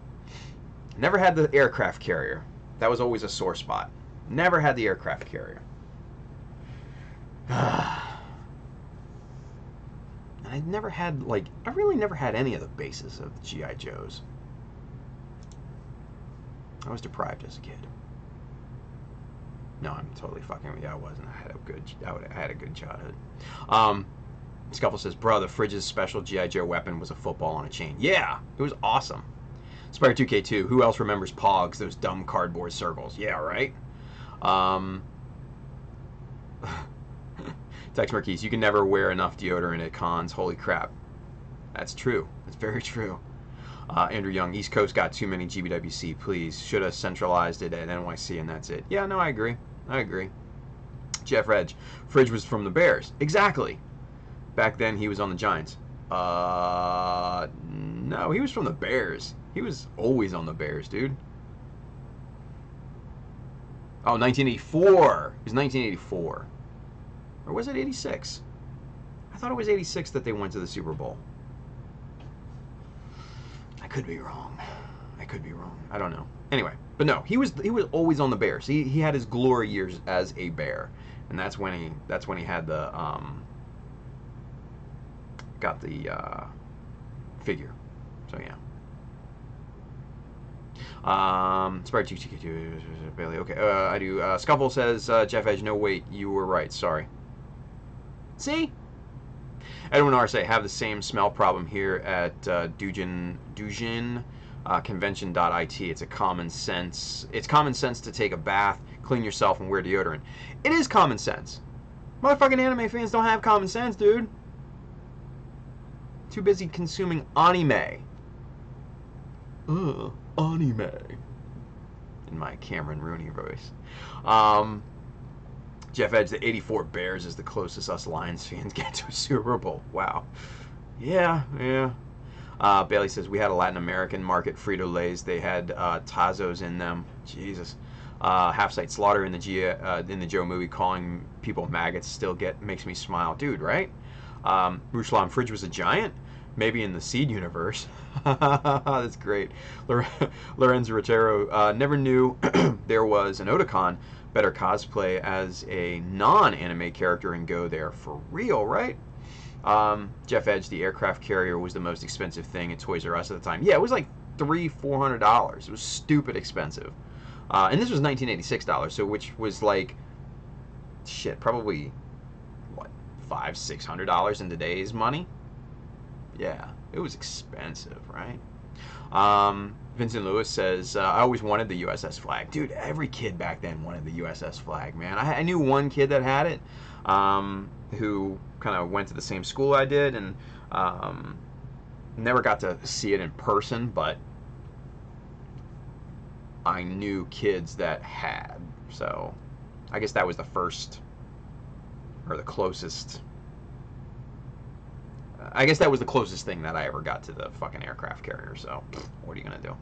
Never had the aircraft carrier. That was always a sore spot. Never had the aircraft carrier. And I never had, like, I really never had any of the bases of the G.I. Joes. I was deprived as a kid. No, I'm totally fucking with you. I wasn't. I had a good childhood. Scuffle says, bro, the fridge's special G.I. Joe weapon was a football on a chain. Yeah, it was awesome. Spire 2K2, who else remembers Pogs, those dumb cardboard circles? Yeah, right? Tex Marquise, you can never wear enough deodorant at cons. Holy crap. That's true. That's very true. Andrew Young, East Coast got too many GBWC, please. Should have centralized it at NYC and that's it. Yeah, no, I agree. I agree. Jeff Edge, fridge was from the Bears. Exactly. Back then he was on the Giants. No, he was from the Bears. He was always on the Bears, dude. Oh, 1984. It was 1984. Or was it 86? I thought it was 86 that they went to the Super Bowl. I could be wrong. I could be wrong. I don't know. Anyway, but no, he was always on the Bears. He had his glory years as a Bear, and that's when he had the got the figure. So yeah. Sprite 2 Bailey. Okay, I do. Scuffle says, Jeff Edge, no wait, you were right. Sorry. See? Edwin Arce, have the same smell problem here at Dujin convention.it. It's common sense to take a bath, clean yourself, and wear deodorant. It is common sense. Motherfucking anime fans don't have common sense, dude. Too busy consuming anime. Anime. In my Cameron Rooney voice. Jeff Edge, the 84 Bears is the closest us Lions fans get to a Super Bowl. Wow. Yeah, yeah. Bailey says, we had a Latin American market Frito-Lays. They had Tazos in them. Jesus. Half-Sight Slaughter in the Joe movie calling people maggots still makes me smile. Dude, right? Ruslan Fridge was a giant? Maybe in the Seed universe. That's great. Lorenzo Rotero, never knew there was an Otakon. Better cosplay as a non-anime character and go there for real, right? Jeff Edge, the aircraft carrier was the most expensive thing at Toys R Us at the time. Yeah, it was like $300-400. It was stupid expensive. And this was $1986, so which was like, shit, probably, what, $500-600 in today's money? Yeah, it was expensive, right? Vincent Lewis says, I always wanted the USS flag. Dude, every kid back then wanted the USS flag, man. I knew one kid that had it, who kind of went to the same school I did, and never got to see it in person, but I knew kids that had. So I guess that was the first, or the closest. I guess that was the closest thing that I ever got to the fucking aircraft carrier. So what are you gonna do?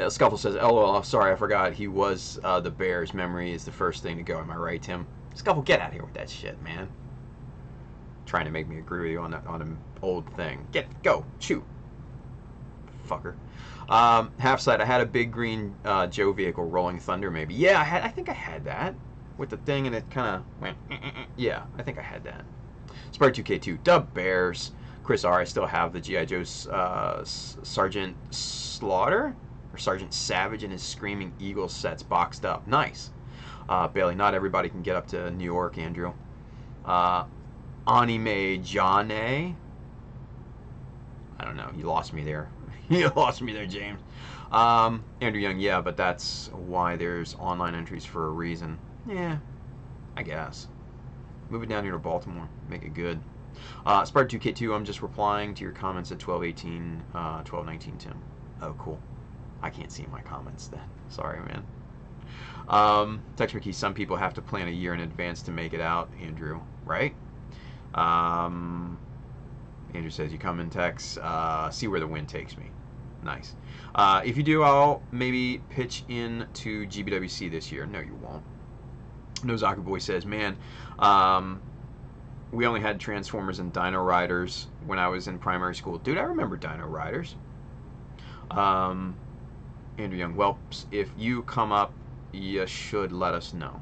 Scuffle says, "LOL, sorry, I forgot he was the Bears. Memory is the first thing to go. Am I right, Tim?" Scuffle, get out of here with that shit, man. Trying to make me agree with you on an old thing. Go, shoot, fucker. Half side. I had a big green Joe vehicle, Rolling Thunder, maybe. Yeah, I think I had that with the thing, and it kind of went. Yeah, I think I had that. Spark 2K2. Dub Bears. Chris R. I still have the G.I. Joe's Sergeant Slaughter or Sergeant Savage and his Screaming Eagle sets boxed up. Nice. Bailey. Not everybody can get up to New York, Andrew. Anime Jane. I don't know. You lost me there. You lost me there, James. Andrew Young, yeah, but that's why there's online entries for a reason. Yeah, I guess. Move it down here to Baltimore. Make it good. Spark 2K2, I'm just replying to your comments at 12:18, 12:19, Tim. Oh, cool. I can't see my comments then. Sorry, man. Text McKee, some people have to plan a year in advance to make it out, Andrew, right? Andrew says, you come in text, see where the wind takes me. Nice. If you do, I'll maybe pitch in to GBWC this year. No, you won't. No Zaku Boy says, man, we only had Transformers and Dino Riders when I was in primary school. Dude, I remember Dino Riders. Andrew Young, well, if you come up, you should let us know.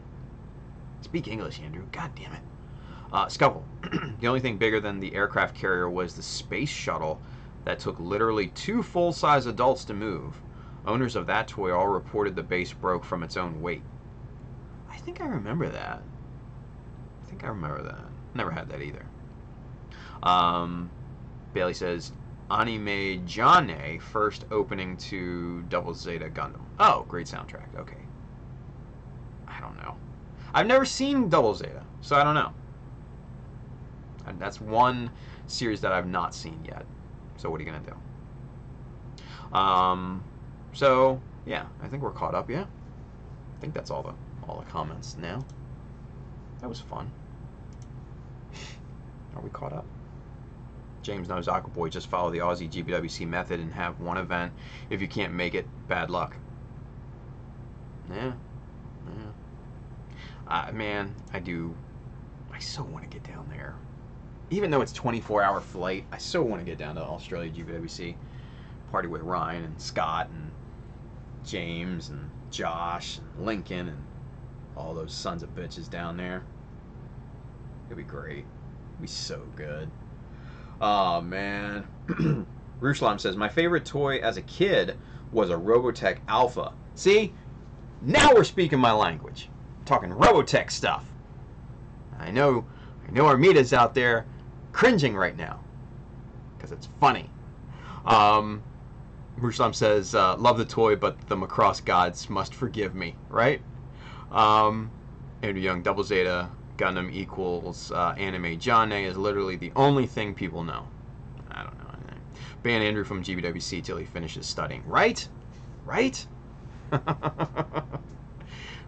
Speak English, Andrew. God damn it. Scuffle. The only thing bigger than the aircraft carrier was the space shuttle that took literally 2 full-size adults to move. Owners of that toy all reported the base broke from its own weight. I think I remember that. Never had that either. Bailey says, Anime Jane first opening to Double Zeta Gundam. Oh, great soundtrack. Okay. I don't know. I've never seen Double Zeta, so I don't know. And that's one series that I've not seen yet. So what are you gonna do? So yeah, I think we're caught up. Yeah, I think that's all the comments now. That was fun. Are we caught up? James knows Zaku Boy, just follow the Aussie GBWC method and have one event. If you can't make it, bad luck. Yeah. Man, I so want to get down there. Even though it's 24-hour flight, I so want to get down to Australia GBWC. Party with Ryan and Scott and James and Josh and Lincoln and all those sons of bitches down there. It'd be great. It'd be so good. Oh, man. Ruslam says, my favorite toy as a kid was a Robotech Alpha. See? Now we're speaking my language. I'm talking Robotech stuff. I know Armita's out there cringing right now because it's funny. Ruslam says, love the toy, but the Macross gods must forgive me, right? Andrew Young, Double Zeta Gundam equals Anime Jane is literally the only thing people know. I don't know anything. Ban Andrew from GBWC till he finishes studying. Right?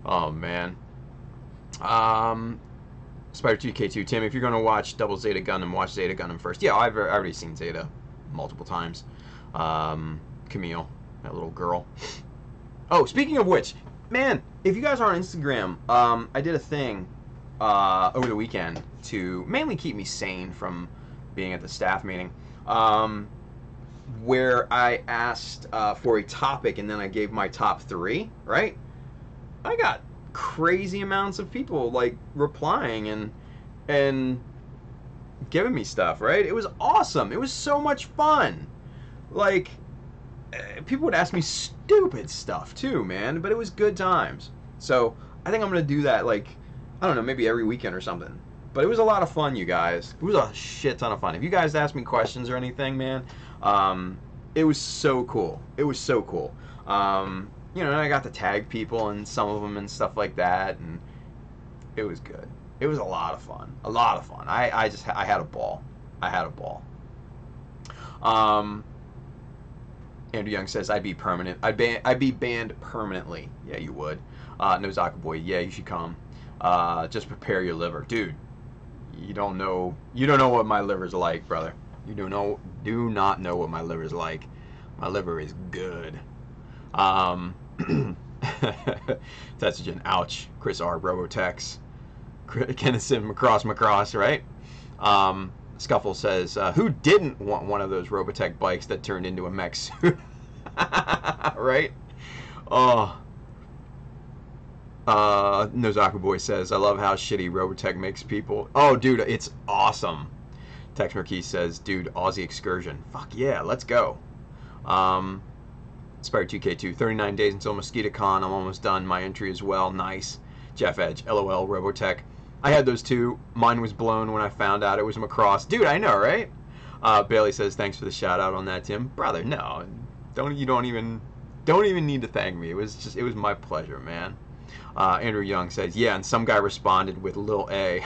Oh, man. Spider 2K2, Tim, if you're going to watch Double Zeta Gundam, watch Zeta Gundam first. Yeah, I've already seen Zeta multiple times. Camille, that little girl. Oh, speaking of which, man, if you guys are on Instagram, I did a thing over the weekend to mainly keep me sane from being at the staff meeting, where I asked for a topic and then I gave my top 3, right? I got crazy amounts of people like replying and giving me stuff, right? It was awesome. It was so much fun. Like, people would ask me stupid stuff too, man, but it was good times. So I think I'm gonna do that, like, I don't know, maybe every weekend or something. But it was a lot of fun, you guys. It was a shit ton of fun. If you guys ask me questions or anything, man, it was so cool. It was so cool. You know, and I got to tag people and some of them and stuff like that, and it was good. It was a lot of fun. A lot of fun. I had a ball. I had a ball. Andrew Young says, I'd be permanent. I'd be banned permanently. Yeah, you would. No Zaku boy. Yeah, you should come. Just prepare your liver, dude. You don't know what my liver's like, brother. You do not know what my liver's like. My liver is good. Tetsugen, ouch. Chris R. Robotex. Kennison, Macross, right? Scuffle says, who didn't want one of those Robotech bikes that turned into a mech suit? Right? Oh. Nozaku Boy says, I love how shitty Robotech makes people. Oh, dude, it's awesome. Tex Marquis says, dude, Aussie excursion. Fuck yeah, let's go. Spire 2K2, 39 days until MosquitoCon. I'm almost done. My entry as well. Nice. Jeff Edge, LOL, Robotech. I had those two. Mine was blown when I found out it was Macross. Dude, I know, right? Bailey says, thanks for the shout out on that, Tim. Brother, no. You don't even need to thank me. It was my pleasure, man. Andrew Young says, yeah, and some guy responded with Lil A.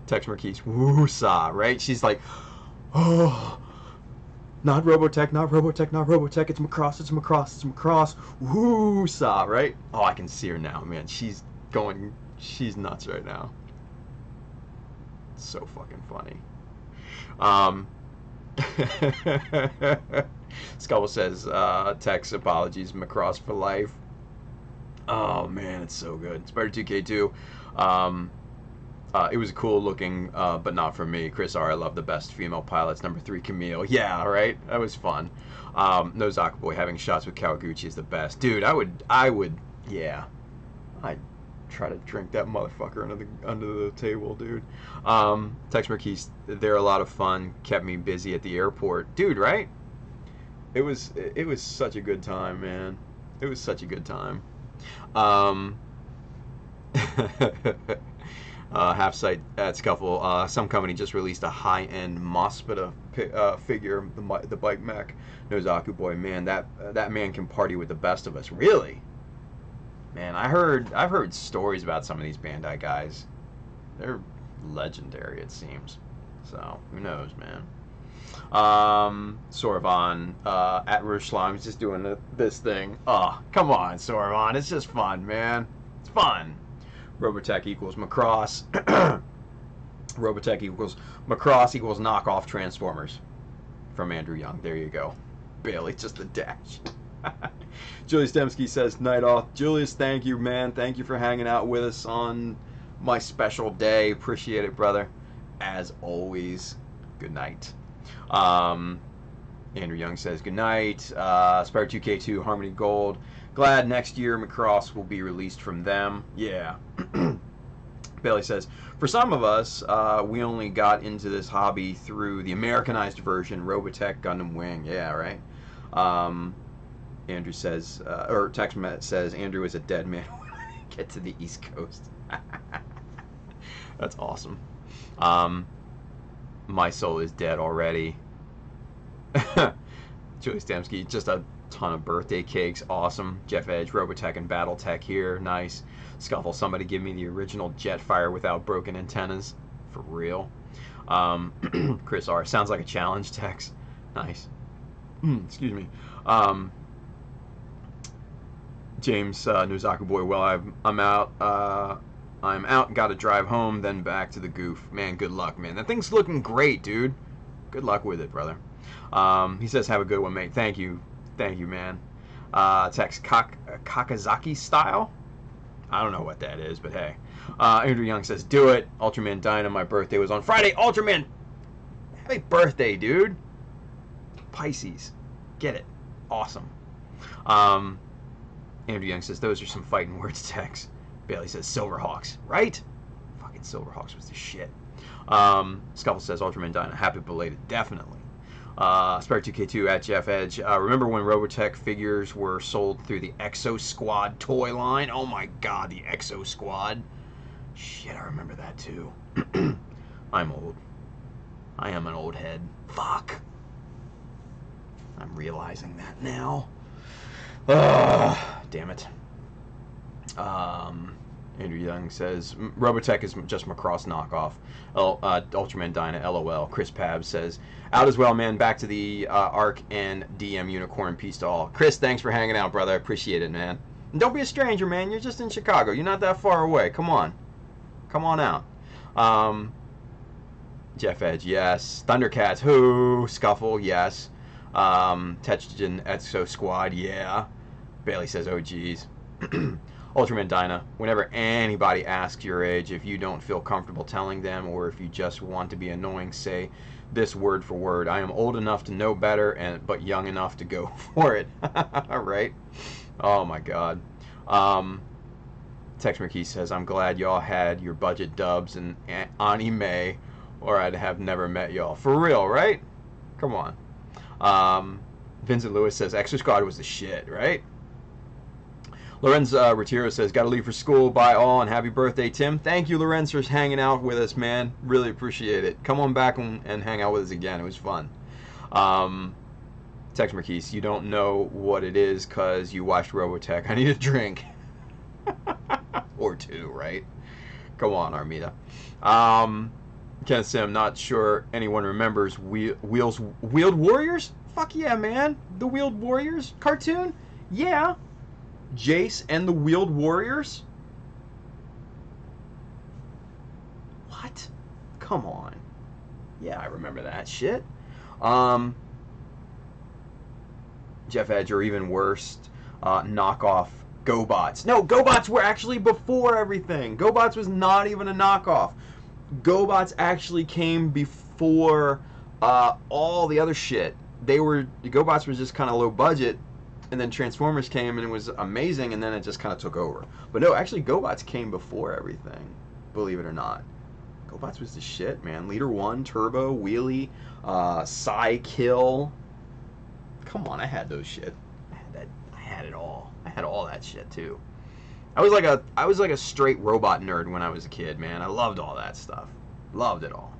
Tex Marquise, woo-saw, right? She's like, oh, not Robotech, not Robotech, not Robotech. It's Macross, it's Macross, it's Macross. Woo-saw, right? Oh, I can see her now, man. She's nuts right now. It's so fucking funny. Scubble says, Tex, apologies, Macross for life. Oh, man, it's so good. Spider 2K2. It was cool looking, but not for me. Chris R, I love the best female pilots. Number 3, Camille. Yeah, right? That was fun. No Zaku Boy, having shots with Kawaguchi is the best. Dude, I would, yeah. I'd try to drink that motherfucker under the table, dude. Tex Marquise, they're a lot of fun. Kept me busy at the airport. Dude, right? It was such a good time, man. It was such a good time. Half sight at Scuffle. Some company just released a high-end Mospita figure, the bike mech. No Zaku Boy, man, that man can party with the best of us. Really, man. I've heard stories about some of these Bandai guys. They're legendary, it seems. So who knows, man. Sorvan at Rushlime is just doing this thing. Oh, come on, Sorvan. It's just fun, man. It's fun. Robotech equals Macross. Robotech equals Macross equals knockoff Transformers. From Andrew Young. There you go. Bailey, just a dash. Julius Dembski says, night off. Julius, thank you, man. Thank you for hanging out with us on my special day. Appreciate it, brother. As always, good night. Andrew Young says, good night. Spire 2K2, Harmony Gold. Glad next year Macross will be released from them. Yeah. Bailey says, for some of us, we only got into this hobby through the Americanized version, Robotech Gundam Wing. Yeah, right? Andrew says, or Tex says, Andrew is a dead man when I get to the East Coast. That's awesome. My soul is dead already. Julie Stamsky, just a ton of birthday cakes. Awesome. Jeff Edge, Robotech, and Battletech here. Nice. Scuffle, somebody give me the original Jetfire without broken antennas. For real. Chris R, sounds like a challenge, Tex. Nice. Excuse me. James Nozaku Boy, well, I'm out. I'm out, gotta drive home, then back to the goof. Man, good luck, man. That thing's looking great, dude. Good luck with it, brother. He says, have a good one, mate. Thank you. Thank you, man. Text Kakazaki style? I don't know what that is, but hey. Andrew Young says, do it. Ultraman Dyna, my birthday was on Friday. Ultraman, happy birthday, dude. Pisces. Get it. Awesome. Andrew Young says, those are some fighting words, Tex. Bailey says, Silverhawks, right? Fucking Silverhawks was the shit. Scuffle says, Ultraman Dyna, happy belated. Definitely. Spare 2K2 at Jeff Edge. Remember when Robotech figures were sold through the Exo Squad toy line? Oh my god, the Exo Squad. Shit, I remember that too. I'm old. I am an old head. Fuck. I'm realizing that now. Damn it. Andrew Young says, Robotech is just Macross knockoff. Ultraman Dyna, LOL. Chris Pab says, out as well, man. Back to the ARC and DM Unicorn. Peace to all. Chris, thanks for hanging out, brother. I appreciate it, man. And don't be a stranger, man. You're just in Chicago. You're not that far away. Come on. Come on out. Jeff Edge, yes. Thundercats, who? Scuffle, yes. Tetrogen Exo Squad, yeah. Bailey says, oh, geez. Ultraman Dyna, whenever anybody asks your age, if you don't feel comfortable telling them or if you just want to be annoying, say this word for word. I am old enough to know better, but young enough to go for it. Right? Oh, my God. Tex McKee says, I'm glad y'all had your budget dubs and anime, or I'd have never met y'all. For real, right? Come on. Vincent Lewis says, Extra Squad was the shit, right? Lorenz Retiro says, gotta leave for school. Bye all, and happy birthday, Tim. Thank you, Lorenz, for hanging out with us, man. Really appreciate it. Come on back and hang out with us again. It was fun. Tex Marquise, you don't know what it is because you watched Robotech. I need a drink. Or two, right? Come on, Armida. Kenneth Sim, not sure anyone remembers Wheeled Warriors? Fuck yeah, man. The Wheeled Warriors cartoon? Yeah. Jace and the Wheeled Warriors? What? Come on. Yeah, I remember that shit. Jeff Edge, or even worse, knockoff GoBots. No, GoBots were actually before everything. GoBots was not even a knockoff. GoBots actually came before all the other shit. GoBots was just kind of low budget, and then Transformers came and it was amazing, and then it just kind of took over. But no, actually GoBots came before everything, believe it or not. GoBots was the shit, man. Leader 1, Turbo, Wheelie, Psy-Kill. Come on, I had those shit. I had it all. I had all that shit too. I was like a straight robot nerd when I was a kid, man. I loved all that stuff. Loved it all.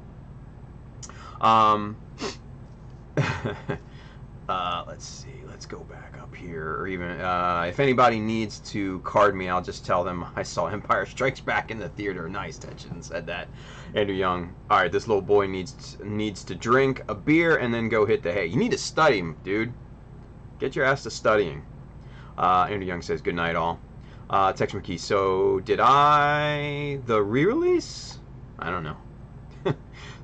Let's see. Let's go back up here. Or even if anybody needs to card me, I'll just tell them I saw Empire Strikes Back in the theater. Nice, Tension said that. Andrew Young. All right, this little boy needs to drink a beer and then go hit the hay. You need to study, dude. Get your ass to studying. Andrew Young says, good night, all. Tex McKee, so did the re-release? I don't know.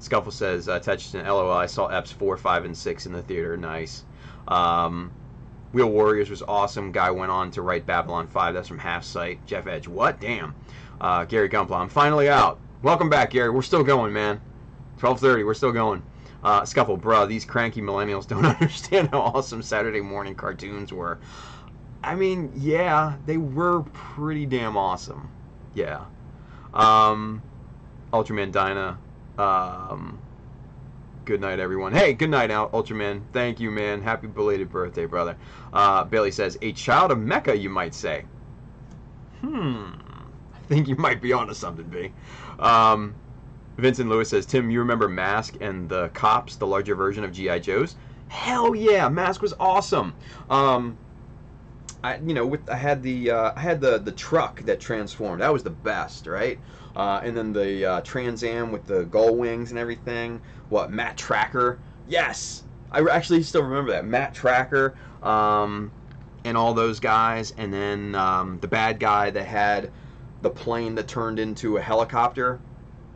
Scuffle says, Tetchiston, LOL, I saw Eps 4, 5, and 6 in the theater. Nice. Wheel Warriors was awesome. Guy went on to write Babylon 5. That's from Half Sight. Jeff Edge, what? Damn. Gary Gumpla, I'm finally out. Welcome back, Gary. We're still going, man. 12:30, we're still going. Scuffle, bruh, these cranky millennials don't understand how awesome Saturday morning cartoons were. I mean, yeah, they were pretty damn awesome. Yeah. Ultraman Dyna. Good night, everyone. Hey, good night, Ultraman. Thank you, man. Happy belated birthday, brother. Bailey says, a child of Mecha, you might say. I think you might be onto something, B. Vincent Lewis says, Tim, you remember Mask and the Cops, the larger version of G.I. Joe's? Hell yeah, Mask was awesome. I had the truck that transformed. That was the best, right? And then the Trans Am with the gull wings and everything. What, Matt Tracker? Yes, I actually still remember that. Matt Tracker, and all those guys, and then the bad guy that had the plane that turned into a helicopter.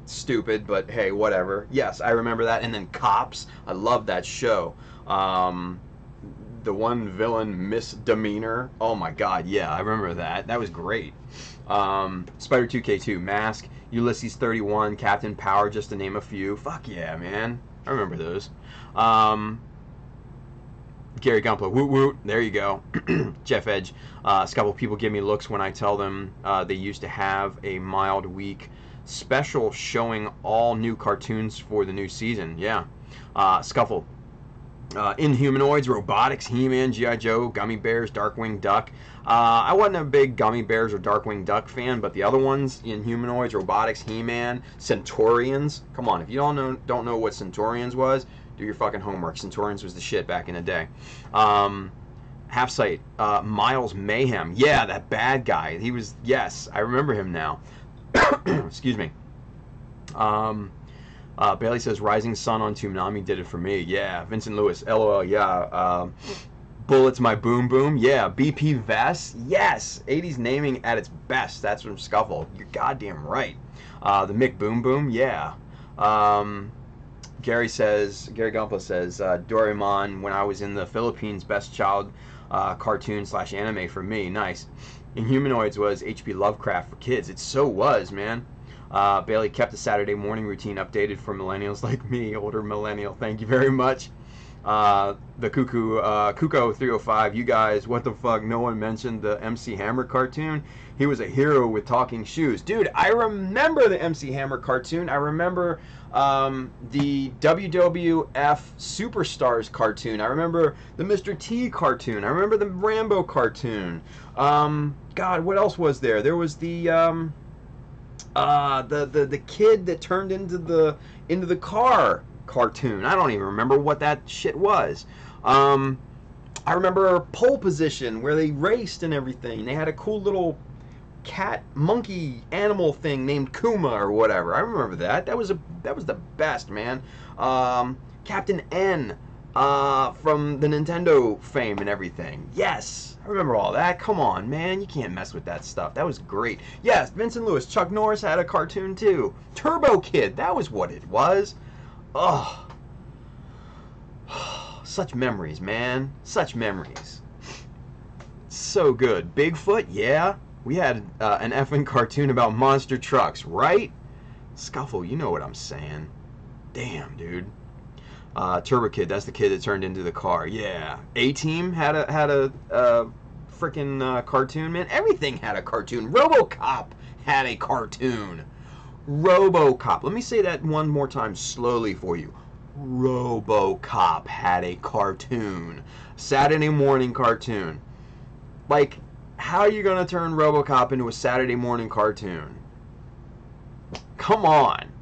Stupid, but hey, whatever. Yes, I remember that. And then Cops. I love that show. The one villain misdemeanor. Oh my god, yeah, I remember that. That was great. Spider 2K2, Mask, Ulysses 31, Captain Power, just to name a few. Fuck yeah, man. I remember those. Gary Gumpla, woot woot. There you go. Jeff Edge. A couple people give me looks when I tell them they used to have a mild week special showing all new cartoons for the new season. Yeah. Scuffle. Inhumanoids, Robotics, He-Man, G.I. Joe, Gummy Bears, Darkwing Duck. I wasn't a big Gummy Bears or Darkwing Duck fan, but the other ones, Inhumanoids, Robotics, He-Man, Centaurians. Come on, if you don't know what Centaurians was, do your fucking homework. Centaurians was the shit back in the day. Half Sight, Miles Mayhem. Yeah, that bad guy. He was, yes, I remember him now. Excuse me. Bailey says, Rising Sun on Toonami did it for me. Yeah. Vincent Lewis, LOL, yeah. Bullets My Boom Boom. Yeah. BP Vest. Yes. 80s naming at its best. That's from Scuffle. You're goddamn right. The Mick Boom Boom. Yeah. Gary Gumpa says, Doraemon, when I was in the Philippines, best child cartoon / anime for me. Nice. Inhumanoids was H.P. Lovecraft for kids. It so was, man. Bailey kept the Saturday morning routine updated for millennials like me, older millennial. Thank you very much. The Kuko 305, you guys, what the fuck? No one mentioned the MC Hammer cartoon. He was a hero with talking shoes. Dude, I remember the MC Hammer cartoon. I remember the WWF Superstars cartoon. I remember the Mr. T cartoon. I remember the Rambo cartoon. God, what else was there? There was the kid that turned into the car cartoon. I don't even remember what that shit was. I remember Pole Position, where they raced and everything. They had a cool little cat monkey animal thing named Kuma or whatever. I remember that. That was the best, man. Captain N from the Nintendo fame and everything. Yes, I remember all that. Come on, man, you can't mess with that stuff. That was great. Yes, Vincent Lewis, Chuck Norris had a cartoon too. Turbo Kid, that was what it was. Oh, such memories, man. Such memories. So good. Bigfoot, yeah. We had an effing cartoon about monster trucks, right? Scuffle, you know what I'm saying. Damn, dude. Turbo Kid, that's the kid that turned into the car. Yeah. A-Team had a freaking cartoon, man. Everything had a cartoon. RoboCop had a cartoon. RoboCop. Let me say that one more time slowly for you. RoboCop had a cartoon. Saturday morning cartoon. Like, how are you going to turn RoboCop into a Saturday morning cartoon? Come on.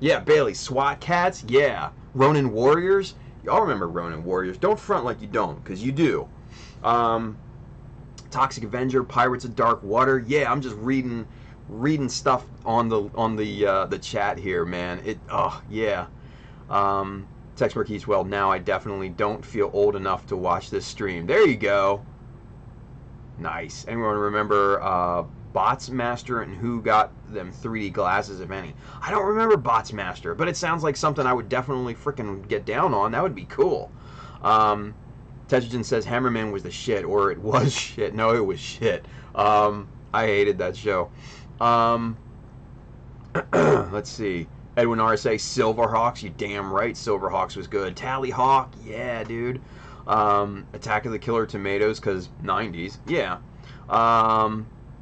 Yeah, Bailey. SWAT Cats? Yeah. Ronin Warriors? Y'all remember Ronin Warriors. Don't front like you don't, because you do. Toxic Avenger, Pirates of Dark Water. Yeah, I'm just reading stuff on the chat here, man. Yeah. Text Marquise, well, now I definitely don't feel old enough to watch this stream. There you go. Nice. Anyone remember Bots Master and who got them 3D glasses, if any? I don't remember Bots Master, but it sounds like something I would definitely freaking get down on. That would be cool. Tetrogen says Hammerman was the shit, or it was shit. No, it was shit. I hated that show. Let's see. Edwin RSA, Silverhawks, you damn right, Silverhawks was good. Tallyhawk, yeah, dude. Attack of the Killer Tomatoes, because 90s, yeah.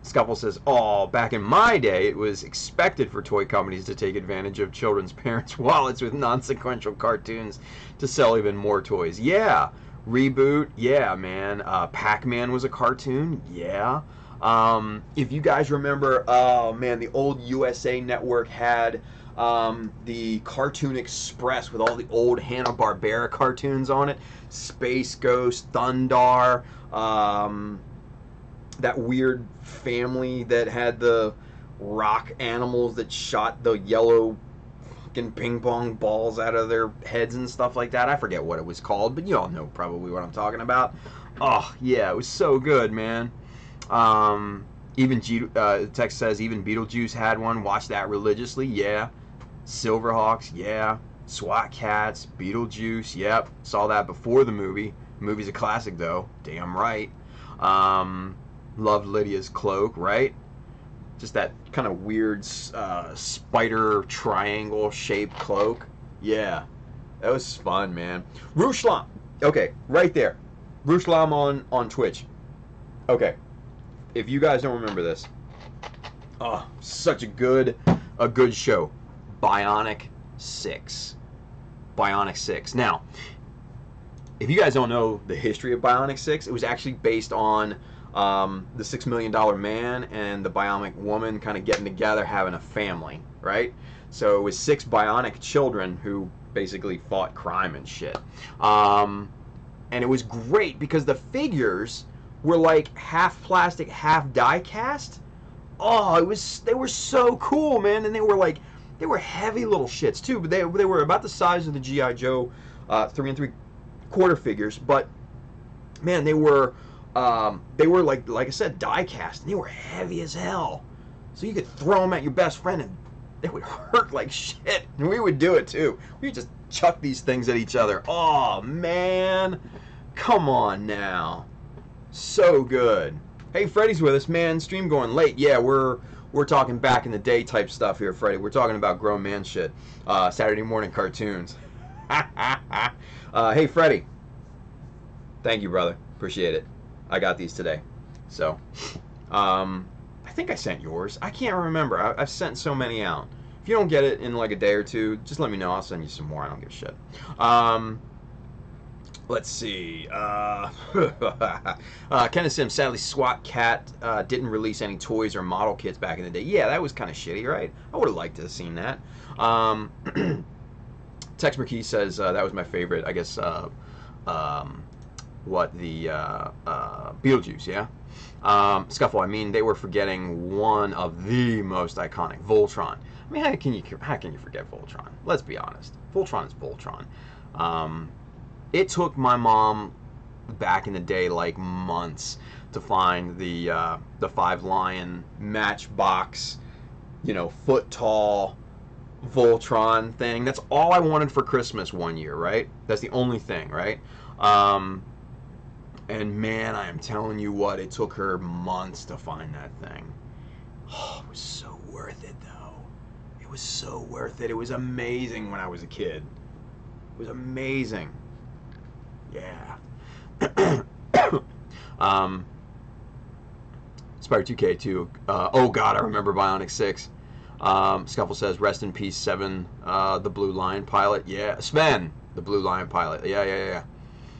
Scuffle says, oh, back in my day, it was expected for toy companies to take advantage of children's parents' wallets with non-sequential cartoons to sell even more toys. Yeah. Reboot, yeah, man. Pac-Man was a cartoon, yeah. If you guys remember, oh man, the old USA Network had the Cartoon Express with all the old Hanna-Barbera cartoons on it. Space Ghost, Thundar, that weird family that had the rock animals that shot the yellow fucking ping pong balls out of their heads and stuff like that. I forget what it was called, but you all know probably what I'm talking about. Oh, yeah, it was so good, man. Text says even Beetlejuice had one. Watch that religiously. Yeah. Silverhawks. Yeah. SWAT Cats. Beetlejuice. Yep. Saw that before the movie. The movie's a classic though. Damn right. Loved Lydia's Cloak. Right. Just that kind of weird spider triangle shaped cloak. Yeah. That was fun, man. Ruslan. Okay. Right there. Ruslan on Twitch. Okay. If you guys don't remember this, oh, such a good show. Bionic 6. Bionic 6. Now, if you guys don't know the history of Bionic 6, it was actually based on the $6 Million Man and the Bionic Woman kind of getting together, having a family, right? So it was 6 bionic children who basically fought crime and shit. And it was great because the figures were like half plastic, half die cast. Oh, they were so cool, man. And they were heavy little shits too, but they were about the size of the G.I. Joe 3 3/4 figures. But man, they were like I said, die cast, and they were heavy as hell. So you could throw them at your best friend and they would hurt like shit. And we would do it too. We would just chuck these things at each other. Oh man, come on now. So good. Hey, Freddy's with us, man. Stream going late. Yeah, we're talking back in the day type stuff here, Freddy. We're talking about grown man shit. Saturday morning cartoons. Hey, Freddy. Thank you, brother. Appreciate it. I got these today. So, I think I sent yours. I can't remember. I've sent so many out. If you don't get it in like a day or two, just let me know. I'll send you some more. I don't give a shit. Let's see. Kenneth Sims, sadly, SWAT Cat didn't release any toys or model kits back in the day. Yeah, that was kind of shitty, right? I would have liked to have seen that. Tex McKee says that was my favorite. I guess Beetlejuice, yeah? Scuffle, I mean, they were forgetting one of the most iconic, Voltron. I mean, how can you forget Voltron? Let's be honest. Voltron is Voltron. It took my mom back in the day like months to find the 5-lion Matchbox, foot tall Voltron thing. That's all I wanted for Christmas one year, right? That's the only thing, right? And man, I am telling you what, it took her months to find that thing. Oh, it was so worth it, though. It was so worth it. It was amazing when I was a kid. It was amazing. Yeah. Spider 2K too. Oh God, I remember Bionic 6. Scuffle says, rest in peace, 7, the Blue Lion pilot. Yeah, Sven, the Blue Lion pilot. Yeah.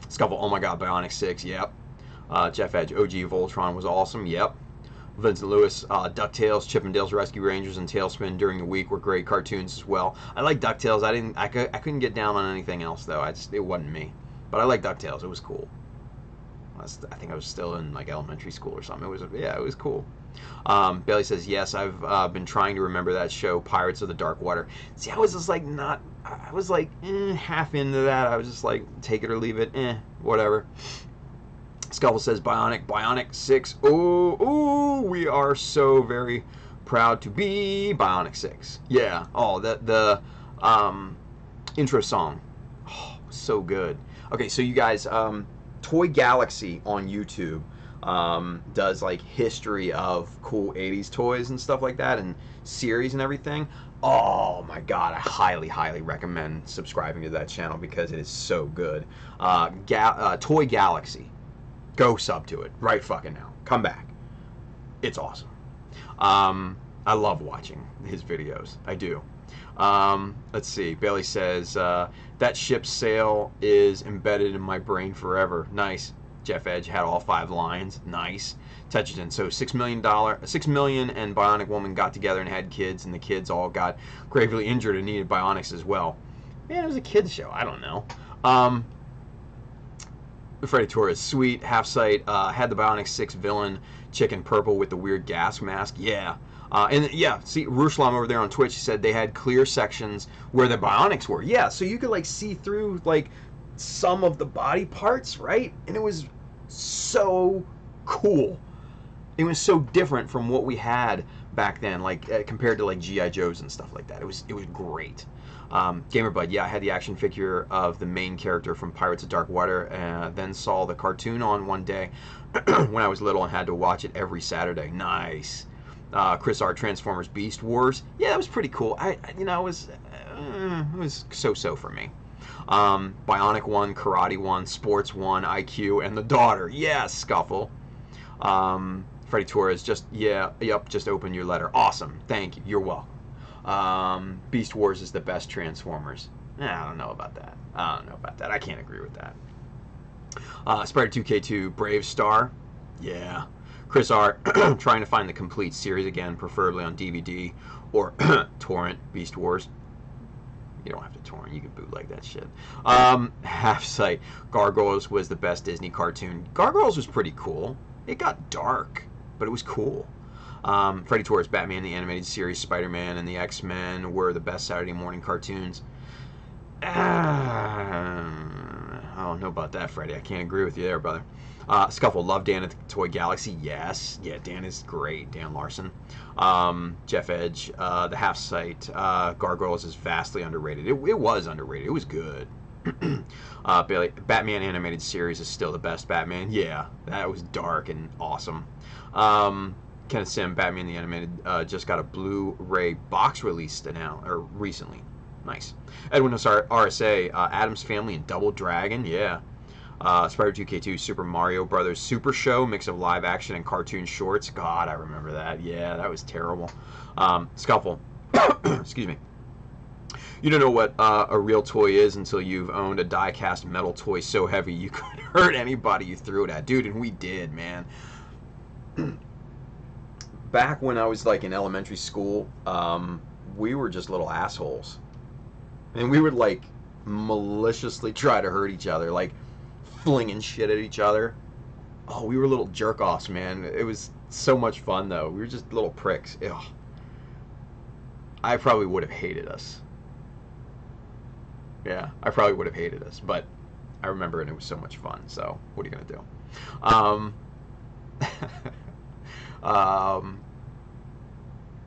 Scuffle, oh my God, Bionic 6. Yep. Jeff Edge, OG Voltron was awesome. Yep. Vincent Lewis, DuckTales, Chippendales Rescue Rangers, and Tailspin during the week were great cartoons as well. I like DuckTales. I couldn't get down on anything else though. It wasn't me. But I like DuckTales. It was cool. I think I was still in like elementary school or something. It was cool. Bailey says, yes, I've been trying to remember that show, Pirates of the Dark Water. See, I was just like half into that. I was just like, take it or leave it, whatever. Scuffle says, Bionic 6. Ooh, we are so very proud to be Bionic 6. Yeah. Oh, the intro song. Oh, so good. Okay, so you guys, Toy Galaxy on YouTube does like history of cool 80s toys and stuff like that, and series and everything. Oh my God, I highly recommend subscribing to that channel because it is so good. Toy Galaxy. Go sub to it right fucking now. Come back. It's awesome. I love watching his videos. I do. Let's see. Bailey says, that ship's sail is embedded in my brain forever. Nice. Jeff Edge had all 5 lines. Nice. Tetragen. So $6 million and Bionic Woman got together and had kids, and the kids all got gravely injured and needed bionics as well. Man, it was a kids show. I don't know. Freddy Torres, sweet. Half Sight had the Bionic 6 villain chicken purple with the weird gas mask. Yeah. And yeah, see, Ruslam over there on Twitch said they had clear sections where the Bionics were. Yeah, so you could like see through like some of the body parts, right? And it was so cool. It was so different from what we had back then, like compared to like G.I. Joes and stuff like that. It was great. Gamerbud, yeah, I had the action figure of the main character from Pirates of Dark Water, and then saw the cartoon on one day when I was little and had to watch it every Saturday. Nice. Chris R. Transformers Beast Wars. Yeah, that was pretty cool. It was so-so for me. Bionic 1, Karate 1, Sports 1, IQ, and the daughter. Yes, Scuffle. Freddy Torres, just open your letter. Awesome. Thank you. You're welcome. Beast Wars is the best Transformers. I don't know about that. I can't agree with that. Spider 2K2, Brave Star. Yeah. Chris R. trying to find the complete series again, preferably on DVD or torrent. Beast Wars. You don't have to torrent. You can bootleg that shit. Half Sight. Gargoyles was the best Disney cartoon. Gargoyles was pretty cool. It got dark, but it was cool. Freddy Torres, Batman, the animated series, Spider-Man, and the X-Men were the best Saturday morning cartoons. I don't know about that, Freddy. I can't agree with you there, brother. Scuffle, love Dan at the Toy Galaxy. Yes. Yeah, Dan is great. Dan Larson. Jeff Edge, the Half Sight, Gargoyles is vastly underrated. It was underrated. It was good. Bailey, Batman animated series is still the best Batman. Yeah, that was dark and awesome. Kenneth Sim, Batman the Animated, just got a Blu-ray box released now, or recently. Nice. Edwin RSA, Addams Family and Double Dragon. Yeah. Spider 2K2, Super Mario Brothers Super Show, mix of live action and cartoon shorts. God, I remember that. Yeah, that was terrible. Scuffle. Excuse me. You don't know what a real toy is until you've owned a die-cast metal toy so heavy you could hurt anybody you threw it at. Dude, and we did, man. Back when I was like in elementary school, we were just little assholes. And we would like maliciously try to hurt each other, like flinging shit at each other. Oh, we were little jerk-offs, man. It was so much fun, though. We were just little pricks. Ugh. I probably would have hated us. Yeah, I probably would have hated us, but I remember it. It was so much fun. So, what are you gonna do?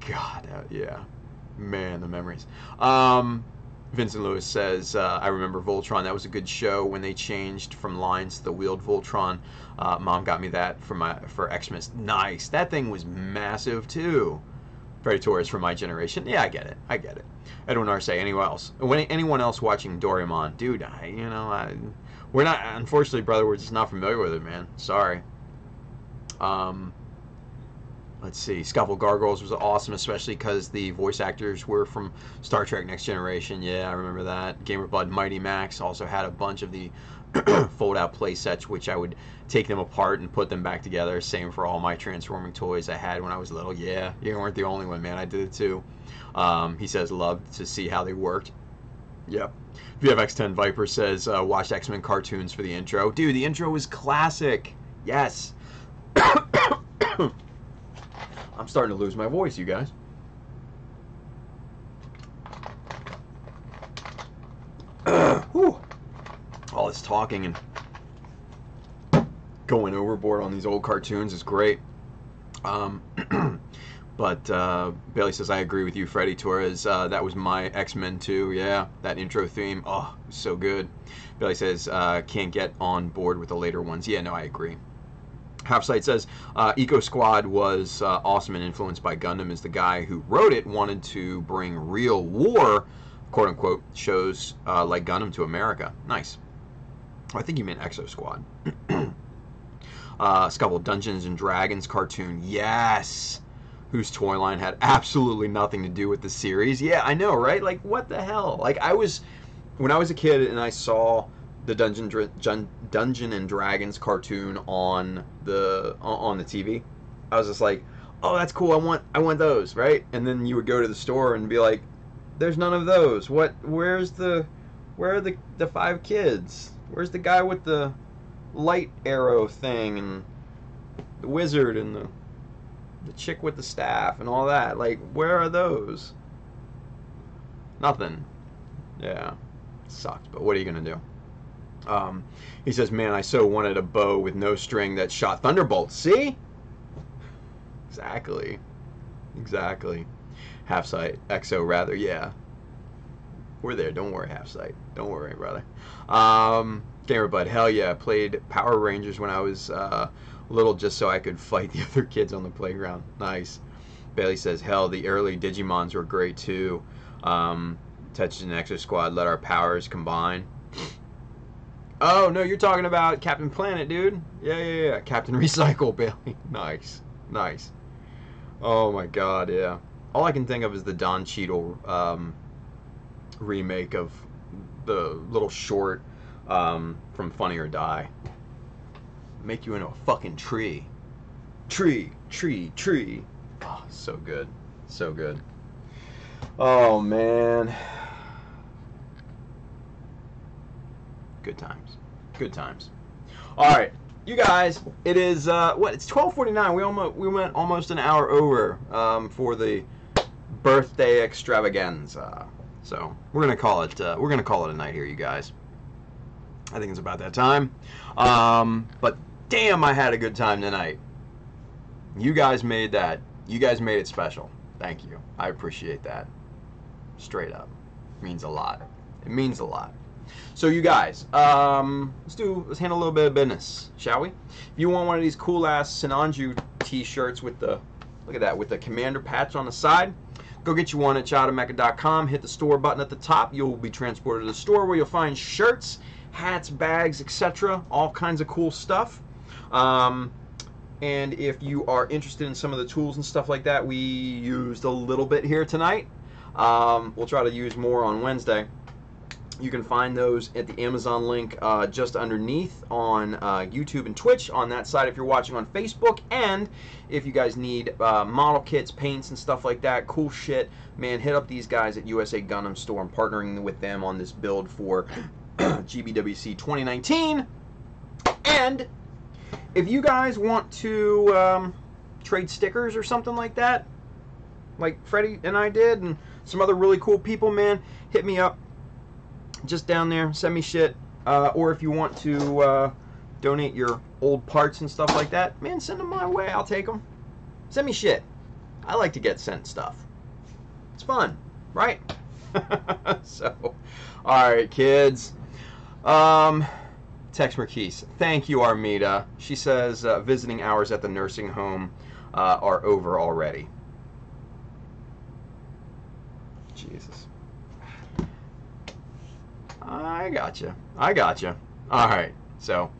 God, yeah, man, the memories. Vincent Lewis says, I remember Voltron. That was a good show when they changed from lines to the wheeled Voltron. Mom got me that for Xmas. Nice. That thing was massive too. Freddy Torres for my generation. Yeah, I get it. I get it. Edwin Arce, anyone else watching Doraemon? Dude, we're not, unfortunately, brother, we're just not familiar with it, man. Sorry. Let's see. Scuffle Gargoyles was awesome, especially because the voice actors were from Star Trek Next Generation. Yeah, I remember that. Gamer Blood Mighty Max also had a bunch of the fold-out play sets, which I would take them apart and put them back together. Same for all my transforming toys I had when I was little. Yeah, you weren't the only one, man. I did it too. He says, loved to see how they worked. Yep. VFX10 Viper says, watch X-Men cartoons for the intro. Dude, the intro was classic. Yes. I'm starting to lose my voice, you guys. Whew. All this talking and going overboard on these old cartoons is great. But Bailey says, I agree with you, Freddy Torres. That was my X-Men too. Yeah, that intro theme. Oh, it was so good. Bailey says, can't get on board with the later ones. Yeah, no, I agree. Half-Sight says, Eco Squad was awesome and influenced by Gundam, as the guy who wrote it wanted to bring real war, quote-unquote, shows like Gundam to America. Nice. I think you meant Exo Squad. Scuffle, Dungeons and Dragons cartoon. Yes! Whose toy line had absolutely nothing to do with the series. Yeah, I know, right? Like, what the hell? Like, when I was a kid and I saw the Dungeon and Dragons cartoon on the TV, I was just like, oh, that's cool. I want those, right? And then you would go to the store and be like, there's none of those. Where are the 5 kids? Where's the guy with the light arrow thing and the wizard and the chick with the staff and all that? Like, where are those? Nothing. Yeah, it sucked, but what are you gonna do? He says, man, I so wanted a bow with no string that shot thunderbolts. See? Exactly. Half-Sight. Exo, rather. Yeah. We're there. Don't worry, Half-Sight. Don't worry, brother. Gamer Bud. Hell yeah. I played Power Rangers when I was little just so I could fight the other kids on the playground. Nice. Bailey says, hell, the early Digimons were great too. Tetris and Exo Squad let our powers combine. Oh, no, you're talking about Captain Planet, dude. Yeah. Captain Recycle, Bailey. Nice. Oh, my God, yeah. All I can think of is the Don Cheadle remake of the little short from Funny or Die. Make you into a fucking tree. Tree. Oh, so good. Oh, man. Good times. Good times. All right, you guys. It is what? It's 12:49. We went almost an hour over for the birthday extravaganza. So we're gonna call it. We're gonna call it a night here, you guys. I think it's about that time. But damn, I had a good time tonight. You guys made that. You guys made it special. Thank you. I appreciate that. Straight up. It means a lot. It means a lot. So you guys, let's handle a little bit of business, shall we? If you want one of these cool ass Sinanju t-shirts with the, look at that, with the commander patch on the side, go get you one at childofmecha.com. Hit the store button at the top. You'll be transported to the store where you'll find shirts, hats, bags, etc. All kinds of cool stuff. And if you are interested in some of the tools and stuff like that, we used a little bit here tonight. We'll try to use more on Wednesday. You can find those at the Amazon link just underneath on YouTube and Twitch on that side if you're watching on Facebook. And if you guys need model kits, paints, and stuff like that, cool shit, man, hit up these guys at USA Gundam Store. I'm partnering with them on this build for GBWC 2019. And if you guys want to trade stickers or something like that, like Freddie and I did, and some other really cool people, man, hit me up. Just down there, send me shit. Or if you want to donate your old parts and stuff like that, man, send them my way. I'll take them. Send me shit. I like to get sent stuff. It's fun, right? So, all right, kids. Tex Merquise. Thank you, Armida. She says visiting hours at the nursing home are over already. Jesus. I gotcha. I gotcha. All right. So,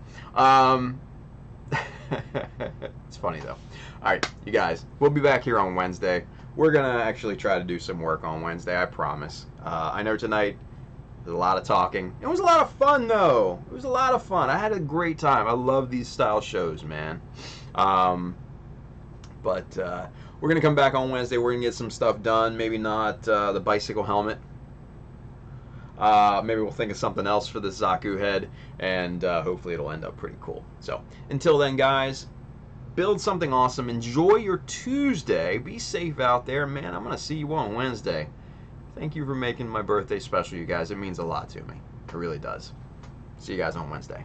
it's funny though. All right, you guys. We'll be back here on Wednesday. We're gonna actually try to do some work on Wednesday. I promise. I know tonight there's a lot of talking. It was a lot of fun though. It was a lot of fun. I had a great time. I love these style shows, man. But we're gonna come back on Wednesday. We're gonna get some stuff done. Maybe not the bicycle helmet. Maybe we'll think of something else for the Zaku head, and hopefully it'll end up pretty cool. So, until then, guys, build something awesome. Enjoy your Tuesday. Be safe out there. Man, I'm going to see you on Wednesday. Thank you for making my birthday special, you guys. It means a lot to me. It really does. See you guys on Wednesday.